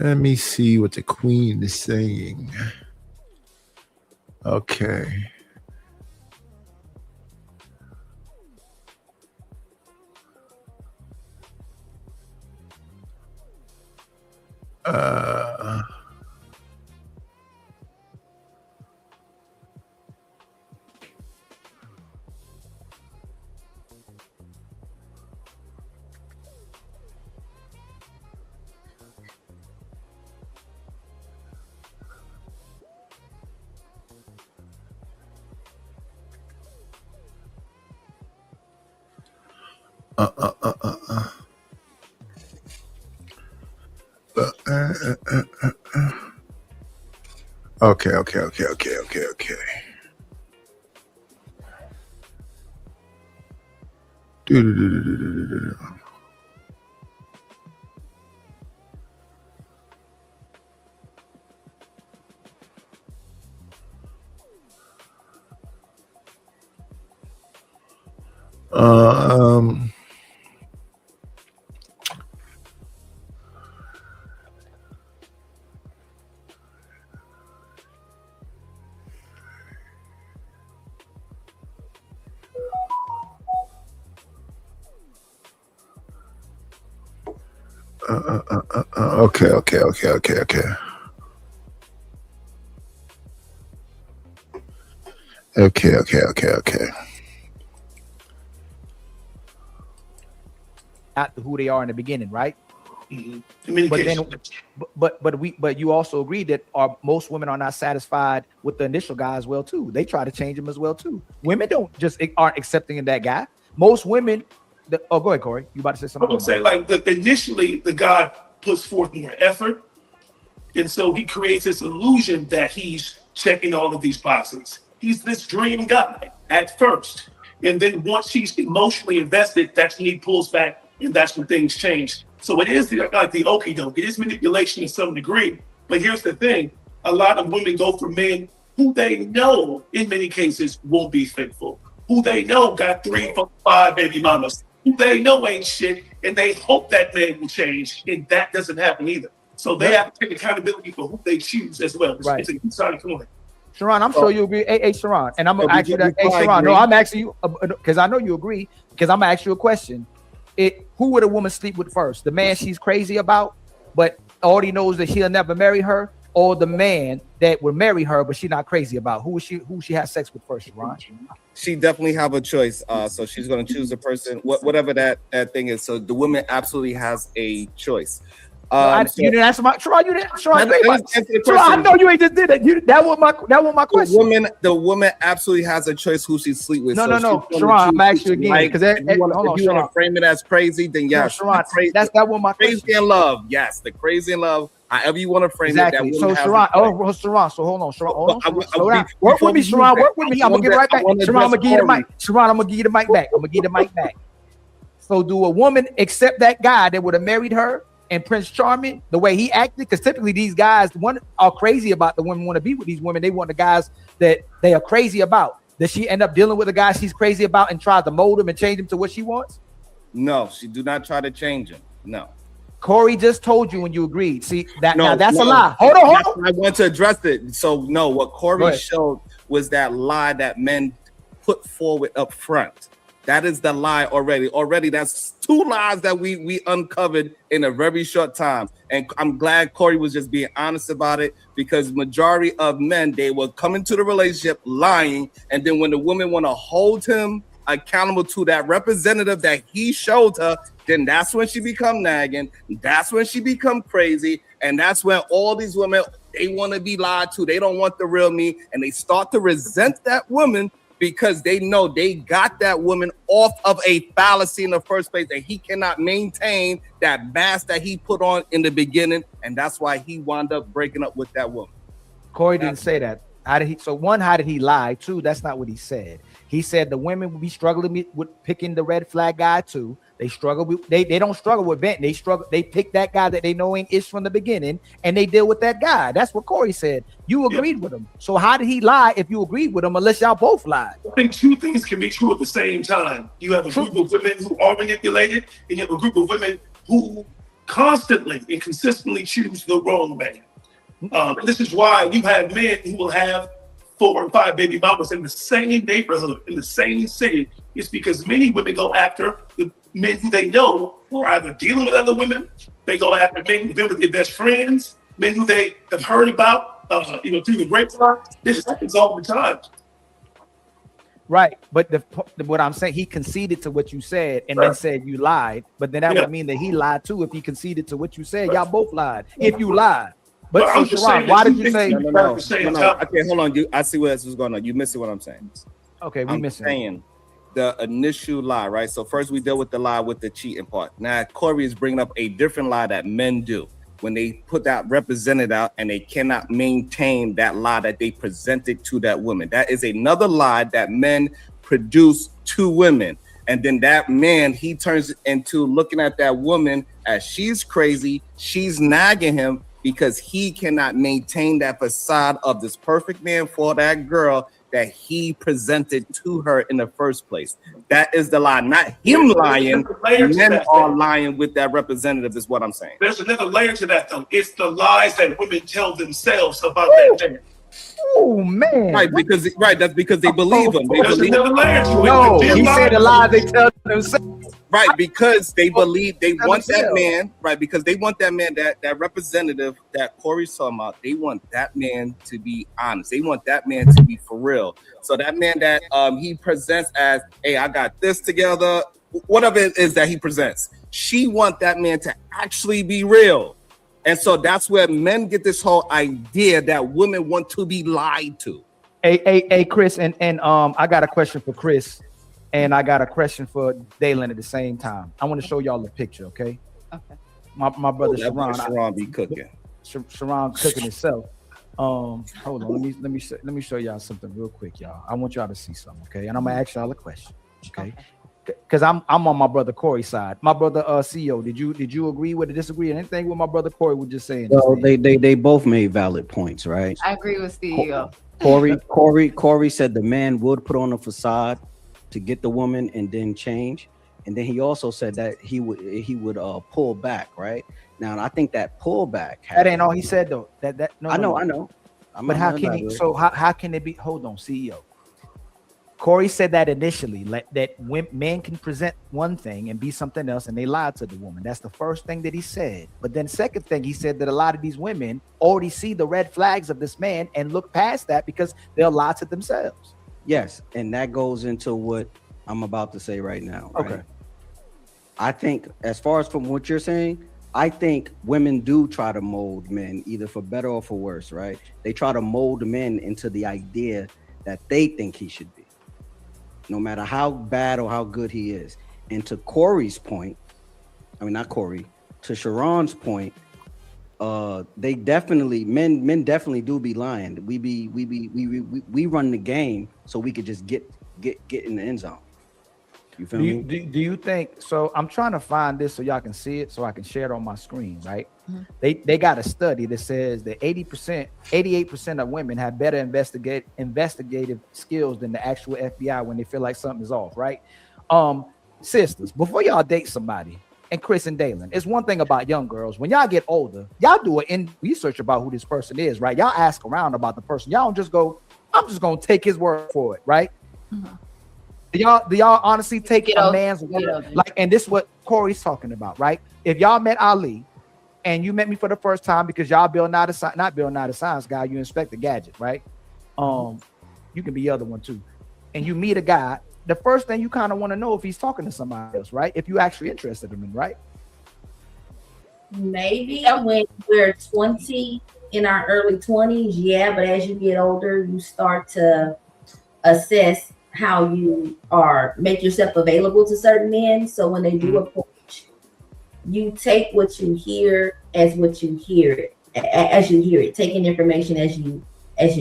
Let me see what the queen is saying. Okay. Okay. Okay. Not who they are in the beginning, right? Mhm. But then, Communication. but you also agree that most women are not satisfied with the initial guy as well too. They try to change him as well too. Women don't just aren't accepting of that guy. Most women. Go ahead, Corey. You about to say I something? would say like initially the guy puts forth more effort, and so he creates this illusion that he's checking all of these boxes. He's this dream guy at first, and then once he's emotionally invested, that's when he pulls back, and that's when things change. So it is like the okie doke. It is manipulation to some degree. But here's the thing: a lot of women go for men who they know, in many cases, won't be faithful, who they know got 3, 4, 5 baby mamas, who they know ain't shit, and they hope that man will change, and that doesn't happen either. So they have to take accountability for who they choose as well. Right. It's a two-sided coin. Sharon, I'm sure you agree. Hey, Sharon, and I'm gonna ask you that. Hey, Sharon, no, I'm asking you because I know you agree. Because I'm gonna ask you a question. Who would a woman sleep with first? The man she's crazy about, but already knows that she'll never marry her, or the man that would marry her, but she's not crazy about? Who she has sex with first, Sharon? She definitely have a choice. So she's gonna choose the person, whatever that thing is. So the woman absolutely has a choice. You didn't answer my Sharon. You didn't. Sharon, I know you ain't just did it. That was my question. The woman absolutely has a choice who she sleep with. No, So Sharon, I'm asking you again because if you want to frame it as crazy, then yes. No, Sharon, that was my question. Crazy in love, yes, the crazy in love. However you want to frame exactly. it. So Sharon, Sharon. So hold on, Sharon. Slow down. Work with me, Sharon. Work with me. I'm gonna get right back. Sharon, I'm gonna give you the mic. Sharon, I'm gonna give you the mic back. So do a woman accept that guy that would have married her and Prince Charming the way he acted? Because typically these guys are crazy about the women want to be with these women. They want the guys that they are crazy about. Does she end up dealing with the guy she's crazy about and try to mold him and change him to what she wants? No, she do not try to change him. No. Corey just told you when you agreed. See that now that's a lie. Hold on. I want to address it. So no, what Corey showed was that lie that men put forward up front. That is the lie already. Already, that's 2 lies that we uncovered in a very short time. And I'm glad Corey was just being honest about it, because majority of men, they will come into the relationship lying, and then when the woman want to hold him accountable to that representative that he showed her, then that's when she become nagging. That's when she become crazy, and that's when all these women, they want to be lied to. They don't want the real me, and they start to resent that woman, because they know they got that woman off of a fallacy in the first place, and he cannot maintain that mask that he put on in the beginning, and that's why he wound up breaking up with that woman. Corey didn't say that. How did he? So one, how did he lie? 2, that's not what he said. He said the women will be struggling with picking the red flag guy too. They struggle with, they don't struggle with Benton. They struggle. They pick that guy that they know ain't ish from the beginning, and they deal with that guy. That's what Corey said. You agreed with him. So how did he lie if you agreed with him? Unless y'all both lied. I think 2 things can be true at the same time. You have a group of women who are manipulated, and you have a group of women who constantly and consistently choose the wrong man. And this is why you have men who will have 4 or 5 baby mamas in the same neighborhood, in the same city. It's because many women go after the men who they know are either dealing with other women. They go after men who've been with their best friends, men who they have heard about, through the grapevine. This happens all the time. Right, but what I'm saying, he conceded to what you said and then said you lied. But then that would mean that he lied too if he conceded to what you said. Y'all both lied if you lied. But Sharon, why did you say? No. Okay, hold on. I see where this is going on. You missing what I'm saying. Okay, I'm saying the initial lie, right? So first we deal with the lie with the cheating part. Now Corey is bringing up a different lie that men do when they put that represented out and they cannot maintain that lie that they presented to that woman. That is another lie that men produce to women. And then that man, he turns into looking at that woman as she's crazy, she's nagging him because he cannot maintain that facade of this perfect man for that girl. that he presented to her in the first place. That is the lie, not him lying. Men are lying with that representative is what I'm saying. There's another layer to that, though. It's the lies that women tell themselves about that man. Oh man! Right, that's because they believe him. They believe. No, he said the lies they tell themselves. Right, because they believe they want that man. Right, because they want that man, that representative that Corey's talking about. They want that man to be honest. They want that man to be for real. So that man that he presents as, hey, I got this together. Whatever it is that he presents, she want that man to actually be real. And so that's where men get this whole idea that women want to be lied to. Hey, Chris, and I got a question for Chris, and I got a question for Dalen at the same time. I want to show y'all a picture, okay? Okay. My brother Sharon be cooking. Sharon cooking himself. Hold on, let me show y'all something real quick, y'all. I want y'all to see something, okay? And I'm gonna ask y'all a question, okay? Because I'm on my brother Corey's side. My brother CEO, did you agree with or disagree? Anything with my brother Corey was just saying? Well, they both made valid points, right? I agree with CEO. Corey said the man would put on a facade to get the woman and then change. And then he also said that he would pull back, right? Now I think that pullback. That ain't all he said though. No, I know. But how can he? So how can it be? Hold on, CEO. Corey said that initially, that men can present one thing and be something else, and they lied to the woman. That's the first thing that he said. But then second thing, he said that a lot of these women already see the red flags of this man and look past that because they'll lie to themselves. Yes, and that goes into what I'm about to say right now. Right? Okay. I think as far as from what you're saying, I think women do try to mold men either for better or for worse, right? They try to mold men into the idea that they think he should be, no matter how bad or how good he is. And to Corey's point, I mean, not Corey, to Sharon's point, they definitely, men definitely do be lying. We run the game so we could just get in the end zone. You feel me? Do you think, so I'm trying to find this so y'all can see it so I can share it on my screen, right? Mm-hmm. They got a study that says that 88% of women have better investigative skills than the actual FBI when they feel like something's off, right? Sisters, before y'all date somebody, and Chris and Dalen, it's one thing about young girls. When y'all get older, y'all do an research about who this person is, right? Y'all ask around about the person. Y'all don't just go, I'm just gonna take his word for it, right? Mm-hmm. Do y'all honestly take a man's word? Like, and this is what Corey's talking about, right? If y'all met Ali and you met me for the first time because y'all not Bill Nye the Science Guy, you Inspector Gadget, right? You can be the other one too. And you meet a guy, the first thing you kind of want to know if he's talking to somebody else, right? If you actually interested in him, right? Maybe when we're 20, in our early 20s, yeah, but as you get older, you start to assess how you make yourself available to certain men. So when they do approach, you take what you hear as what you hear it, as you hear it, taking information as you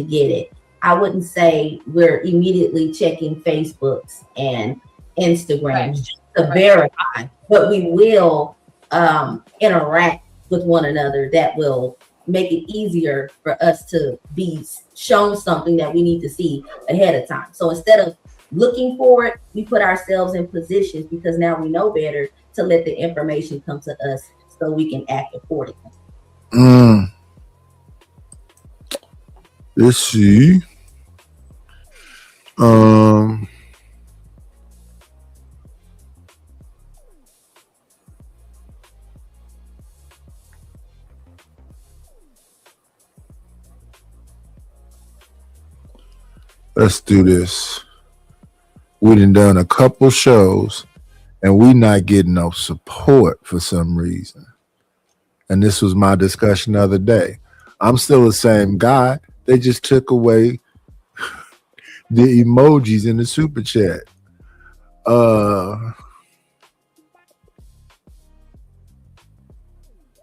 get it. I wouldn't say we're immediately checking Facebooks and Instagrams just to verify, but we will interact with one another that will make it easier for us to be shown something that we need to see ahead of time. So instead of looking for it, we put ourselves in positions because now we know better to let the information come to us so we can act accordingly. Let's see. Let's do this. We done a couple shows and we not getting no support for some reason. And this was my discussion the other day. I'm still the same guy. They just took away the emojis in the super chat.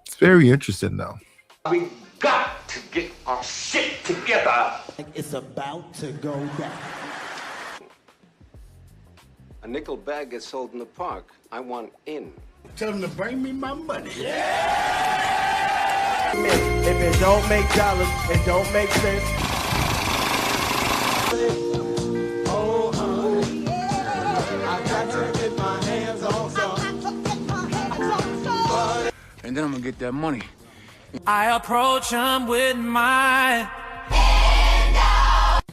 It's very interesting though. We got to get our shit together. It's about to go down. A nickel bag gets sold in the park. I want in. Tell them to bring me my money. If it don't make dollars, it don't make sense. and then I'm gonna get that money. I approach him with my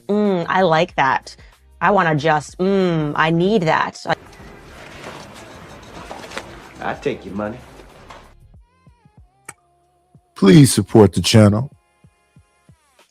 I like that. I want to just, I need that. I take your money. Please support the channel.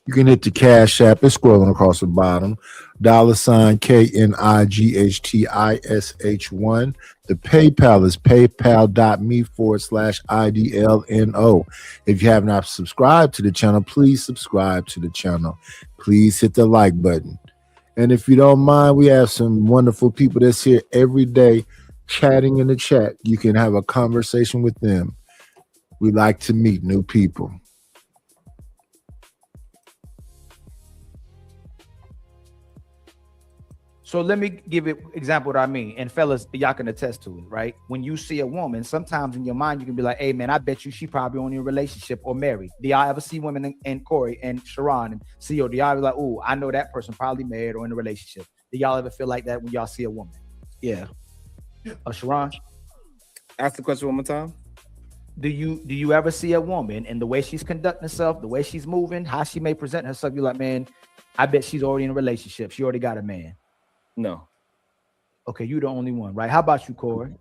You can hit the Cash App. It's scrolling across the bottom. $KNIGHTISH1. The PayPal is paypal.me/IDLNO. If you have not subscribed to the channel, please subscribe to the channel. Please hit the like button. And if you don't mind, we have some wonderful people that's here every day chatting in the chat. You can have a conversation with them. We like to meet new people. So let me give an example what I mean. And fellas, y'all can attest to it, right? When you see a woman, sometimes in your mind, you can be like, hey, man, I bet you she probably only in a relationship or married. Do y'all ever see women in Corey and Sharon and CEO? Do y'all be like, oh, I know that person probably married or in a relationship? Do y'all ever feel like that when y'all see a woman? Yeah. Sharon? Ask the question one more time. Do you ever see a woman and the way she's conducting herself, the way she's moving, how she may present herself, you're like, man, I bet she's already in a relationship. She already got a man. No. Okay, you're the only one, right? How about you, Corey?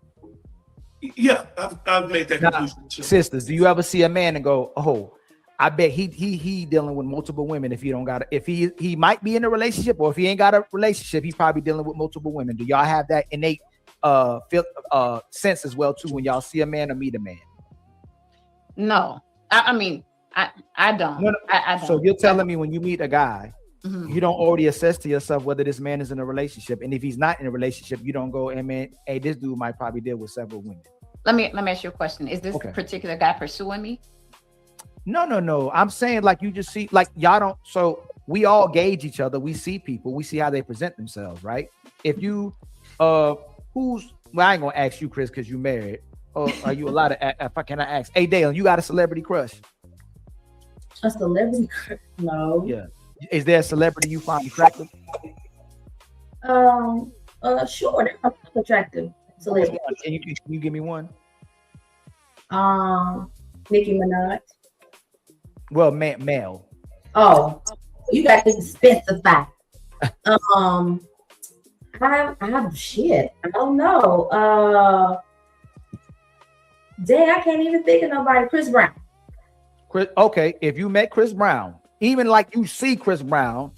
Yeah, I've made that conclusion. Sisters, do you ever see a man and go, oh, I bet he dealing with multiple women if he don't got if he might be in a relationship, or if he ain't got a relationship, he's probably dealing with multiple women. Do y'all have that innate sense as well too when y'all see a man or meet a man? No, I mean, I don't. No, no. I don't. So you're telling me when you meet a guy, Mhm. you don't already assess to yourself whether this man is in a relationship, and if he's not in a relationship, you don't go, hey man, hey, this dude might probably deal with several women. Let me ask you a question. Is this Okay. particular guy pursuing me? No. I'm saying like you just see, like y'all don't. So we all gauge each other. We see people. We see how they present themselves, right? If you, well, I ain't gonna ask you, Chris, because you married. Or are you allowed to? If I cannot ask, hey Dale, you got a celebrity crush? A celebrity crush? No. Yeah. Is there a celebrity you find attractive? Sure, they're attractive. Celebrity. Can you give me one? Nicki Minaj. Well, male. Oh, you got to specify. I have shit. I don't know. Dang, I can't even think of nobody. Chris Brown. Okay, if you met Chris Brown, even like you see Chris Brown,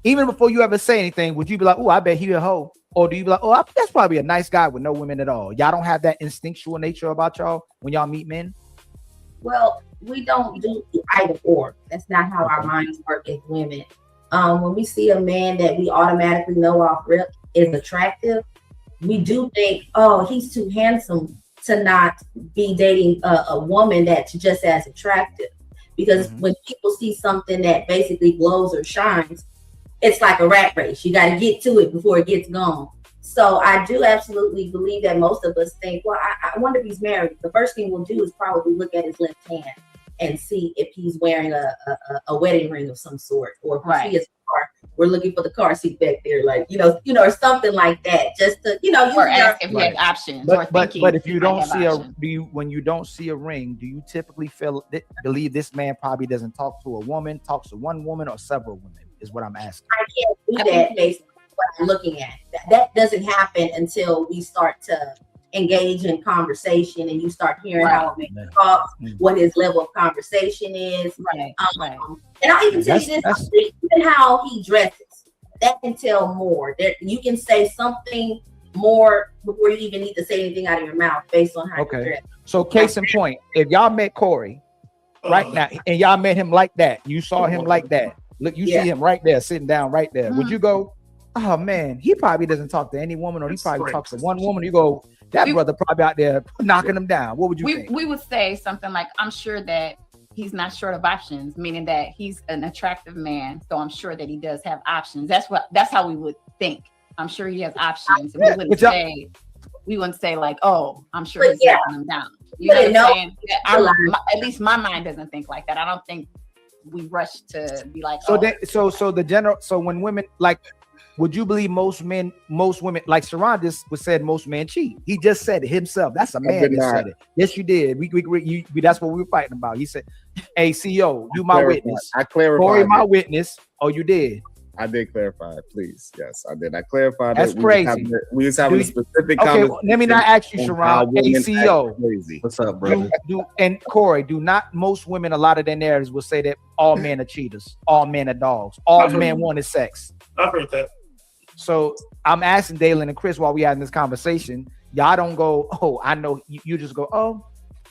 even before you ever say anything, would you be like, oh, I bet he a hoe? Or do you be like, oh, that's probably a nice guy with no women at all? Y'all don't have that instinctual nature about y'all when y'all meet men? Well, we don't do either or. That's not how our minds work as women. When we see a man that we automatically know off rip is attractive, we do think, oh, he's too handsome to not be dating a woman that's just as attractive. Because when people see something that basically glows or shines, it's like a rat race. You got to get to it before it gets gone. So I do absolutely believe that most of us think, well, I wonder if he's married. The first thing we'll do is probably look at his left hand and see if he's wearing a wedding ring of some sort, or if we see his car, we're looking for the car seat back there, like or something like that, just to or ask if he has options. But if you don't see when you don't see a ring, do you typically believe this man probably doesn't talk to a woman, talks to one woman or several women? Is what I'm asking. I can't do that based on what I'm looking at. That doesn't happen until we start to engage in conversation and you start hearing how a man talks, what his level of conversation is. Right. And I'll even tell you this, even how he dresses, that can tell more. You can say something more before you even need to say anything out of your mouth based on how you dress. So case in point, if y'all met Corey right now and y'all met him like that, you saw him like that, look, you see him right there, sitting down right there. Would you go, oh man, he probably doesn't talk to any woman, or he probably talks to one woman? You go, that brother probably out there knocking him down. What would you think? We would say something like, I'm sure that he's not short of options, meaning that he's an attractive man. So I'm sure that he does have options. That's how we would think. I'm sure he has options. And we wouldn't say like, oh, I'm sure he's knocking him down. You know what I'm saying? At least my mind doesn't think like that. I don't think we rush to be like, so when women, like would you believe most women, like Sharon just said, most men cheat? He just said it himself. That's a man that said it. Yes, you did. That's what we were fighting about. He said, "Hey, CEO, you my witness. I clarified. Corey, my witness." Oh, you did. I did clarify it, please. Yes, I did. I clarified That's it. crazy. We was having a specific Okay, conversation. well, let me not ask you, Sharon. Hey, CEO. What's up, brother? And Corey, do not most women, a lot of their narratives will say that all men are cheaters, all men are dogs, all men want is sex. I've heard that. So I'm asking Dalen and Chris while we having this conversation, y'all don't go, oh, I know. You just go, oh,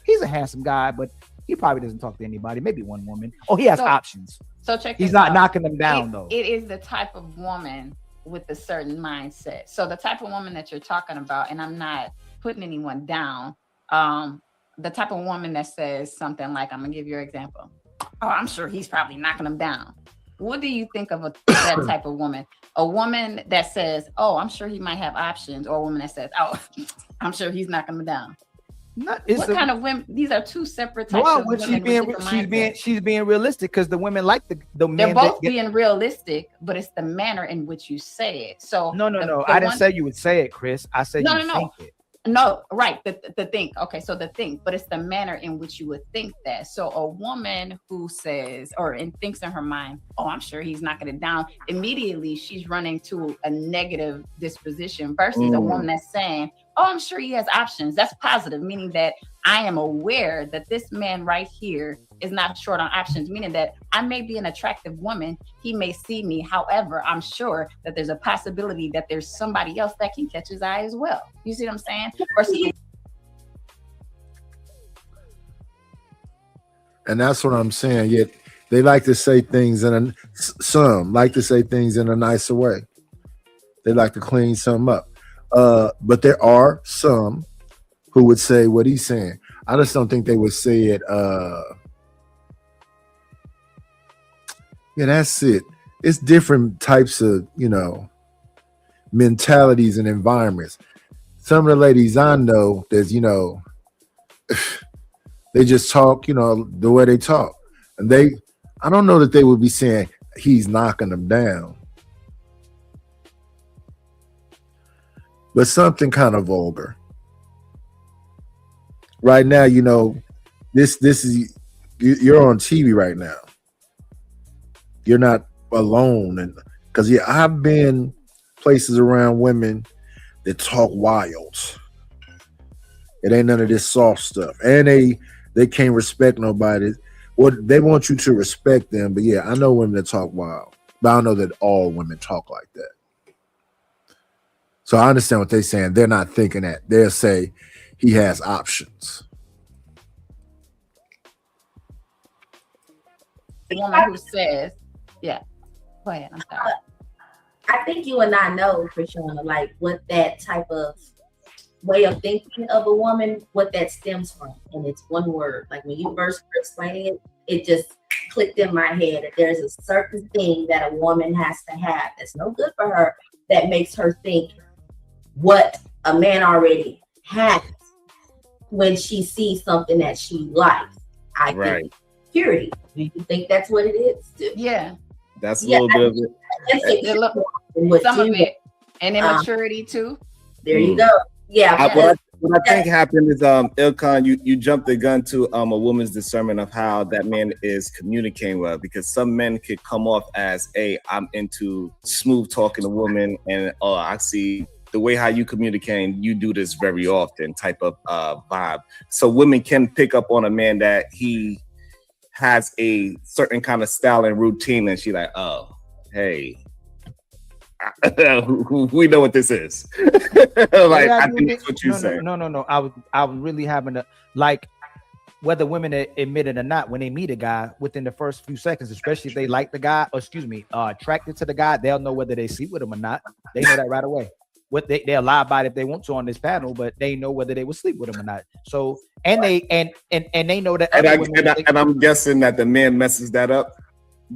he's a handsome guy, but he probably doesn't talk to anybody, maybe one woman. Oh, he has options. So check He's this not out. knocking them down, though. It is the type of woman with a certain mindset. So the type of woman that you're talking about, and I'm not putting anyone down, the type of woman that says something like, I'm gonna give you an example. Oh, I'm sure he's probably knocking them down. What do you think of that type of woman? A woman that says, oh, I'm sure he might have options, or a woman that says, oh, I'm sure he's knocking them down. What kind of women? These are two separate types of women. She's being realistic because the women like the men. They're both being realistic, but it's the manner in which you say it. So no. I didn't say you would say it, Chris. I said you think it. No, right. The think. Okay, so the think, but it's the manner in which you would think that. So a woman who says and thinks in her mind, oh, I'm sure he's knocking it down, immediately she's running to a negative disposition versus a woman that's saying, oh, I'm sure he has options. That's positive, meaning that I am aware that this man right here is not short on options, meaning that I may be an attractive woman. He may see me. However, I'm sure that there's a possibility that there's somebody else that can catch his eye as well. You see what I'm saying? Versus And that's what I'm saying. Yet they like to say things some like to say things in a nicer way. They like to clean some up. But there are some who would say what he's saying. I just don't think they would say it. Yeah, that's it. It's different types of, mentalities and environments. Some of the ladies I know, there's, they just talk, the way they talk. And I don't know that they would be saying he's knocking them down. But something kind of vulgar. Right now, this is, you're on TV right now. You're not alone. And because I've been places around women that talk wild. It ain't none of this soft stuff. And they can't respect nobody. Well, they want you to respect them. But yeah, I know women that talk wild. But I don't know that all women talk like that. So I understand what they're saying. They're not thinking that. They'll say he has options. the woman who says, yeah, go ahead. I'm sorry. I think you and I know, for sure, like what that type of way of thinking of a woman, what that stems from. And it's one word. Like when you first were explaining it, it just clicked in my head that there's a certain thing that a woman has to have that's no good for her, that makes her think what a man already has when she sees something that she likes. I think purity. Do you think that's what it is too? Yeah. That's a little bit of it. Some of it. And immaturity too. There you go. Yeah. What I think happened is, Ilkan, you jumped the gun to a woman's discernment of how that man is communicating well, because some men could come off as, hey, I'm into smooth talking to women, and I see the way how you communicate, you do this very often type of vibe. So women can pick up on a man that he has a certain kind of style and routine, and she like, oh, hey, we know what this is. Like, I think that's what you say. No. I was really having to, like, whether women admit it or not, when they meet a guy within the first few seconds, especially if they like the guy, attracted to the guy, they'll know whether they sleep with him or not. They know that right away. They'll lie about it if they want to on this panel, but they know whether they will sleep with him or not. So, and they know that. And I'm guessing that the man messes that up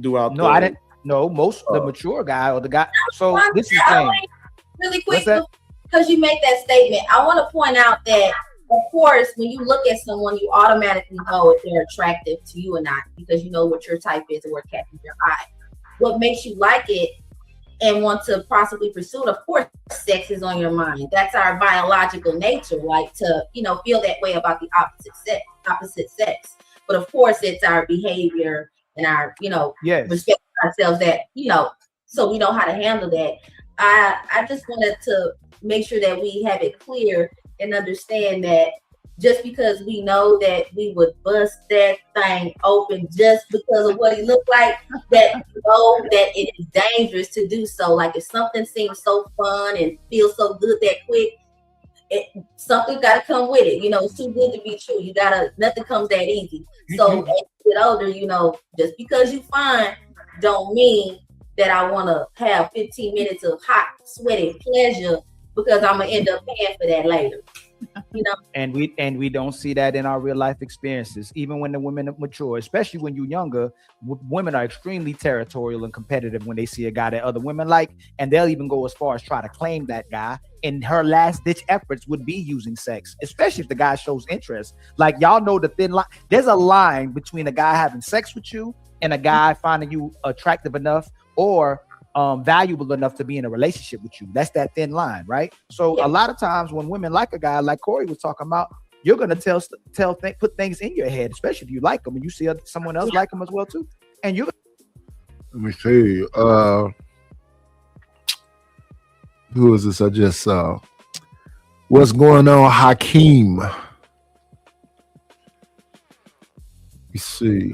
throughout. No, I didn't. No, the mature guy or the guy. So this is the thing. Really quick, because you make that statement, I want to point out that, of course, when you look at someone, you automatically know if they're attractive to you or not, because you know what your type is and where catches your eye. What makes you like it and want to possibly pursue it, of course, sex is on your mind. That's our biological nature, like to, feel that way about the opposite sex. But of course, it's our behavior and our, respect ourselves that, so we know how to handle that. I just wanted to make sure that we have it clear and understand that just because we know that we would bust that thing open just because of what he looked like, that know that it is dangerous to do so. Like if something seems so fun and feels so good that quick, something got to come with it. It's too good to be true. Nothing comes that easy. So as you get older, just because you fine don't mean that I want to have 15 minutes of hot, sweaty pleasure because I'm gonna end up paying for that later. And we don't see that in our real life experiences. Even when the women mature, especially when you're younger, women are extremely territorial and competitive when they see a guy that other women like, and they'll even go as far as try to claim that guy. And her last ditch efforts would be using sex, especially if the guy shows interest. Like y'all know the thin line. There's a line between a guy having sex with you and a guy finding you attractive enough or valuable enough to be in a relationship with you. That's that thin line, right? So a lot of times when women like a guy, like Corey was talking about, you're gonna put things in your head, especially if you like them and you see someone else like them as well too. And you're. Let me see. Who is this I just saw? What's going on, Hakeem? You see.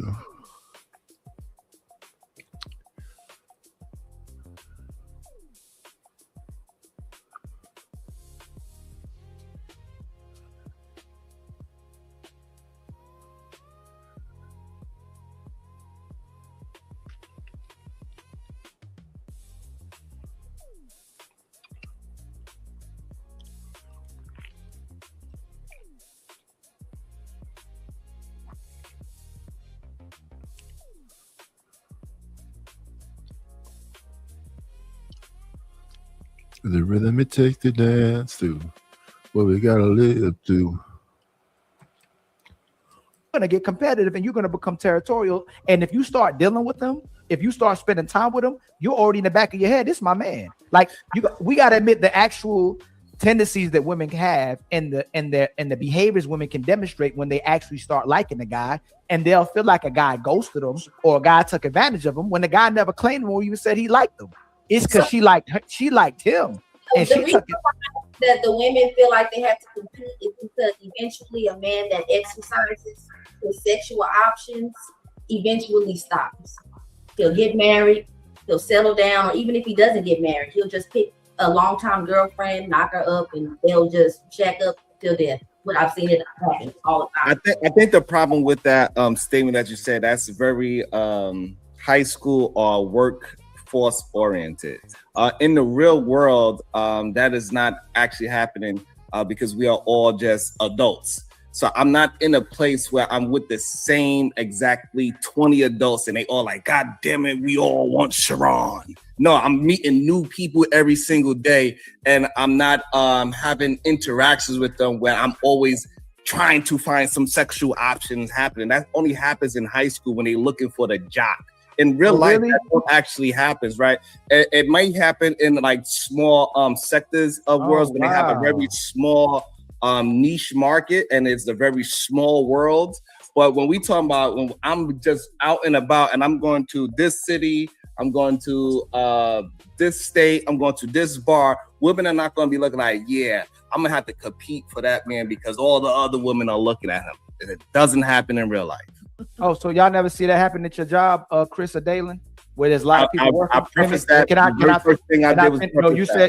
The rhythm it takes to dance to, what we gotta live to. You're gonna get competitive and you're gonna become territorial. And if you start dealing with them, if you start spending time with them, you're already in the back of your head. This is my man. Like we gotta admit the actual tendencies that women have and the behaviors women can demonstrate when they actually start liking the guy, and they'll feel like a guy ghosted them or a guy took advantage of them when the guy never claimed them or even said he liked them. It's because she liked him. And the reason that the women feel like they have to compete is because eventually a man that exercises his sexual options eventually stops. He'll get married, he'll settle down, or even if he doesn't get married, he'll just pick a longtime girlfriend, knock her up, and they'll just check up till death. But I've seen it happen all the time. I think the problem with that statement that you said, that's very high school or workforce oriented. In the real world, that is not actually happening because we are all just adults. So I'm not in a place where I'm with the same exactly 20 adults and they all like, God damn it, we all want Sharon. No, I'm meeting new people every single day, and I'm not having interactions with them where I'm always trying to find some sexual options happening. That only happens in high school when they're looking for the jock. In real life, that don't actually happens, right? It might happen in like small sectors of worlds when they have a very small niche market and it's a very small world. But when we talk about when I'm just out and about and I'm going to this city, I'm going to this state, I'm going to this bar, women are not going to be looking like, yeah, I'm gonna have to compete for that man because all the other women are looking at him. And it doesn't happen in real life. Oh, so y'all never see that happen at your job, Chris or Dalen, where there's a lot of people working? I preface that.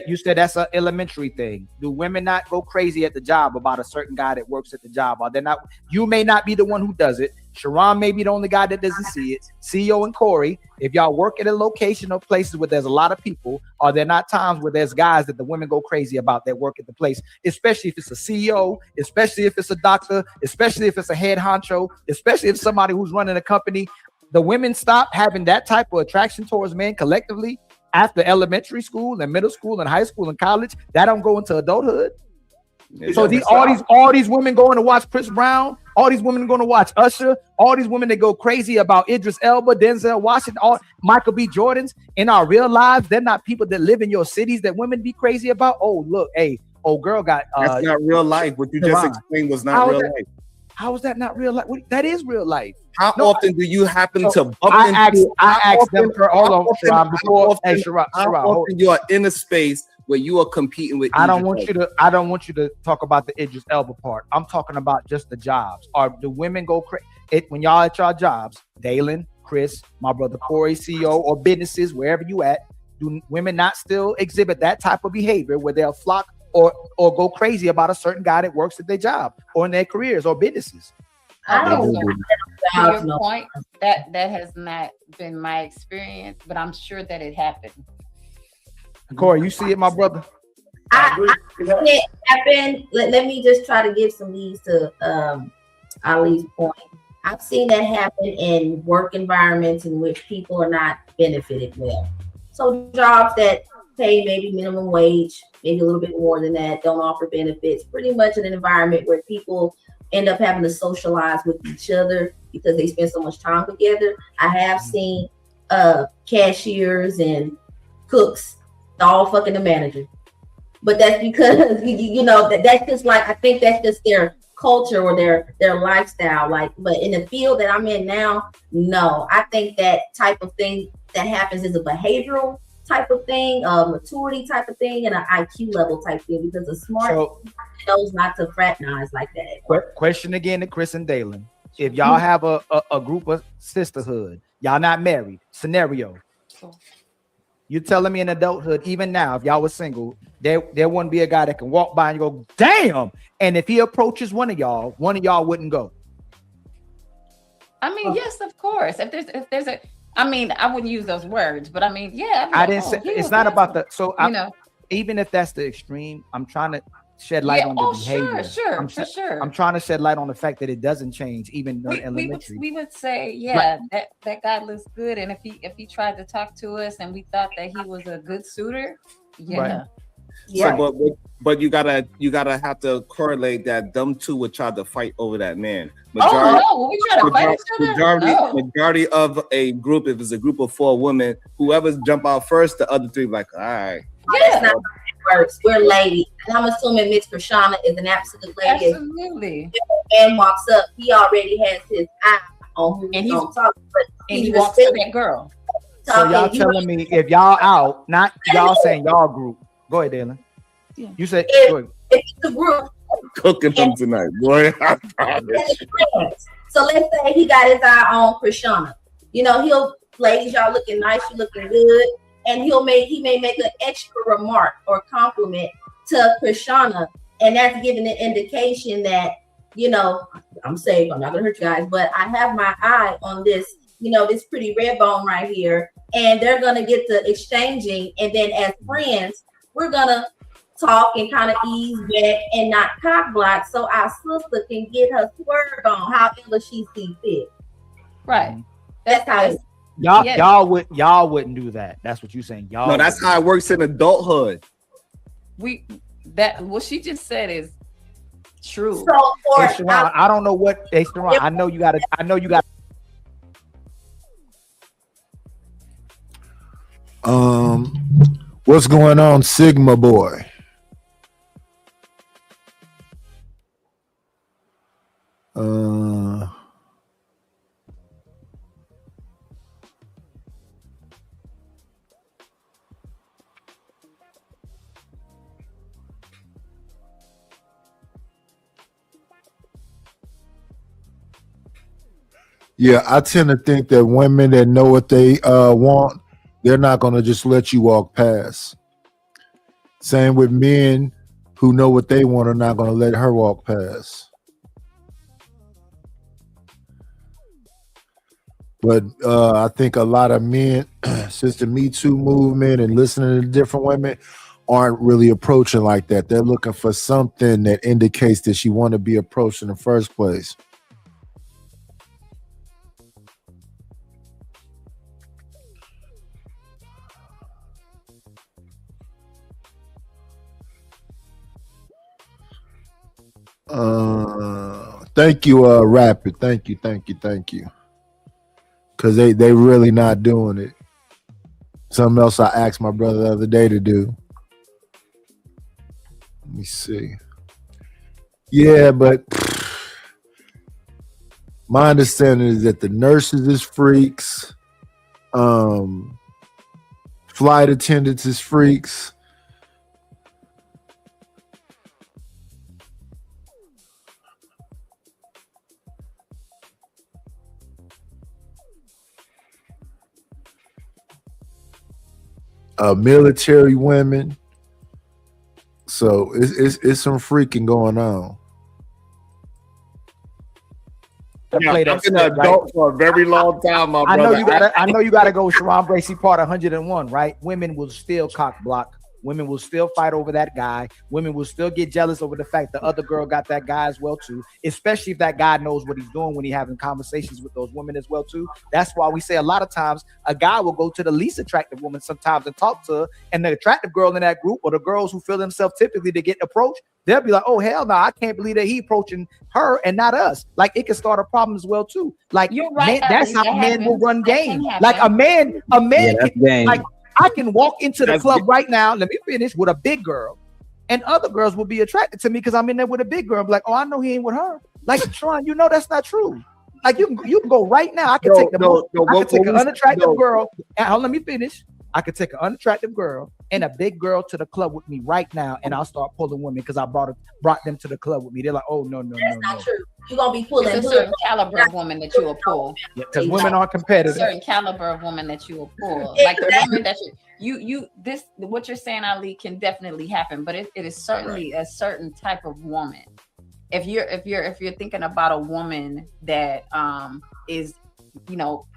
You said that's an elementary thing. Do women not go crazy at the job about a certain guy that works at the job? Or they're not? You may not be the one who does it. Sharon may be the only guy that doesn't see it. CEO and Corey, if y'all work at a location or places where there's a lot of people, are there not times where there's guys that the women go crazy about that work at the place, especially if it's a CEO, especially if it's a doctor, especially if it's a head honcho, especially if somebody who's running a company? The women stop having that type of attraction towards men collectively after elementary school and middle school and high school and college. That don't go into adulthood. So all these women going to watch Chris Brown, All these women are going to watch Usher. All these women that go crazy about Idris Elba, Denzel Washington, all Michael B. Jordans. In our real lives, they're not people that live in your cities that women be crazy about. Oh, look, hey, old girl got. That's not real life. What you just explained was not real life. How is that not real life? That is real life. How often do you happen to bump I into? asked them for hold on, Sharon, before. Hey, Sharon, How often you are in a space where you are competing with? I don't want you to talk about the Idris Elba part. I'm talking about just the jobs. Are the women go crazy when y'all at your jobs? Dalen, Chris, my brother Corey, CEO or businesses, wherever you at, do women not still exhibit that type of behavior where they'll flock or go crazy about a certain guy that works at their job or in their careers or businesses? To your point, that has not been my experience, but I'm sure that it happened. Corey, you see it, my brother? I see it happen. Let me just try to give some leads to Ali's point. I've seen that happen in work environments in which people are not benefited well. So jobs that pay maybe minimum wage, maybe a little bit more than that, don't offer benefits, pretty much in an environment where people end up having to socialize with each other because they spend so much time together. I have seen cashiers and cooks all fucking the manager. But that's because you know that's just like, I think that's just their culture or their lifestyle. Like, but in the field that I'm in now, no, I think that type of thing that happens is a behavioral type of thing, maturity type of thing, and an IQ level type thing, because a smart knows not to fraternize like that. Question again to Chris and Dalen. If y'all have a group of sisterhood, y'all not married, scenario. You're telling me in adulthood, even now, if y'all was single, there wouldn't be a guy that can walk by and go, damn. And if he approaches one of y'all wouldn't go. I mean, yes, of course. If there's a, I mean, I wouldn't use those words, but I mean, yeah. I didn't say it's not about the. So even if that's the extreme, I'm trying to shed light on the behavior. Sure, for sure. I'm trying to shed light on the fact that it doesn't change, even in elementary. We would say, yeah, that guy looks good, and if he tried to talk to us and we thought that he was a good suitor, yeah. Right. So, but you gotta have to correlate that them two would try to fight over that man. We try to fight each other. Majority of a group, if it's a group of 4 women, whoever's jump out first, the other 3 like, all right. That's not how it works. We're ladies, and I'm assuming Miss Krishana is an absolute lady. Absolutely. If a man walks up, he already has his eye on who he's gonna talk to, and he walks to that girl. So y'all telling me if y'all out, not y'all saying y'all group. Go ahead, Dalen. Yeah. You said if it's a group cooking them tonight, boy. I promise. So let's say he got his eye on Krishana. You know, ladies, y'all looking nice, you looking good, and he may make an extra remark or compliment to Krishana, and that's giving an indication that, you know, I'm safe, I'm not gonna hurt you guys, but I have my eye on this, you know, this pretty red bone right here, and they're gonna get to exchanging, and then as friends, we're gonna talk and kind of ease back and not cock block, so our sister can get her swerve on however she sees fit. Right. That's how it's. Y'all wouldn't do that. That's what you're saying. Y'all. No, that's how it works in adulthood. What she just said is true. So hey, Sharon, I don't know what. Hey, Sharon, I know you got. What's going on, Sigma boy? Yeah, I tend to think that women that know what they want, they're not going to just let you walk past. Same with men who know what they want are not going to let her walk past. But I think a lot of men, since the Me Too movement and listening to different women, aren't really approaching like that. They're looking for something that indicates that she want to be approached in the first place. Thank you, Rapid. Thank you. Cause they really not doing it. Something else I asked my brother the other day to do. Let me see. Yeah, but my understanding is that the nurses is freaks. Flight attendants is freaks. Military women. So it's some freaking going on. Yeah, I've been an adult for a very long time, my brother. I know you gotta go with Sharon Bracey part 101, right? Women will still cock block. Women will still fight over that guy. Women will still get jealous over the fact the other girl got that guy as well too, especially if that guy knows what he's doing when he's having conversations with those women as well too. That's why we say a lot of times a guy will go to the least attractive woman sometimes and talk to her, and the attractive girl in that group or the girls who feel themselves typically to get approached, they'll be like, oh hell no, I can't believe that he approaching her and not us. Like it can start a problem as well too. Like you're right, that's how men will run game. happen. Like a man that's game. like I can walk into the club right now, let me finish, with a big girl, and other girls will be attracted to me because I'm in there with a big girl. I'm like, oh, I know he ain't with her. Like, Sean, you know that's not true. Like you can go right now. I can take an unattractive girl. And let me finish. I could take an unattractive girl and a big girl to the club with me right now, and I'll start pulling women because I brought them to the club with me. They're like, oh no, That's not true. You're gonna be pulling. It's a certain caliber of woman that you will pull. Because women are competitive. A certain caliber of woman that you will pull. Like the woman that this what you're saying, Ali, can definitely happen, but it is certainly a certain type of woman. If you're thinking about a woman that is,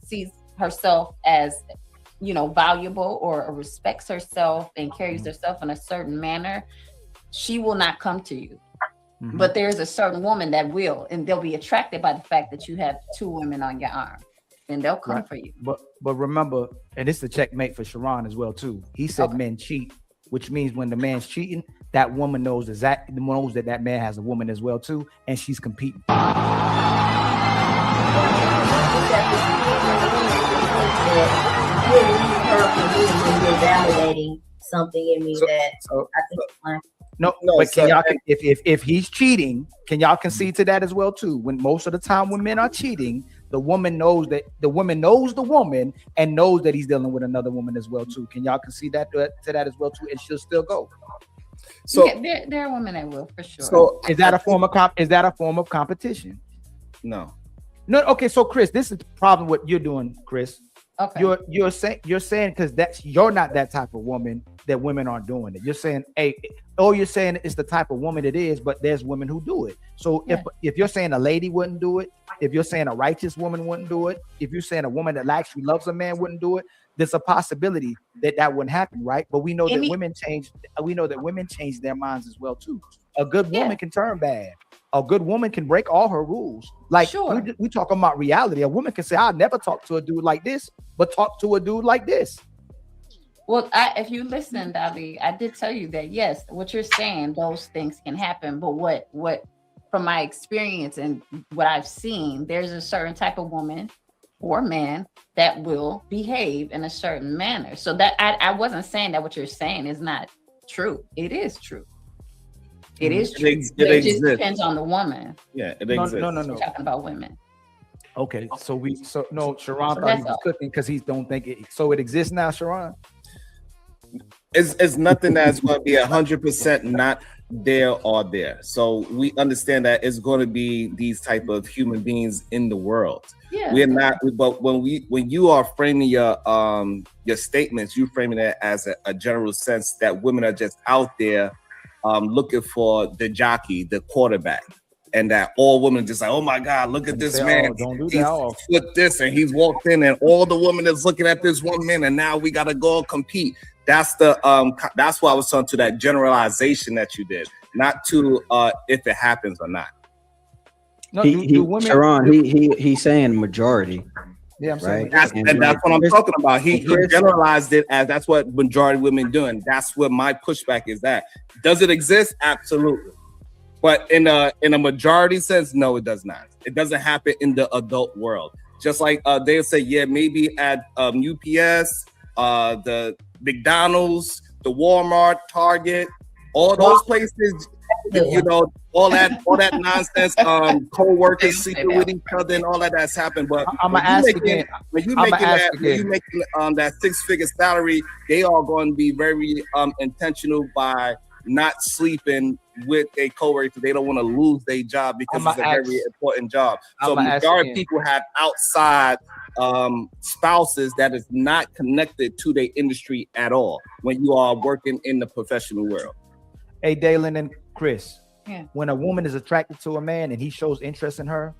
sees herself as valuable or respects herself and carries herself in a certain manner, she will not come to you. Mm-hmm. But there's a certain woman that will, and they'll be attracted by the fact that you have two women on your arm, and they'll come for you. But remember, and this is a checkmate for Sharon as well too. He said men cheat, which means when the man's cheating, that woman knows that man has a woman as well too, and she's competing. Validating something in me I think. No, but can y'all, if he's cheating, can y'all concede to that as well too? When most of the time when men are cheating, the woman knows the woman and knows that he's dealing with another woman as well too. Can y'all concede that to that as well too, and she'll still go? So there are women that will for sure. So is that a form of competition? No. Okay, so Chris, this is the problem what you're doing, Chris. Okay. You're saying because you're not that type of woman that women aren't doing it. You're saying you're saying it's the type of woman it is, but there's women who do it. So if you're saying a lady wouldn't do it, if you're saying a righteous woman wouldn't do it, if you're saying a woman that actually loves a man wouldn't do it, there's a possibility that wouldn't happen, right? But we know that women change. We know that women change their minds as well too. A good woman can turn bad. A good woman can break all her rules. Like we talking about reality. A woman can say, "I'll never talk to a dude like this," but talk to a dude like this. Well, if you listened, Ali, I did tell you that yes, what you're saying, those things can happen. But what from my experience and what I've seen, there's a certain type of woman or man that will behave in a certain manner. So that I wasn't saying that what you're saying is not true. It is true. It is true. It just depends on the woman. Yeah, it exists. No. We're talking about women. Okay, Sharon thought he was cooking because he don't think it. So it exists now, Sharon. It's nothing that's going to be 100% not there or there. So we understand that it's going to be these type of human beings in the world. Yeah. We're not, but when you are framing your statements, you framing it as a general sense that women are just out there looking for the jockey, the quarterback, and that all women just like, oh my God, look at this man. Don't do he's that. with this, and he's walked in, and all the women is looking at this one man, and now we gotta go compete. That's that's why I was talking to that generalization that you did, not to if it happens or not. No, Sharon, he's saying majority. Yeah, I'm right. saying That's what I'm talking about. He generalized it as that's what majority of women doing. That's what my pushback is. That does it exist? Absolutely. But in a majority sense, no, it does not. It doesn't happen in the adult world. Just like they'll say, yeah, maybe at UPS, the McDonald's, the Walmart, Target, all those places, you know, all that nonsense, co-workers sleeping with each other and all of that's happened. But I'm gonna ask again. When you making that 6-figure salary, they are going to be very intentional by not sleeping with a coworker. They don't want to lose their job because it's a very important job. So majority of people have outside spouses that is not connected to their industry at all when you are working in the professional world. Hey, Dalen and Chris, Yeah. when a woman is attracted to a man and he shows interest in her,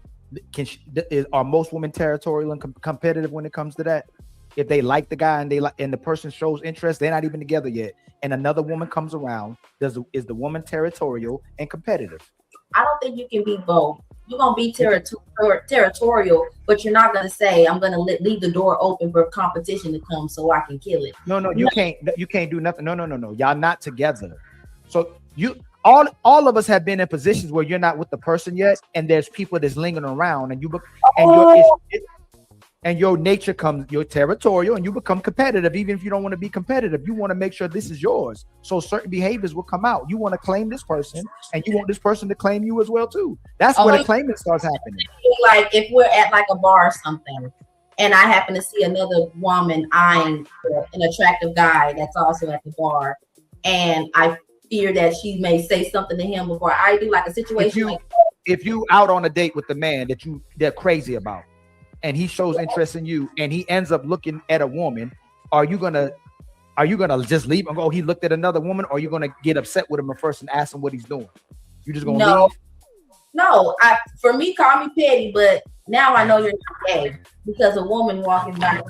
are most women territorial and competitive when it comes to that? If they like the guy and the person shows interest, they're not even together yet, and another woman comes around, is the woman territorial and competitive? I don't think you can be both. You're gonna be territorial, but you're not gonna say, "I'm gonna leave the door open for competition to come so I can kill it." No, you can't. You can't do nothing. No. Y'all not together. So all of us have been in positions where you're not with the person yet, and there's people that's lingering around, and your nature comes, you're territorial, and you become competitive. Even if you don't want to be competitive, you want to make sure this is yours. So certain behaviors will come out. You want to claim this person, and you want this person to claim you as well too. That's where the claiming starts happening. Like if we're at like a bar or something, and I happen to see another woman eyeing an attractive guy that's also at the bar, and I fear that she may say something to him before I do, like a situation. If you out on a date with the man that they're crazy about, and he shows interest in you, and he ends up looking at a woman, are you gonna just leave and go, he looked at another woman, or are you gonna get upset with him at first and ask him what he's doing? You just gonna leave? No, for me, call me petty, but now I know you're not gay because a woman walking by.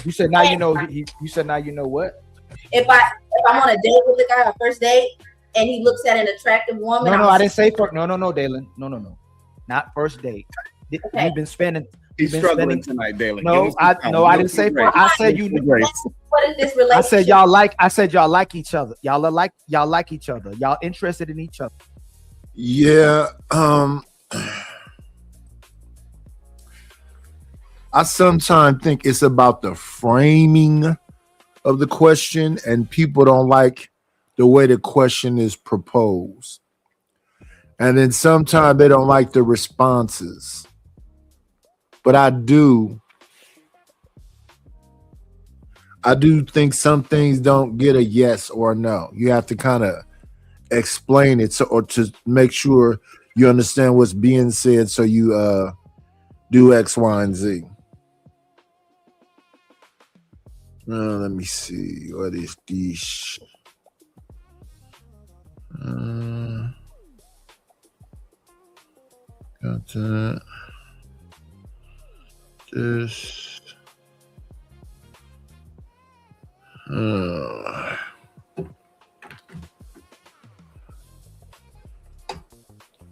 You said now you know. You said now you know what? If I'm on a date with the guy, a first date, and he looks at an attractive woman. No, I didn't say first. No, Dalen. No, not first date. Okay. You've been spending. He's struggling tonight, Dalen. No, I didn't say first. I said you. What is this relationship? I said y'all like each other. Y'all like each other. Y'all interested in each other. Yeah. I sometimes think it's about the framing of the question, and people don't like the way the question is proposed. And then sometimes they don't like the responses. But I do think some things don't get a yes or a no. You have to kind of explain it or to make sure you understand what's being said, so you do X, Y, and Z. Let me see. What is this? Got that. This.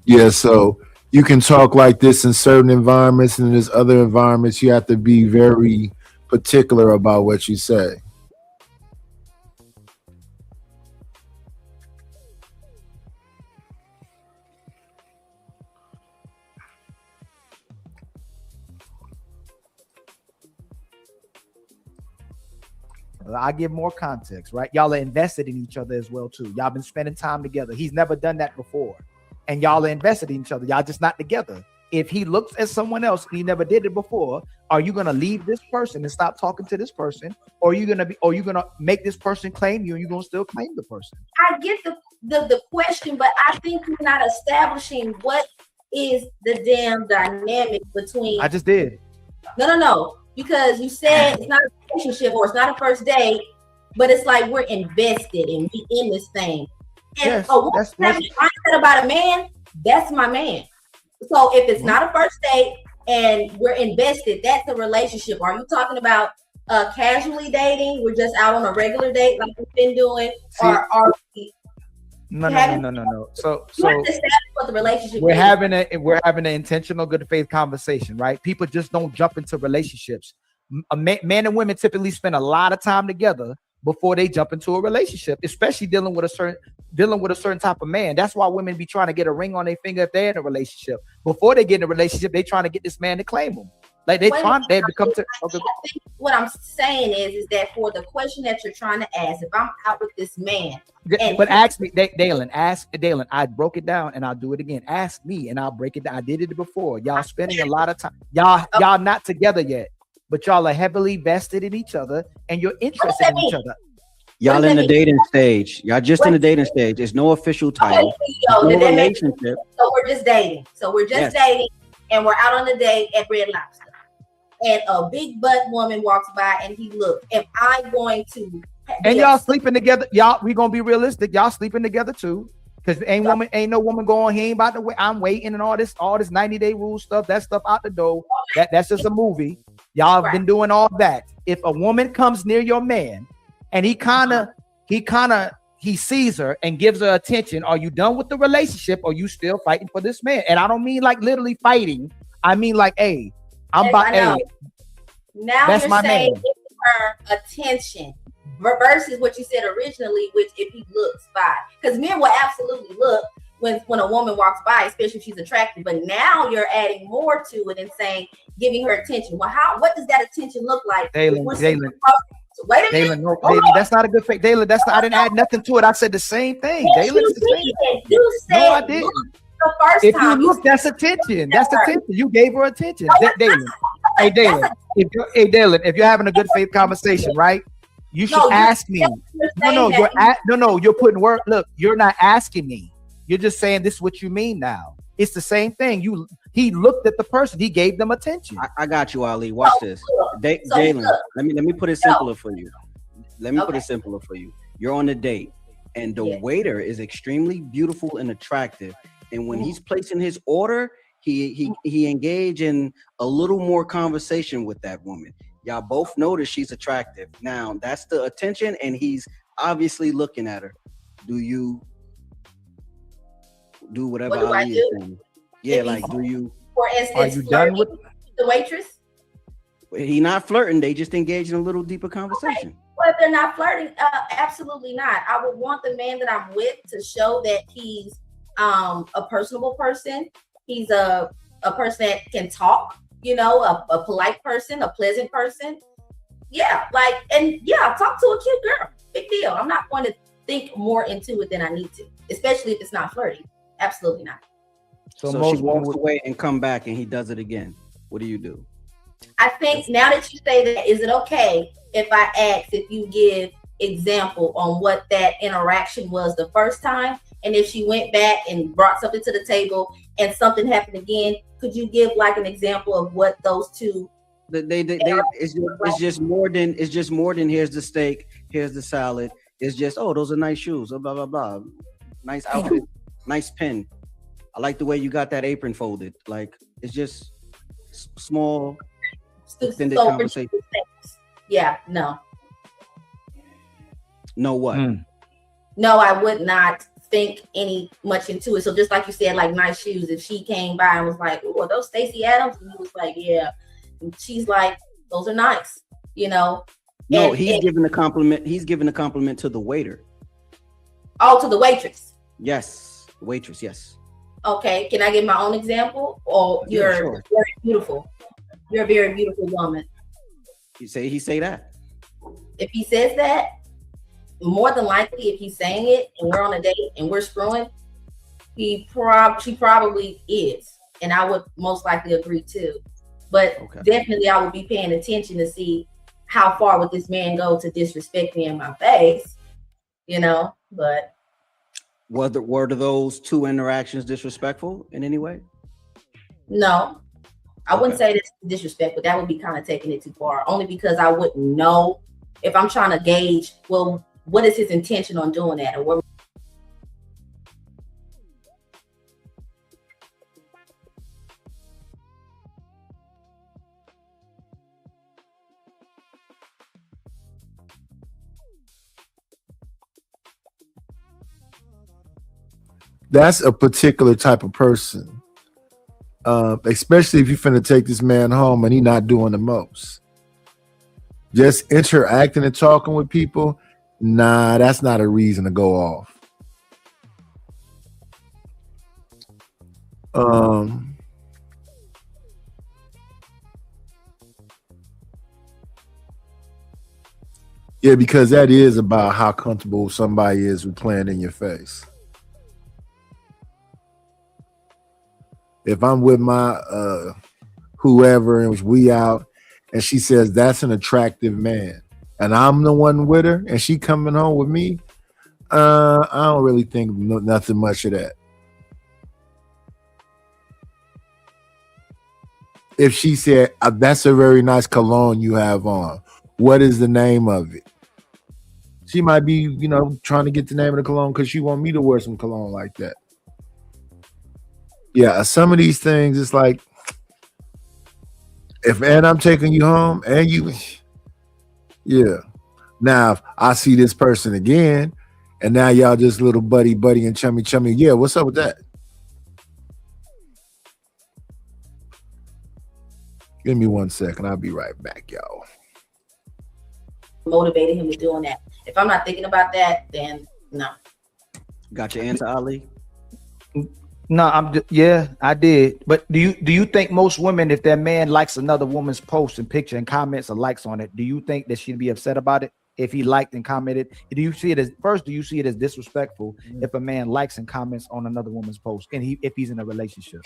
Yeah, so you can talk like this in certain environments, and in there's other environments you have to be very particular about what you say. I give more context, right? Y'all are invested in each other as well too. Y'all been spending time together. He's never done that before, and y'all are invested in each other. Y'all just not together. If he looks at someone else and he never did it before, are you gonna leave this person and stop talking to this person, or are you gonna make this person claim you, and you're gonna still claim the person? I get the question, but I think you're not establishing what is the damn dynamic between. I just did. No, because you said it's not a relationship or it's not a first date, but it's like we're invested and we in this thing. And yes, a woman mindset about a man, that's my man. So if it's not a first date and we're invested, that's a relationship. Are you talking about casually dating? We're just out on a regular date like we've been doing, or are we? No. So what the relationship we're having an intentional good faith conversation, right? People just don't jump into relationships. Man and women typically spend a lot of time together before they jump into a relationship, especially dealing with dealing with a certain type of man. That's why women be trying to get a ring on their finger if they're in a relationship. Before they get in a relationship, they trying to get this man to claim them. Like they become to. Okay. I think what I'm saying is that for the question that you're trying to ask, if I'm out with this man, But ask me, Dalen. Ask Dalen. I broke it down, and I'll do it again. Ask me, and I'll break it down. I did it before. Y'all spending a lot of time. Y'all not together yet, but y'all are heavily vested in each other, and you're interested in each other. Y'all in the dating stage. Y'all just in the dating stage. There's no official title. No relationship. So we're just dating. So we're just dating, and we're out on the date at Red Lobster. And a big butt woman walks by, and he looks. Am I going to? And y'all sleeping together? Y'all, we gonna be realistic. Y'all sleeping together too, because ain't no woman going. He ain't about to wait. I'm waiting and all this 90-day rule stuff. That stuff out the door. That's just a movie. Y'all have been doing all that. If a woman comes near your man, and he sees her and gives her attention, are you done with the relationship? Or you still fighting for this man? And I don't mean like literally fighting. I mean like, hey, I'm about. Hey, now that's you're my saying man. give her attention versus what you said originally, which if he looks by, because men will absolutely look when a woman walks by, especially if she's attractive. But now you're adding more to it and saying giving her attention. Well, what does that attention look like? Dalen. Wait a Dalen, minute. Dalen, that's not a good fake. Dalen, that's not. I didn't add nothing to it. I said the same thing. Yes, Dalen, you it's the same did. You said no, I didn't. the first If time. you look, that's attention. That's attention. You gave her attention. Dalen. Hey, Dalen. If you're having a good faith conversation, right? You should ask me. You're putting word. Look, you're not asking me. You're just saying this is what you mean now. It's the same thing. He looked at the person. He gave them attention. I got you, Ali. Watch this. Dalen, let me put it simpler for you. Put it simpler for you. You're on a date, and the waiter is extremely beautiful and attractive. And when he's placing his order, he engage in a little more conversation with that woman. Y'all both notice she's attractive. Now that's the attention, and he's obviously looking at her. Do you do whatever Ali is saying? Yeah, do you? For instance, are you done with the waitress? He not flirting. They just engage in a little deeper conversation. Okay. Well, if they're not flirting, absolutely not. I would want the man that I'm with to show that he's a personable person. He's a person that can talk. A polite person, a pleasant person. Talk to a cute girl. Big deal. I'm not going to think more into it than I need to, especially if it's not flirty. Absolutely not. So she walks away and come back and he does it again. What do? I think now that you say that, is it okay if I ask if you give example on what that interaction was the first time? And if she went back and brought something to the table and something happened again, could you give like an example of what those two? It's just more than here's the steak, here's the salad. It's just, oh, those are nice shoes, blah blah blah, nice outfit, nice pen. I like the way you got that apron folded. Like it's just small, extended conversation. Yeah, no. No what? No, I would not think any much into it. So just like you said, like nice shoes. If she came by and was like, "Oh, are those Stacey Adams?" and he was like, "Yeah," and she's like, "Those are nice," No, he's giving a compliment. He's giving a compliment to the waiter. Oh, to the waitress. Yes, waitress. Yes. Okay, can I give my own example? Or you're very beautiful. You're a very beautiful woman. He say that. If he says that, more than likely, if he's saying it and we're on a date and we're screwing, she probably is, and I would most likely agree too. But definitely, I would be paying attention to see how far would this man go to disrespect me in my face, But were those two interactions disrespectful in any way? No, I wouldn't say this disrespectful. That would be kind of taking it too far. Only because I wouldn't know if I'm trying to gauge. Well, what is his intention on doing that, or what? That's a particular type of person, especially if you're finna take this man home and he not doing the most. Just interacting and talking with people, nah, that's not a reason to go off. Yeah, because that is about how comfortable somebody is with playing in your face. If I'm with my whoever and we out and she says that's an attractive man and I'm the one with her and she coming home with me, I don't really think nothing much of that. If she said, that's a very nice cologne you have on, what is the name of it? She might be, you know, trying to get the name of the cologne because she want me to wear some cologne like that. Yeah, some of these things, it's like, if I'm taking you home and you, yeah. Now, if I see this person again, and now y'all just little buddy and chummy, yeah, what's up with that? Give me 1 second. I'll be right back, y'all. Motivated him to doing that. If I'm not thinking about that, then no. Got your answer, Ali? No, yeah, I did. But do you think most women, if their man likes another woman's post and picture and comments or likes on it, do you think that she'd be upset about it if he liked and commented? Do you see it as disrespectful if a man likes and comments on another woman's post and if he's in a relationship?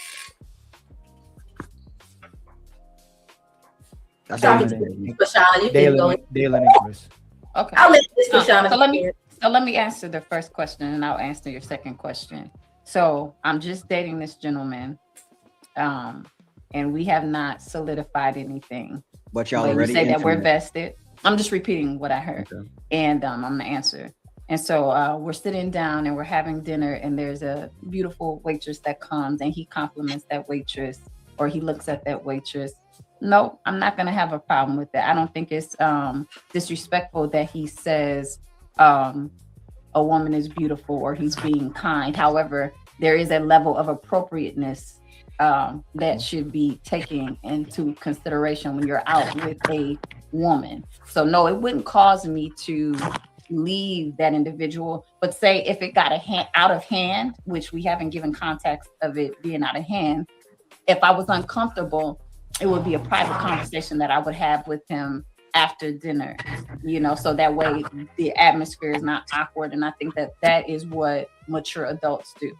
Dalen and Chris. Okay. I'll let this so let me answer the first question and I'll answer your second question. So I'm just dating this gentleman, and we have not solidified anything. But y'all But you already say that we're intimate. vested. I'm just repeating what I heard, and I'm gonna answer. And so we're sitting down and we're having dinner, and there's a beautiful waitress that comes, and he compliments that waitress, or he looks at that waitress. No, I'm not going to have a problem with that. I don't think it's disrespectful that he says a woman is beautiful or he's being kind. However, there is a level of appropriateness that should be taken into consideration when you're out with a woman. So no, it wouldn't cause me to leave that individual. But say if it got out of hand, which we haven't given context of it being out of hand, if I was uncomfortable, it would be a private conversation that I would have with him after dinner, you know, so that way the atmosphere is not awkward. And I think that is what mature adults do.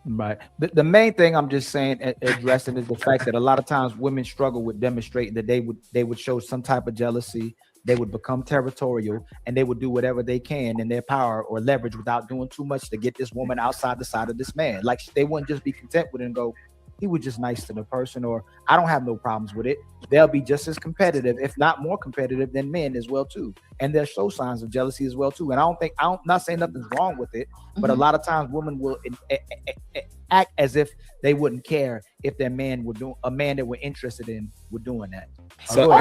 Right. The main thing I'm just saying, addressing, is the fact that a lot of times women struggle with demonstrating that they would show some type of jealousy. They would become territorial, and they would do whatever they can in their power or leverage without doing too much to get this woman outside the side of this man. Like, they wouldn't just be content with it and go, he was just nice to the person, or I don't have no problems with it. They'll be just as competitive, if not more competitive, than men as well too. And they'll show signs of jealousy as well too. And I'm not saying nothing's wrong with it, but a lot of times women will act as if they wouldn't care if their man were doing, a man that we're interested in were doing that. So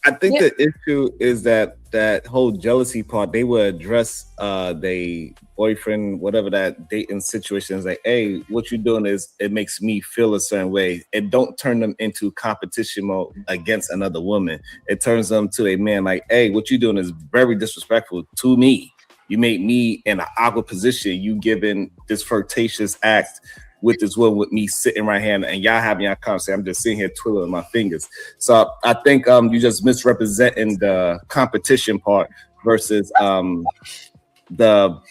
I think the issue is that whole jealousy part, they would address they boyfriend, whatever that dating situation is, like, hey, what you're doing is, it makes me feel a certain way. It don't turn them into competition mode against another woman. It turns them to a man like, hey, what you're doing is very disrespectful to me. You made me in an awkward position. You giving this flirtatious act with this woman, with me sitting right here, and y'all having your conversation. I'm just sitting here twiddling my fingers. So I think you just misrepresenting the competition part versus the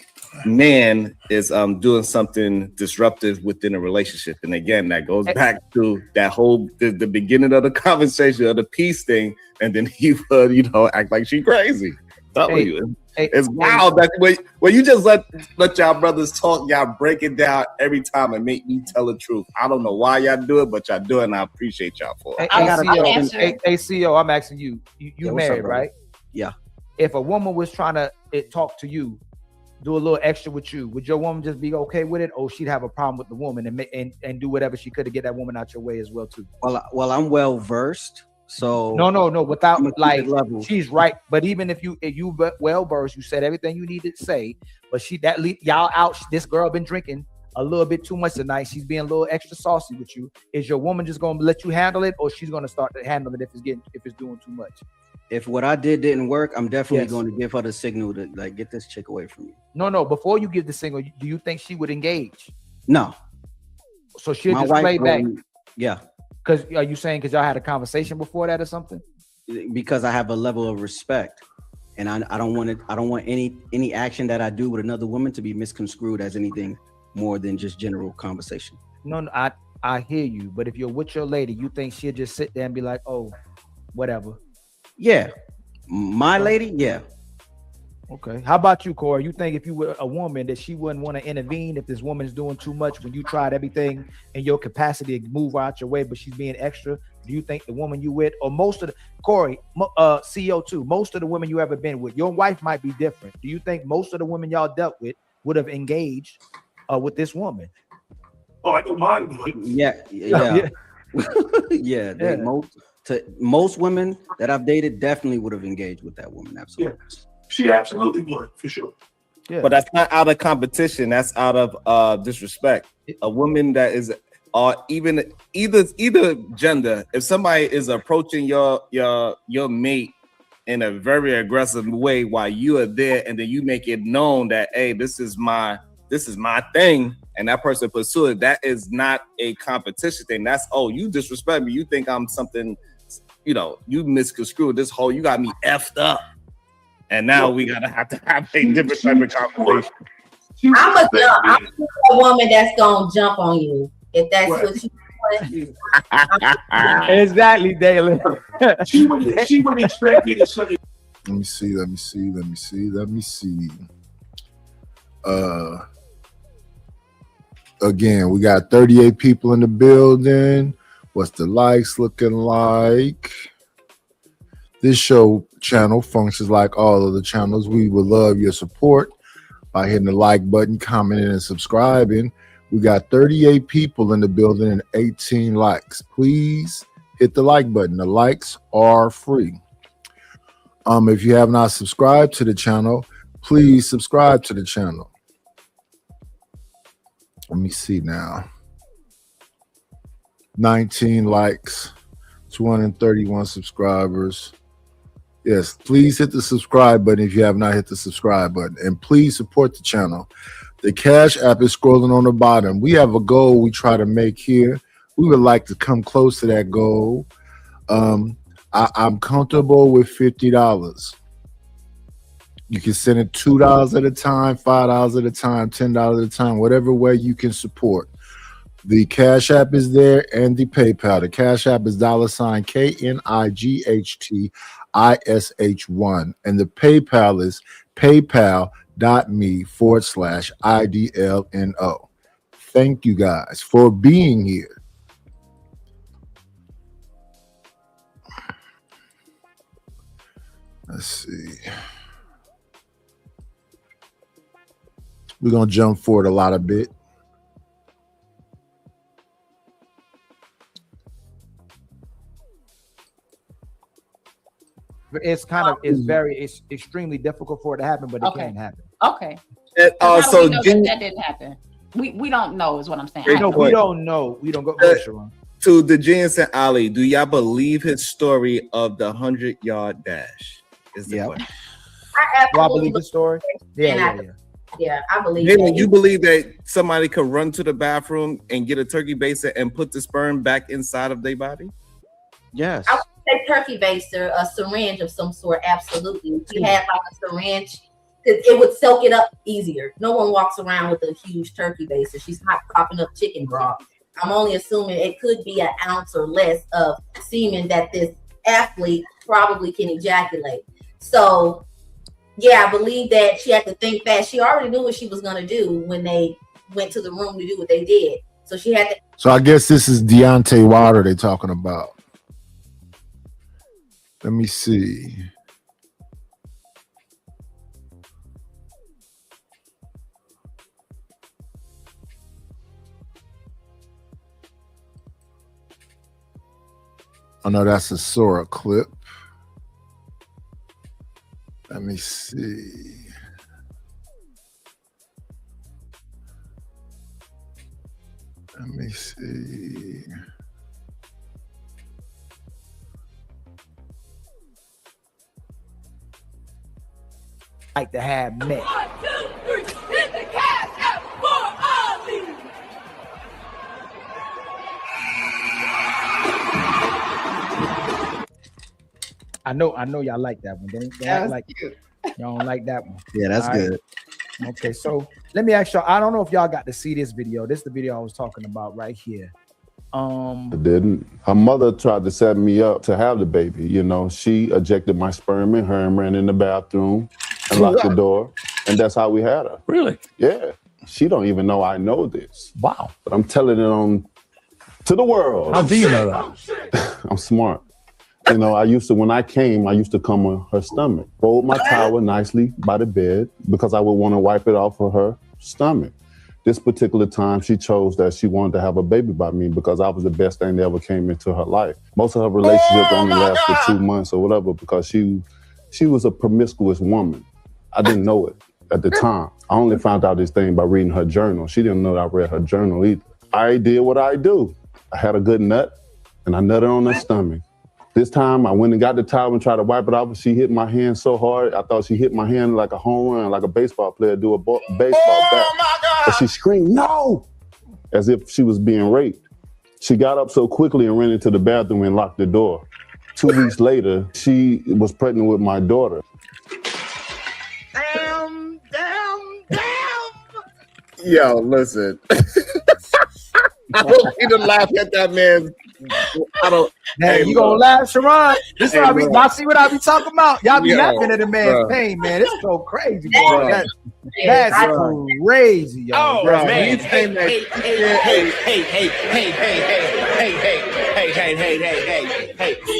man is doing something disruptive within a relationship. And again, that goes back to that whole the beginning of the conversation of the peace thing, and then he would, act like she crazy. It's wild that when you just let y'all brothers talk, y'all break it down every time and make me tell the truth. I don't know why y'all do it, but y'all do it, and I appreciate y'all for it. Hey, CEO, I'm asking you. You married, right? Yeah. If a woman was trying to talk to you, do a little extra with you, would your woman just be okay with it, or she'd have a problem with the woman and do whatever she could to get that woman out your way as well too? Well, I'm well versed. So no, without like she's right. But even if you well versed, you said everything you needed to say. But y'all out. This girl been drinking a little bit too much tonight. She's being a little extra saucy with you. Is your woman just gonna let you handle it, or she's gonna start to handle it if it's doing too much? If what I did didn't work, I'm definitely going to give her the signal to like get this chick away from me. No. Before you give the signal, do you think she would engage? No. So she'll My just wife play back. Yeah. Because are you saying because y'all had a conversation before that or something? Because I have a level of respect, and I don't want it. I don't want any action that I do with another woman to be misconstrued as anything more than just general conversation. No, I hear you. But if you're with your lady, you think she'll just sit there and be like, oh, whatever. Yeah. My lady, yeah. Okay. How about you, Corey? You think if you were a woman that she wouldn't want to intervene if this woman's doing too much when you tried everything in your capacity to move her out your way, but she's being extra? Do you think the woman you with, or most of the Corey, CO2, most of the women you ever been with, your wife might be different. Do you think most of the women y'all dealt with would have engaged with this woman? Oh, I don't mind. Yeah. Yeah. Most women that I've dated definitely would have engaged with that woman. Absolutely. Yeah. She absolutely would, for sure. Yeah. But that's not out of competition. That's out of disrespect. A woman that is even either gender, if somebody is approaching your mate in a very aggressive way while you are there, and then you make it known that, hey, this is my thing, and that person pursue it, that is not a competition thing. That's, oh, you disrespect me. You think I'm something, you misconstrued this whole, you got me effed up. And now we have to have a different type of conversation. I'm a woman that's gonna jump on you if that's what you want. Exactly, Dalen. She would expect me to say. Let me see. Again, we got 38 people in the building. What's the likes looking like? This show channel functions like all of the channels. We would love your support by hitting the like button, commenting, and subscribing. We got 38 people in the building and 18 likes. Please hit the like button. The likes are free. If you have not subscribed to the channel, please subscribe to the channel. Let me see now. 19 likes, 231 subscribers. Yes, please hit the subscribe button if you have not hit the subscribe button. And please support the channel. The Cash App is scrolling on the bottom. We have a goal we try to make here. We would like to come close to that goal. I'm comfortable with $50. You can send it $2 at a time, $5 at a time, $10 at a time, whatever way you can support. The Cash App is there and the PayPal. The Cash App is $KNIGHTISH1. And the PayPal is paypal.me/IDLNO. Thank you guys for being here. Let's see. We're going to jump forward a bit. It's extremely difficult for it to happen, but it can happen. Okay. So we know that didn't happen. We don't know is what I'm saying. We don't know. We don't go. To the Genius and Ali, do y'all believe his story of the 100-yard dash? Is the question. Do I believe the story? Yeah. I believe Jalen, that. you believe that somebody could run to the bathroom and get a turkey baster and put the sperm back inside of their body? Yes. I would say turkey baster, a syringe of some sort. Absolutely. If you had like a syringe, it would soak it up easier. No one walks around with a huge turkey baster. She's not popping up chicken broth. I'm only assuming it could be an ounce or less of semen that this athlete probably can ejaculate. So, yeah, I believe that she had to think fast. She already knew what she was going to do when they went to the room to do what they did. So she had to. So I guess this is Deontay Wilder they're talking about. Let me see. I know that's a Sora clip. Let me see. Let me see. Like to have met. 1, 2, 3, hit the Cash App for Ali. I know y'all like that one. Don't act like y'all don't like that one. Yeah, that's All right. good. Okay, so let me ask y'all. I don't know if y'all got to see this video. This is the video I was talking about right here. I didn't. Her mother tried to set me up to have the baby. You know, she ejected my sperm in her and ran in the bathroom and locked the door. And that's how we had her. Really? Yeah. She don't even know I know this. Wow. But I'm telling it on to the world. How do you know that? I'm smart. You know, when I came, I used to come on her stomach. Fold my towel nicely by the bed because I would want to wipe it off of her stomach. This particular time, she chose that she wanted to have a baby by me because I was the best thing that ever came into her life. Most of her relationships only lasted 2 months or whatever because she was a promiscuous woman. I didn't know it at the time. I only found out this thing by reading her journal. She didn't know that I read her journal either. I did what I do. I had a good nut and I nutted on her stomach. This time I went and got the towel and tried to wipe it off. She hit my hand so hard, I thought she hit my hand like a home run, like a baseball player do a baseball bat. But she screamed, "No!" as if she was being raped. She got up so quickly and ran into the bathroom and locked the door. 2 weeks later, she was pregnant with my daughter. Damn. Yo, listen. I don't need to laugh at that man. I don't. Hey, you gonna laugh, Sharon? This is y'all see what I be talking about? Y'all be laughing at the man's pain, man. It's so crazy, bro. That's crazy, y'all. Oh, bro. man. Hey,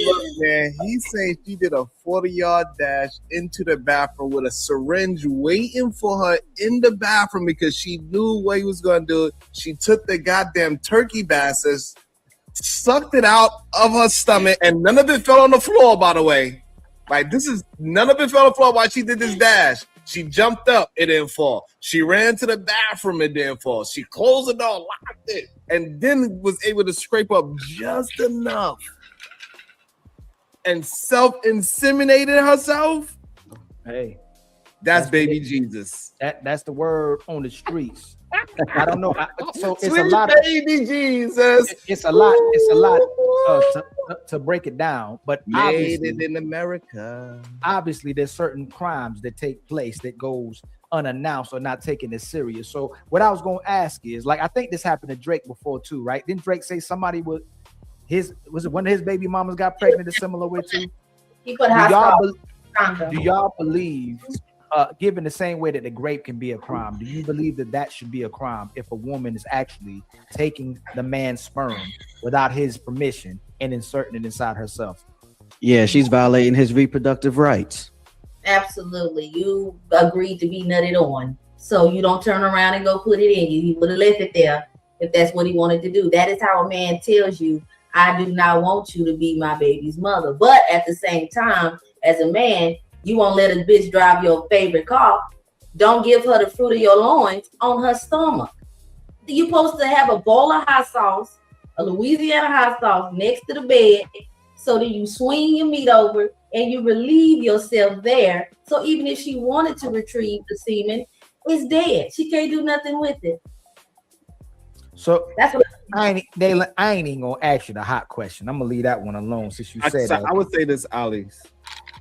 Look, man, he saying she did a 40-yard dash into the bathroom with a syringe waiting for her in the bathroom because she knew what he was going to do. She took the goddamn turkey basses, sucked it out of her stomach, and none of it fell on the floor, by the way. Like, none of it fell on the floor while she did this dash. She jumped up, it didn't fall. She ran to the bathroom, it didn't fall. She closed the door, locked it, and then was able to scrape up just enough and self-inseminated herself. Hey, that's baby Jesus. That's the word on the streets. I don't know. So it's Sweet a lot. Baby Jesus. It's a lot. It's a lot to break it down. But made it in America. Obviously, there's certain crimes that take place that goes unannounced or not taken as serious. So what I was going to ask is, like, I think this happened to Drake before too, right? Didn't Drake say somebody was it one of his baby mamas got pregnant a similar way too? He put Do y'all believe, given the same way that the grape can be a crime, do you believe that should be a crime if a woman is actually taking the man's sperm without his permission and inserting it inside herself? Yeah, she's violating his reproductive rights. Absolutely. You agreed to be nutted on. So you don't turn around and go put it in you. He would have left it there if that's what he wanted to do. That is how a man tells you, I do not want you to be my baby's mother. But at the same time, as a man, you won't let a bitch drive your favorite car. Don't give her the fruit of your loins on her stomach. You're supposed to have a bowl of hot sauce, a Louisiana hot sauce next to the bed, so that you swing your meat over and you relieve yourself there. So even if she wanted to retrieve the semen, it's dead. She can't do nothing with it. So that's what I ain't even gonna ask you the hot question. I'm gonna leave that one alone since you said that. I would say this, Alex.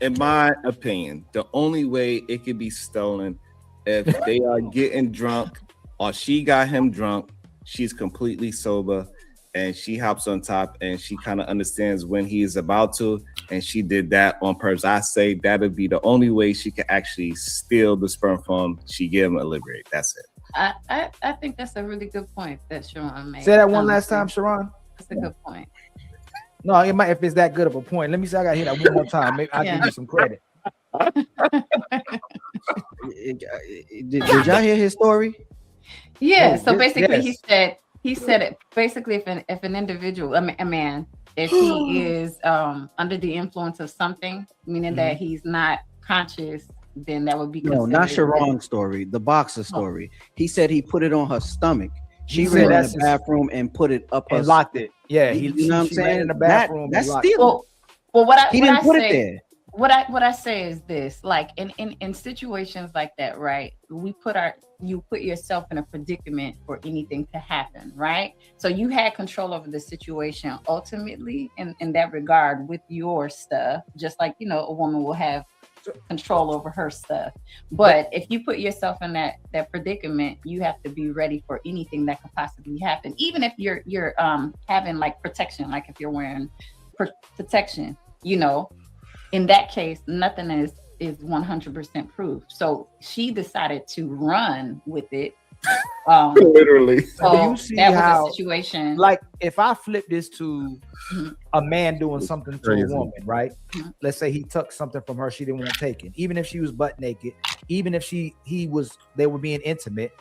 In my opinion, the only way it could be stolen if they are getting drunk or she got him drunk, she's completely sober and she hops on top and she kind of understands when he is about to, and she did that on purpose. I say that would be the only way she could actually steal the sperm from. She gave him a liberate. That's it. I think that's a really good point that Sharon made. Say that one last time, Sharon. That's a good point. No, it might, if it's that good of a point. Let me see. I gotta hear that one more time. Maybe I'll give you some credit. Did y'all hear his story? Yeah. So basically, he said it. Basically, if an individual, a man, if he is under the influence of something, meaning that he's not conscious, then that would be no, not Sharon's story. The boxer story. He said he put it on her stomach. She ran in the bathroom and put it up and locked it. Yeah, you know what I'm saying? In the bathroom. That's stealing. Well, he didn't put it there. What I say is this: like in situations like that, right? We you put yourself in a predicament for anything to happen, right? So you had control over the situation ultimately in that regard with your stuff, just like, you know, a woman will have control over her stuff. But if you put yourself in that predicament, you have to be ready for anything that could possibly happen. Even if you're having like protection, like if you're wearing protection, you know, in that case, nothing is 100% proof. So she decided to run with it. Literally. So Do you see that was how, a situation. like, if I flip this to a man doing something to Crazy. a woman, right? Let's say he took something from her she didn't want taken, even if she was butt naked, even if they were being intimate,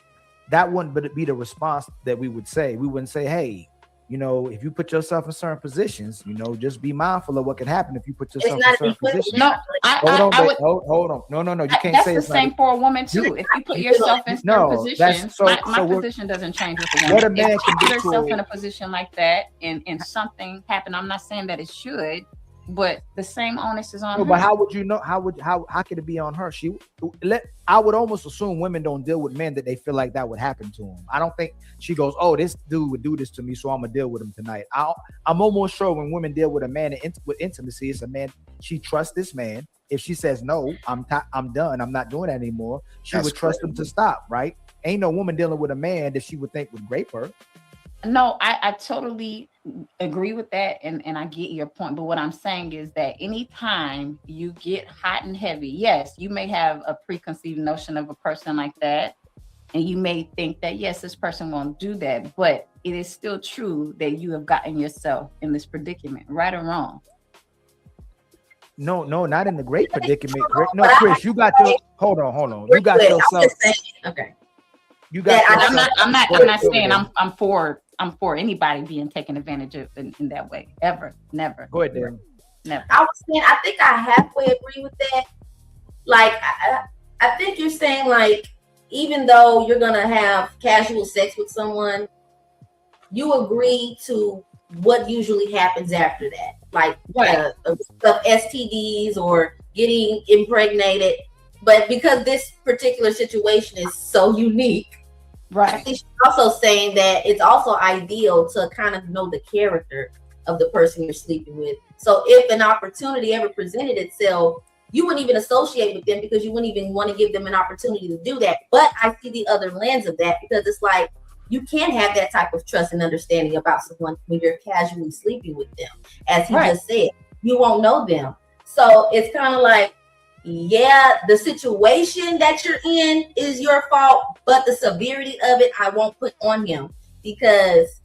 that wouldn't be the response that we would say. We wouldn't say, hey, you know, if you put yourself in certain positions, you know, just be mindful of what can happen if you put yourself in certain positions. No, Hold on. No. You can't that's say the it's same not. for a woman too. If you put yourself in certain positions, my position doesn't change with a woman. What a man if you can put do yourself to- in a position like that and something happened, I'm not saying that it should, but the same onus is on No, her. but how would you know? How could it be on her? I would almost assume women don't deal with men that they feel like that would happen to them. I don't think she goes, oh, this dude would do this to me, so I'm gonna deal with him tonight. I'm almost sure when women deal with a man with intimacy, it's a man she trusts this man. If she says no, I'm done, I'm not doing that anymore, she would trust him to stop, right? Ain't no woman dealing with a man that she would think would rape her. No, I totally agree with that, and I get your point. But what I'm saying is that anytime you get hot and heavy, yes, you may have a preconceived notion of a person like that, and you may think that, yes, this person won't do that, but it is still true that you have gotten yourself in this predicament, right or wrong. No, not in the great predicament. No, Chris, you got your hold on. You got yourself. Okay. You got. I'm not saying I'm for anybody being taken advantage of in that way. Ever, never. Go ahead, Darren. Never. I was saying, I think I halfway agree with that. Like, I think you're saying, like, even though you're gonna have casual sex with someone, you agree to what usually happens after that, like stuff STDs or getting impregnated. But because this particular situation is so unique, right? I think she's also saying that it's also ideal to kind of know the character of the person you're sleeping with. So if an opportunity ever presented itself, you wouldn't even associate with them because you wouldn't even want to give them an opportunity to do that. But I see the other lens of that, because it's like, you can't have that type of trust and understanding about someone when you're casually sleeping with them. As he just said, you won't know them. So it's kind of like, yeah, the situation that you're in is your fault, but the severity of it, I won't put on him, because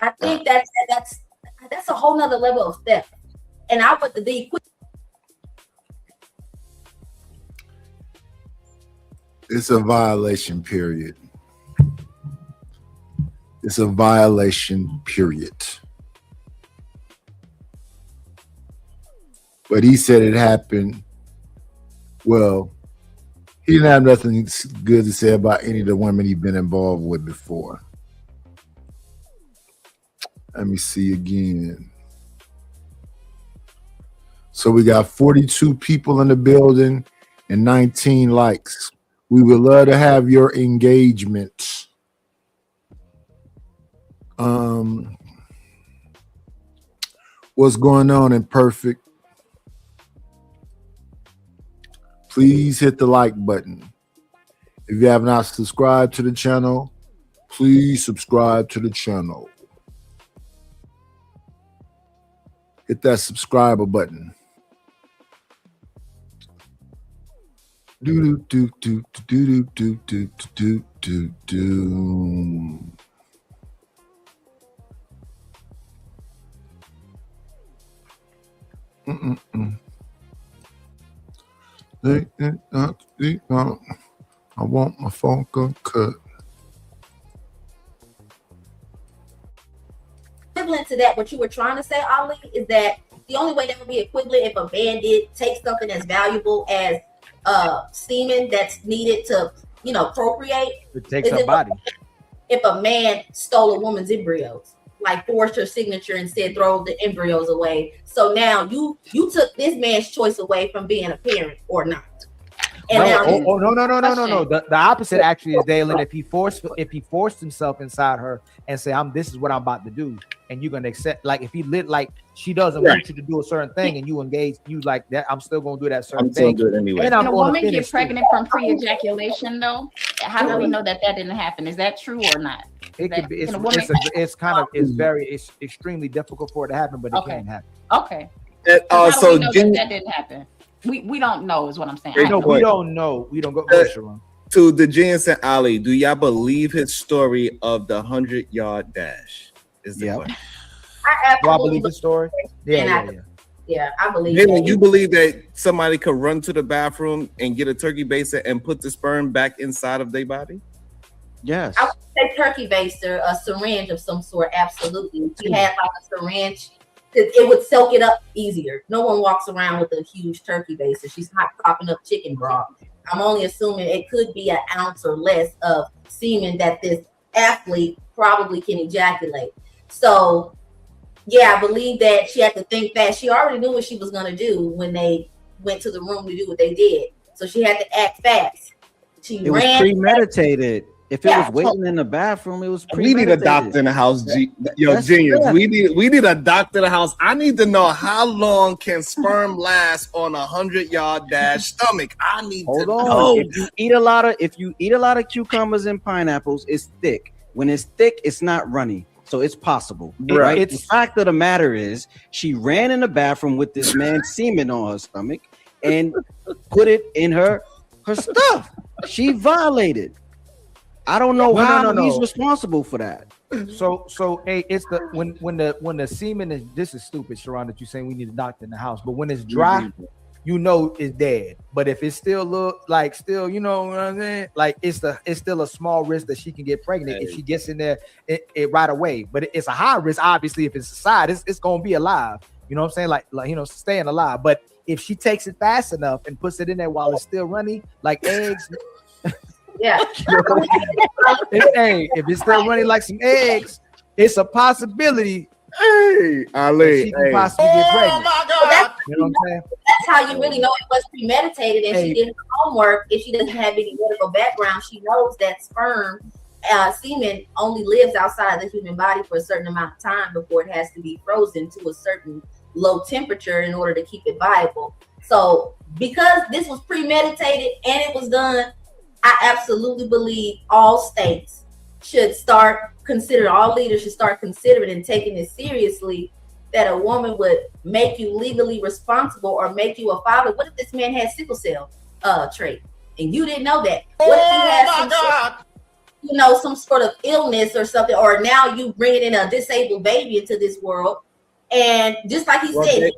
I think that's a whole nother level of theft. And I put the It's a violation, period. It's a violation, period. But he said it happened. Well, he didn't have nothing good to say about any of the women he'd been involved with before. Let me see again. So we got 42 people in the building and 19 likes. We would love to have your engagement. What's going on in Perfect? Please hit the like button. If you have not subscribed to the channel, please subscribe to the channel. Hit that subscriber button. Do do do do do do do do do. I want my phone cut. equivalent to that, what you were trying to say, Ali, is that the only way that would be equivalent if a man did take something as valuable as semen that's needed to, procreate. It takes a body. If a man stole a woman's embryos, like forged her signature and said throw the embryos away. So now you took this man's choice away from being a parent or not. And now No. The opposite actually is, Dalen. If he forced himself inside her and say, this is what I'm about to do, and you're gonna accept, like if he lit like she doesn't want you to do a certain thing and you engage, you like that, I'm still gonna do that certain thing. Do it anyway. And Can a woman get pregnant from pre-ejaculation though? How do we know that didn't happen? Is that true or not? It could be. It's extremely difficult for it to happen, but it can happen. Okay. So that didn't happen. We don't know is what I'm saying. We don't know. We don't go. To the Genius and Ali, do y'all believe his story of the 100-yard dash? Is the question. Do I believe his story? Yeah, I believe Jalen, you believe that somebody could run to the bathroom and get a turkey baster and put the sperm back inside of their body? Yes. I would say turkey baster, a syringe of some sort. Absolutely. If you had like a syringe, it would soak it up easier. No one walks around with a huge turkey baster. She's not popping up chicken broth. I'm only assuming it could be an ounce or less of semen that this athlete probably can ejaculate. So, yeah, I believe that she had to think fast. She already knew what she was going to do when they went to the room to do what they did. So she had to act fast. It was premeditated. If it was waiting in the bathroom, it was We need a doctor in the house, Genius. We need a doctor in the house. I need to know how long can sperm last on a 100-yard dash stomach. I need to know. If you eat a lot of cucumbers and pineapples, it's thick. When it's thick, it's not runny. So it's possible. Right. The fact of the matter is, she ran in the bathroom with this man's semen on her stomach and put it in her stuff. She violated. I don't know how he's responsible for that. So hey, it's the when the semen is, this is stupid, Sharon, that you're saying we need a doctor in the house, but when it's dry, you know it's dead. But if it still look like you know what I'm saying, like it's still a small risk that she can get pregnant if she gets in there it right away. But it's a high risk, obviously, if it's a side, it's gonna be alive. You know what I'm saying? Like you know, staying alive. But if she takes it fast enough and puts it in there while it's still running, like eggs. Yeah. Hey, if it's still running like some eggs, it's a possibility. Hey, Ali. She can possibly get pregnant. You know what I'm saying? That's how you really know it was premeditated, and she did her homework. If she doesn't have any medical background, she knows that semen only lives outside the human body for a certain amount of time before it has to be frozen to a certain low temperature in order to keep it viable. So because this was premeditated and it was done, I absolutely believe all states should all leaders should start considering and taking it seriously that a woman would make you legally responsible or make you a father. What if this man had sickle cell trait and you didn't know that? What if he had some sort of illness or something, or now you bringing in a disabled baby into this world, and just like he said,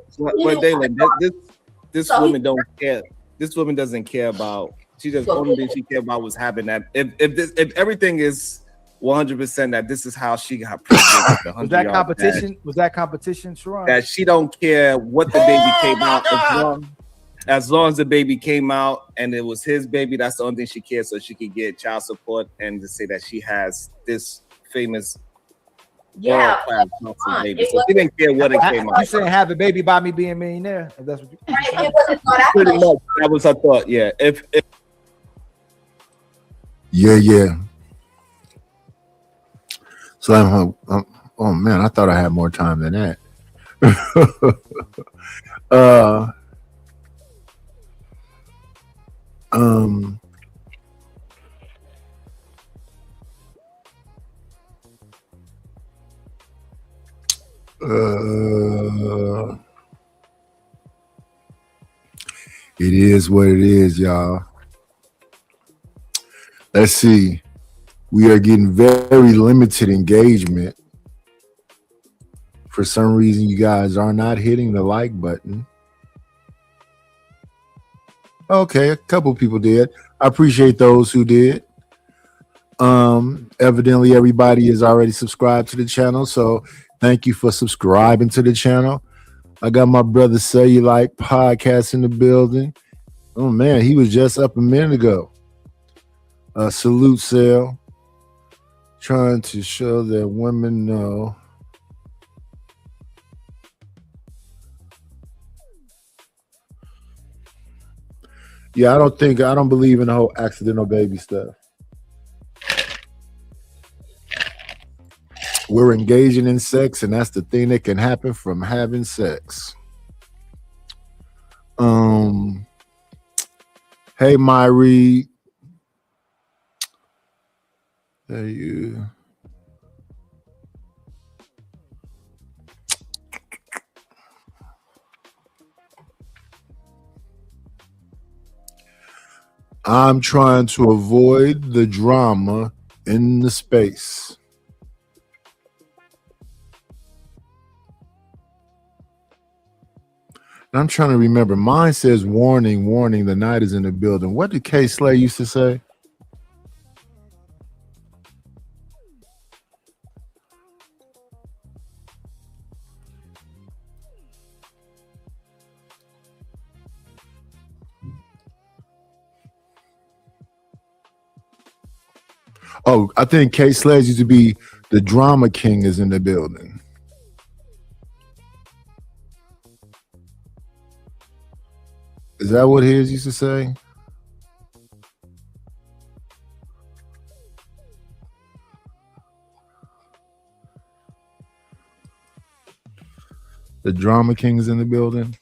this woman don't care. This woman doesn't care about. She just only thing she cared about was having that. If everything is 100% that this is how she got pregnant. Was that competition? Was that competition, Sharon? That she don't care what the baby came out as long as the baby came out and it was his baby. That's the only thing she cares, so she could get child support and to say that she has this famous. Baby. So she didn't care what it came out. You saying have a baby by me being a millionaire? If that's what you. Pretty much, that was her thought. Yeah. If Yeah. So oh man, I thought I had more time than that. It is what it is, y'all. Let's see. We are getting very limited engagement. For some reason, you guys are not hitting the like button. Okay, a couple people did. I appreciate those who did. Evidently, everybody is already subscribed to the channel, so thank you for subscribing to the channel. I got my brother Cellulite Podcast in the building. Oh man, he was just up a minute ago. Salute, Cell. Trying to show that women know. Yeah, I don't believe in the whole accidental baby stuff. We're engaging in sex, and that's the thing that can happen from having sex. Hey, Myrie. There you. I'm trying to avoid the drama in the space. And I'm trying to remember. Mine says, warning, warning, the night is in the building. What did K Slay used to say? Oh, I think K Sledge used to be the drama king is in the building. Is that what his used to say? The drama king is in the building.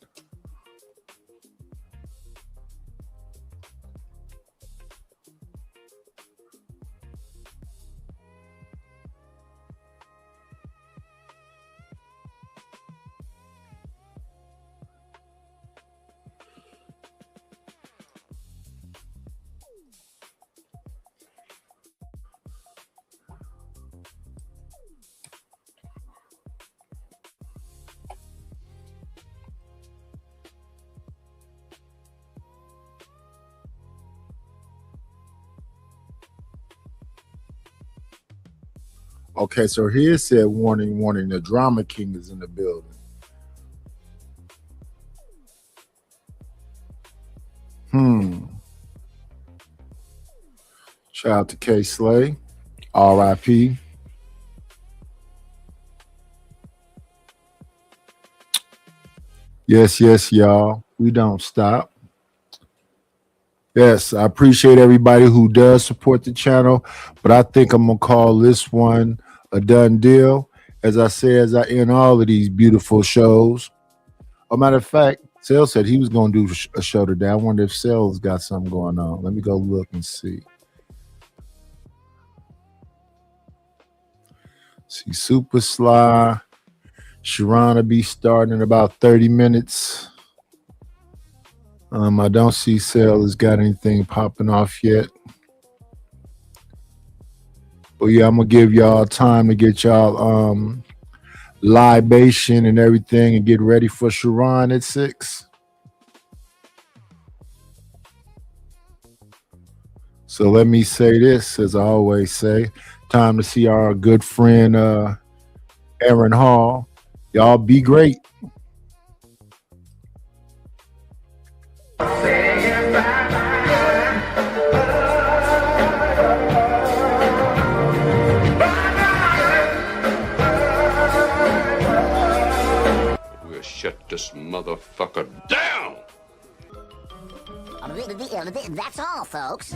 Okay, so here it said, warning, warning, the drama king is in the building. Shout out to K Slay, R.I.P. Yes, yes, y'all. We don't stop. Yes, I appreciate everybody who does support the channel, but I think I'm going to call this one a done deal. As I say, as I end all of these beautiful shows. As a matter of fact, Sale said he was going to do a show today. I wonder if Sale's got something going on. Let me go look and see. See, Super Sly. Sharon will be starting in about 30 minutes. I don't see Sale has got anything popping off yet. But yeah, I'm gonna give y'all time to get y'all libation and everything and get ready for Sharon at 6. So let me say this, as I always say, time to see our good friend Aaron Hall. Y'all be great. We'll shut this motherfucker down! That's all, folks.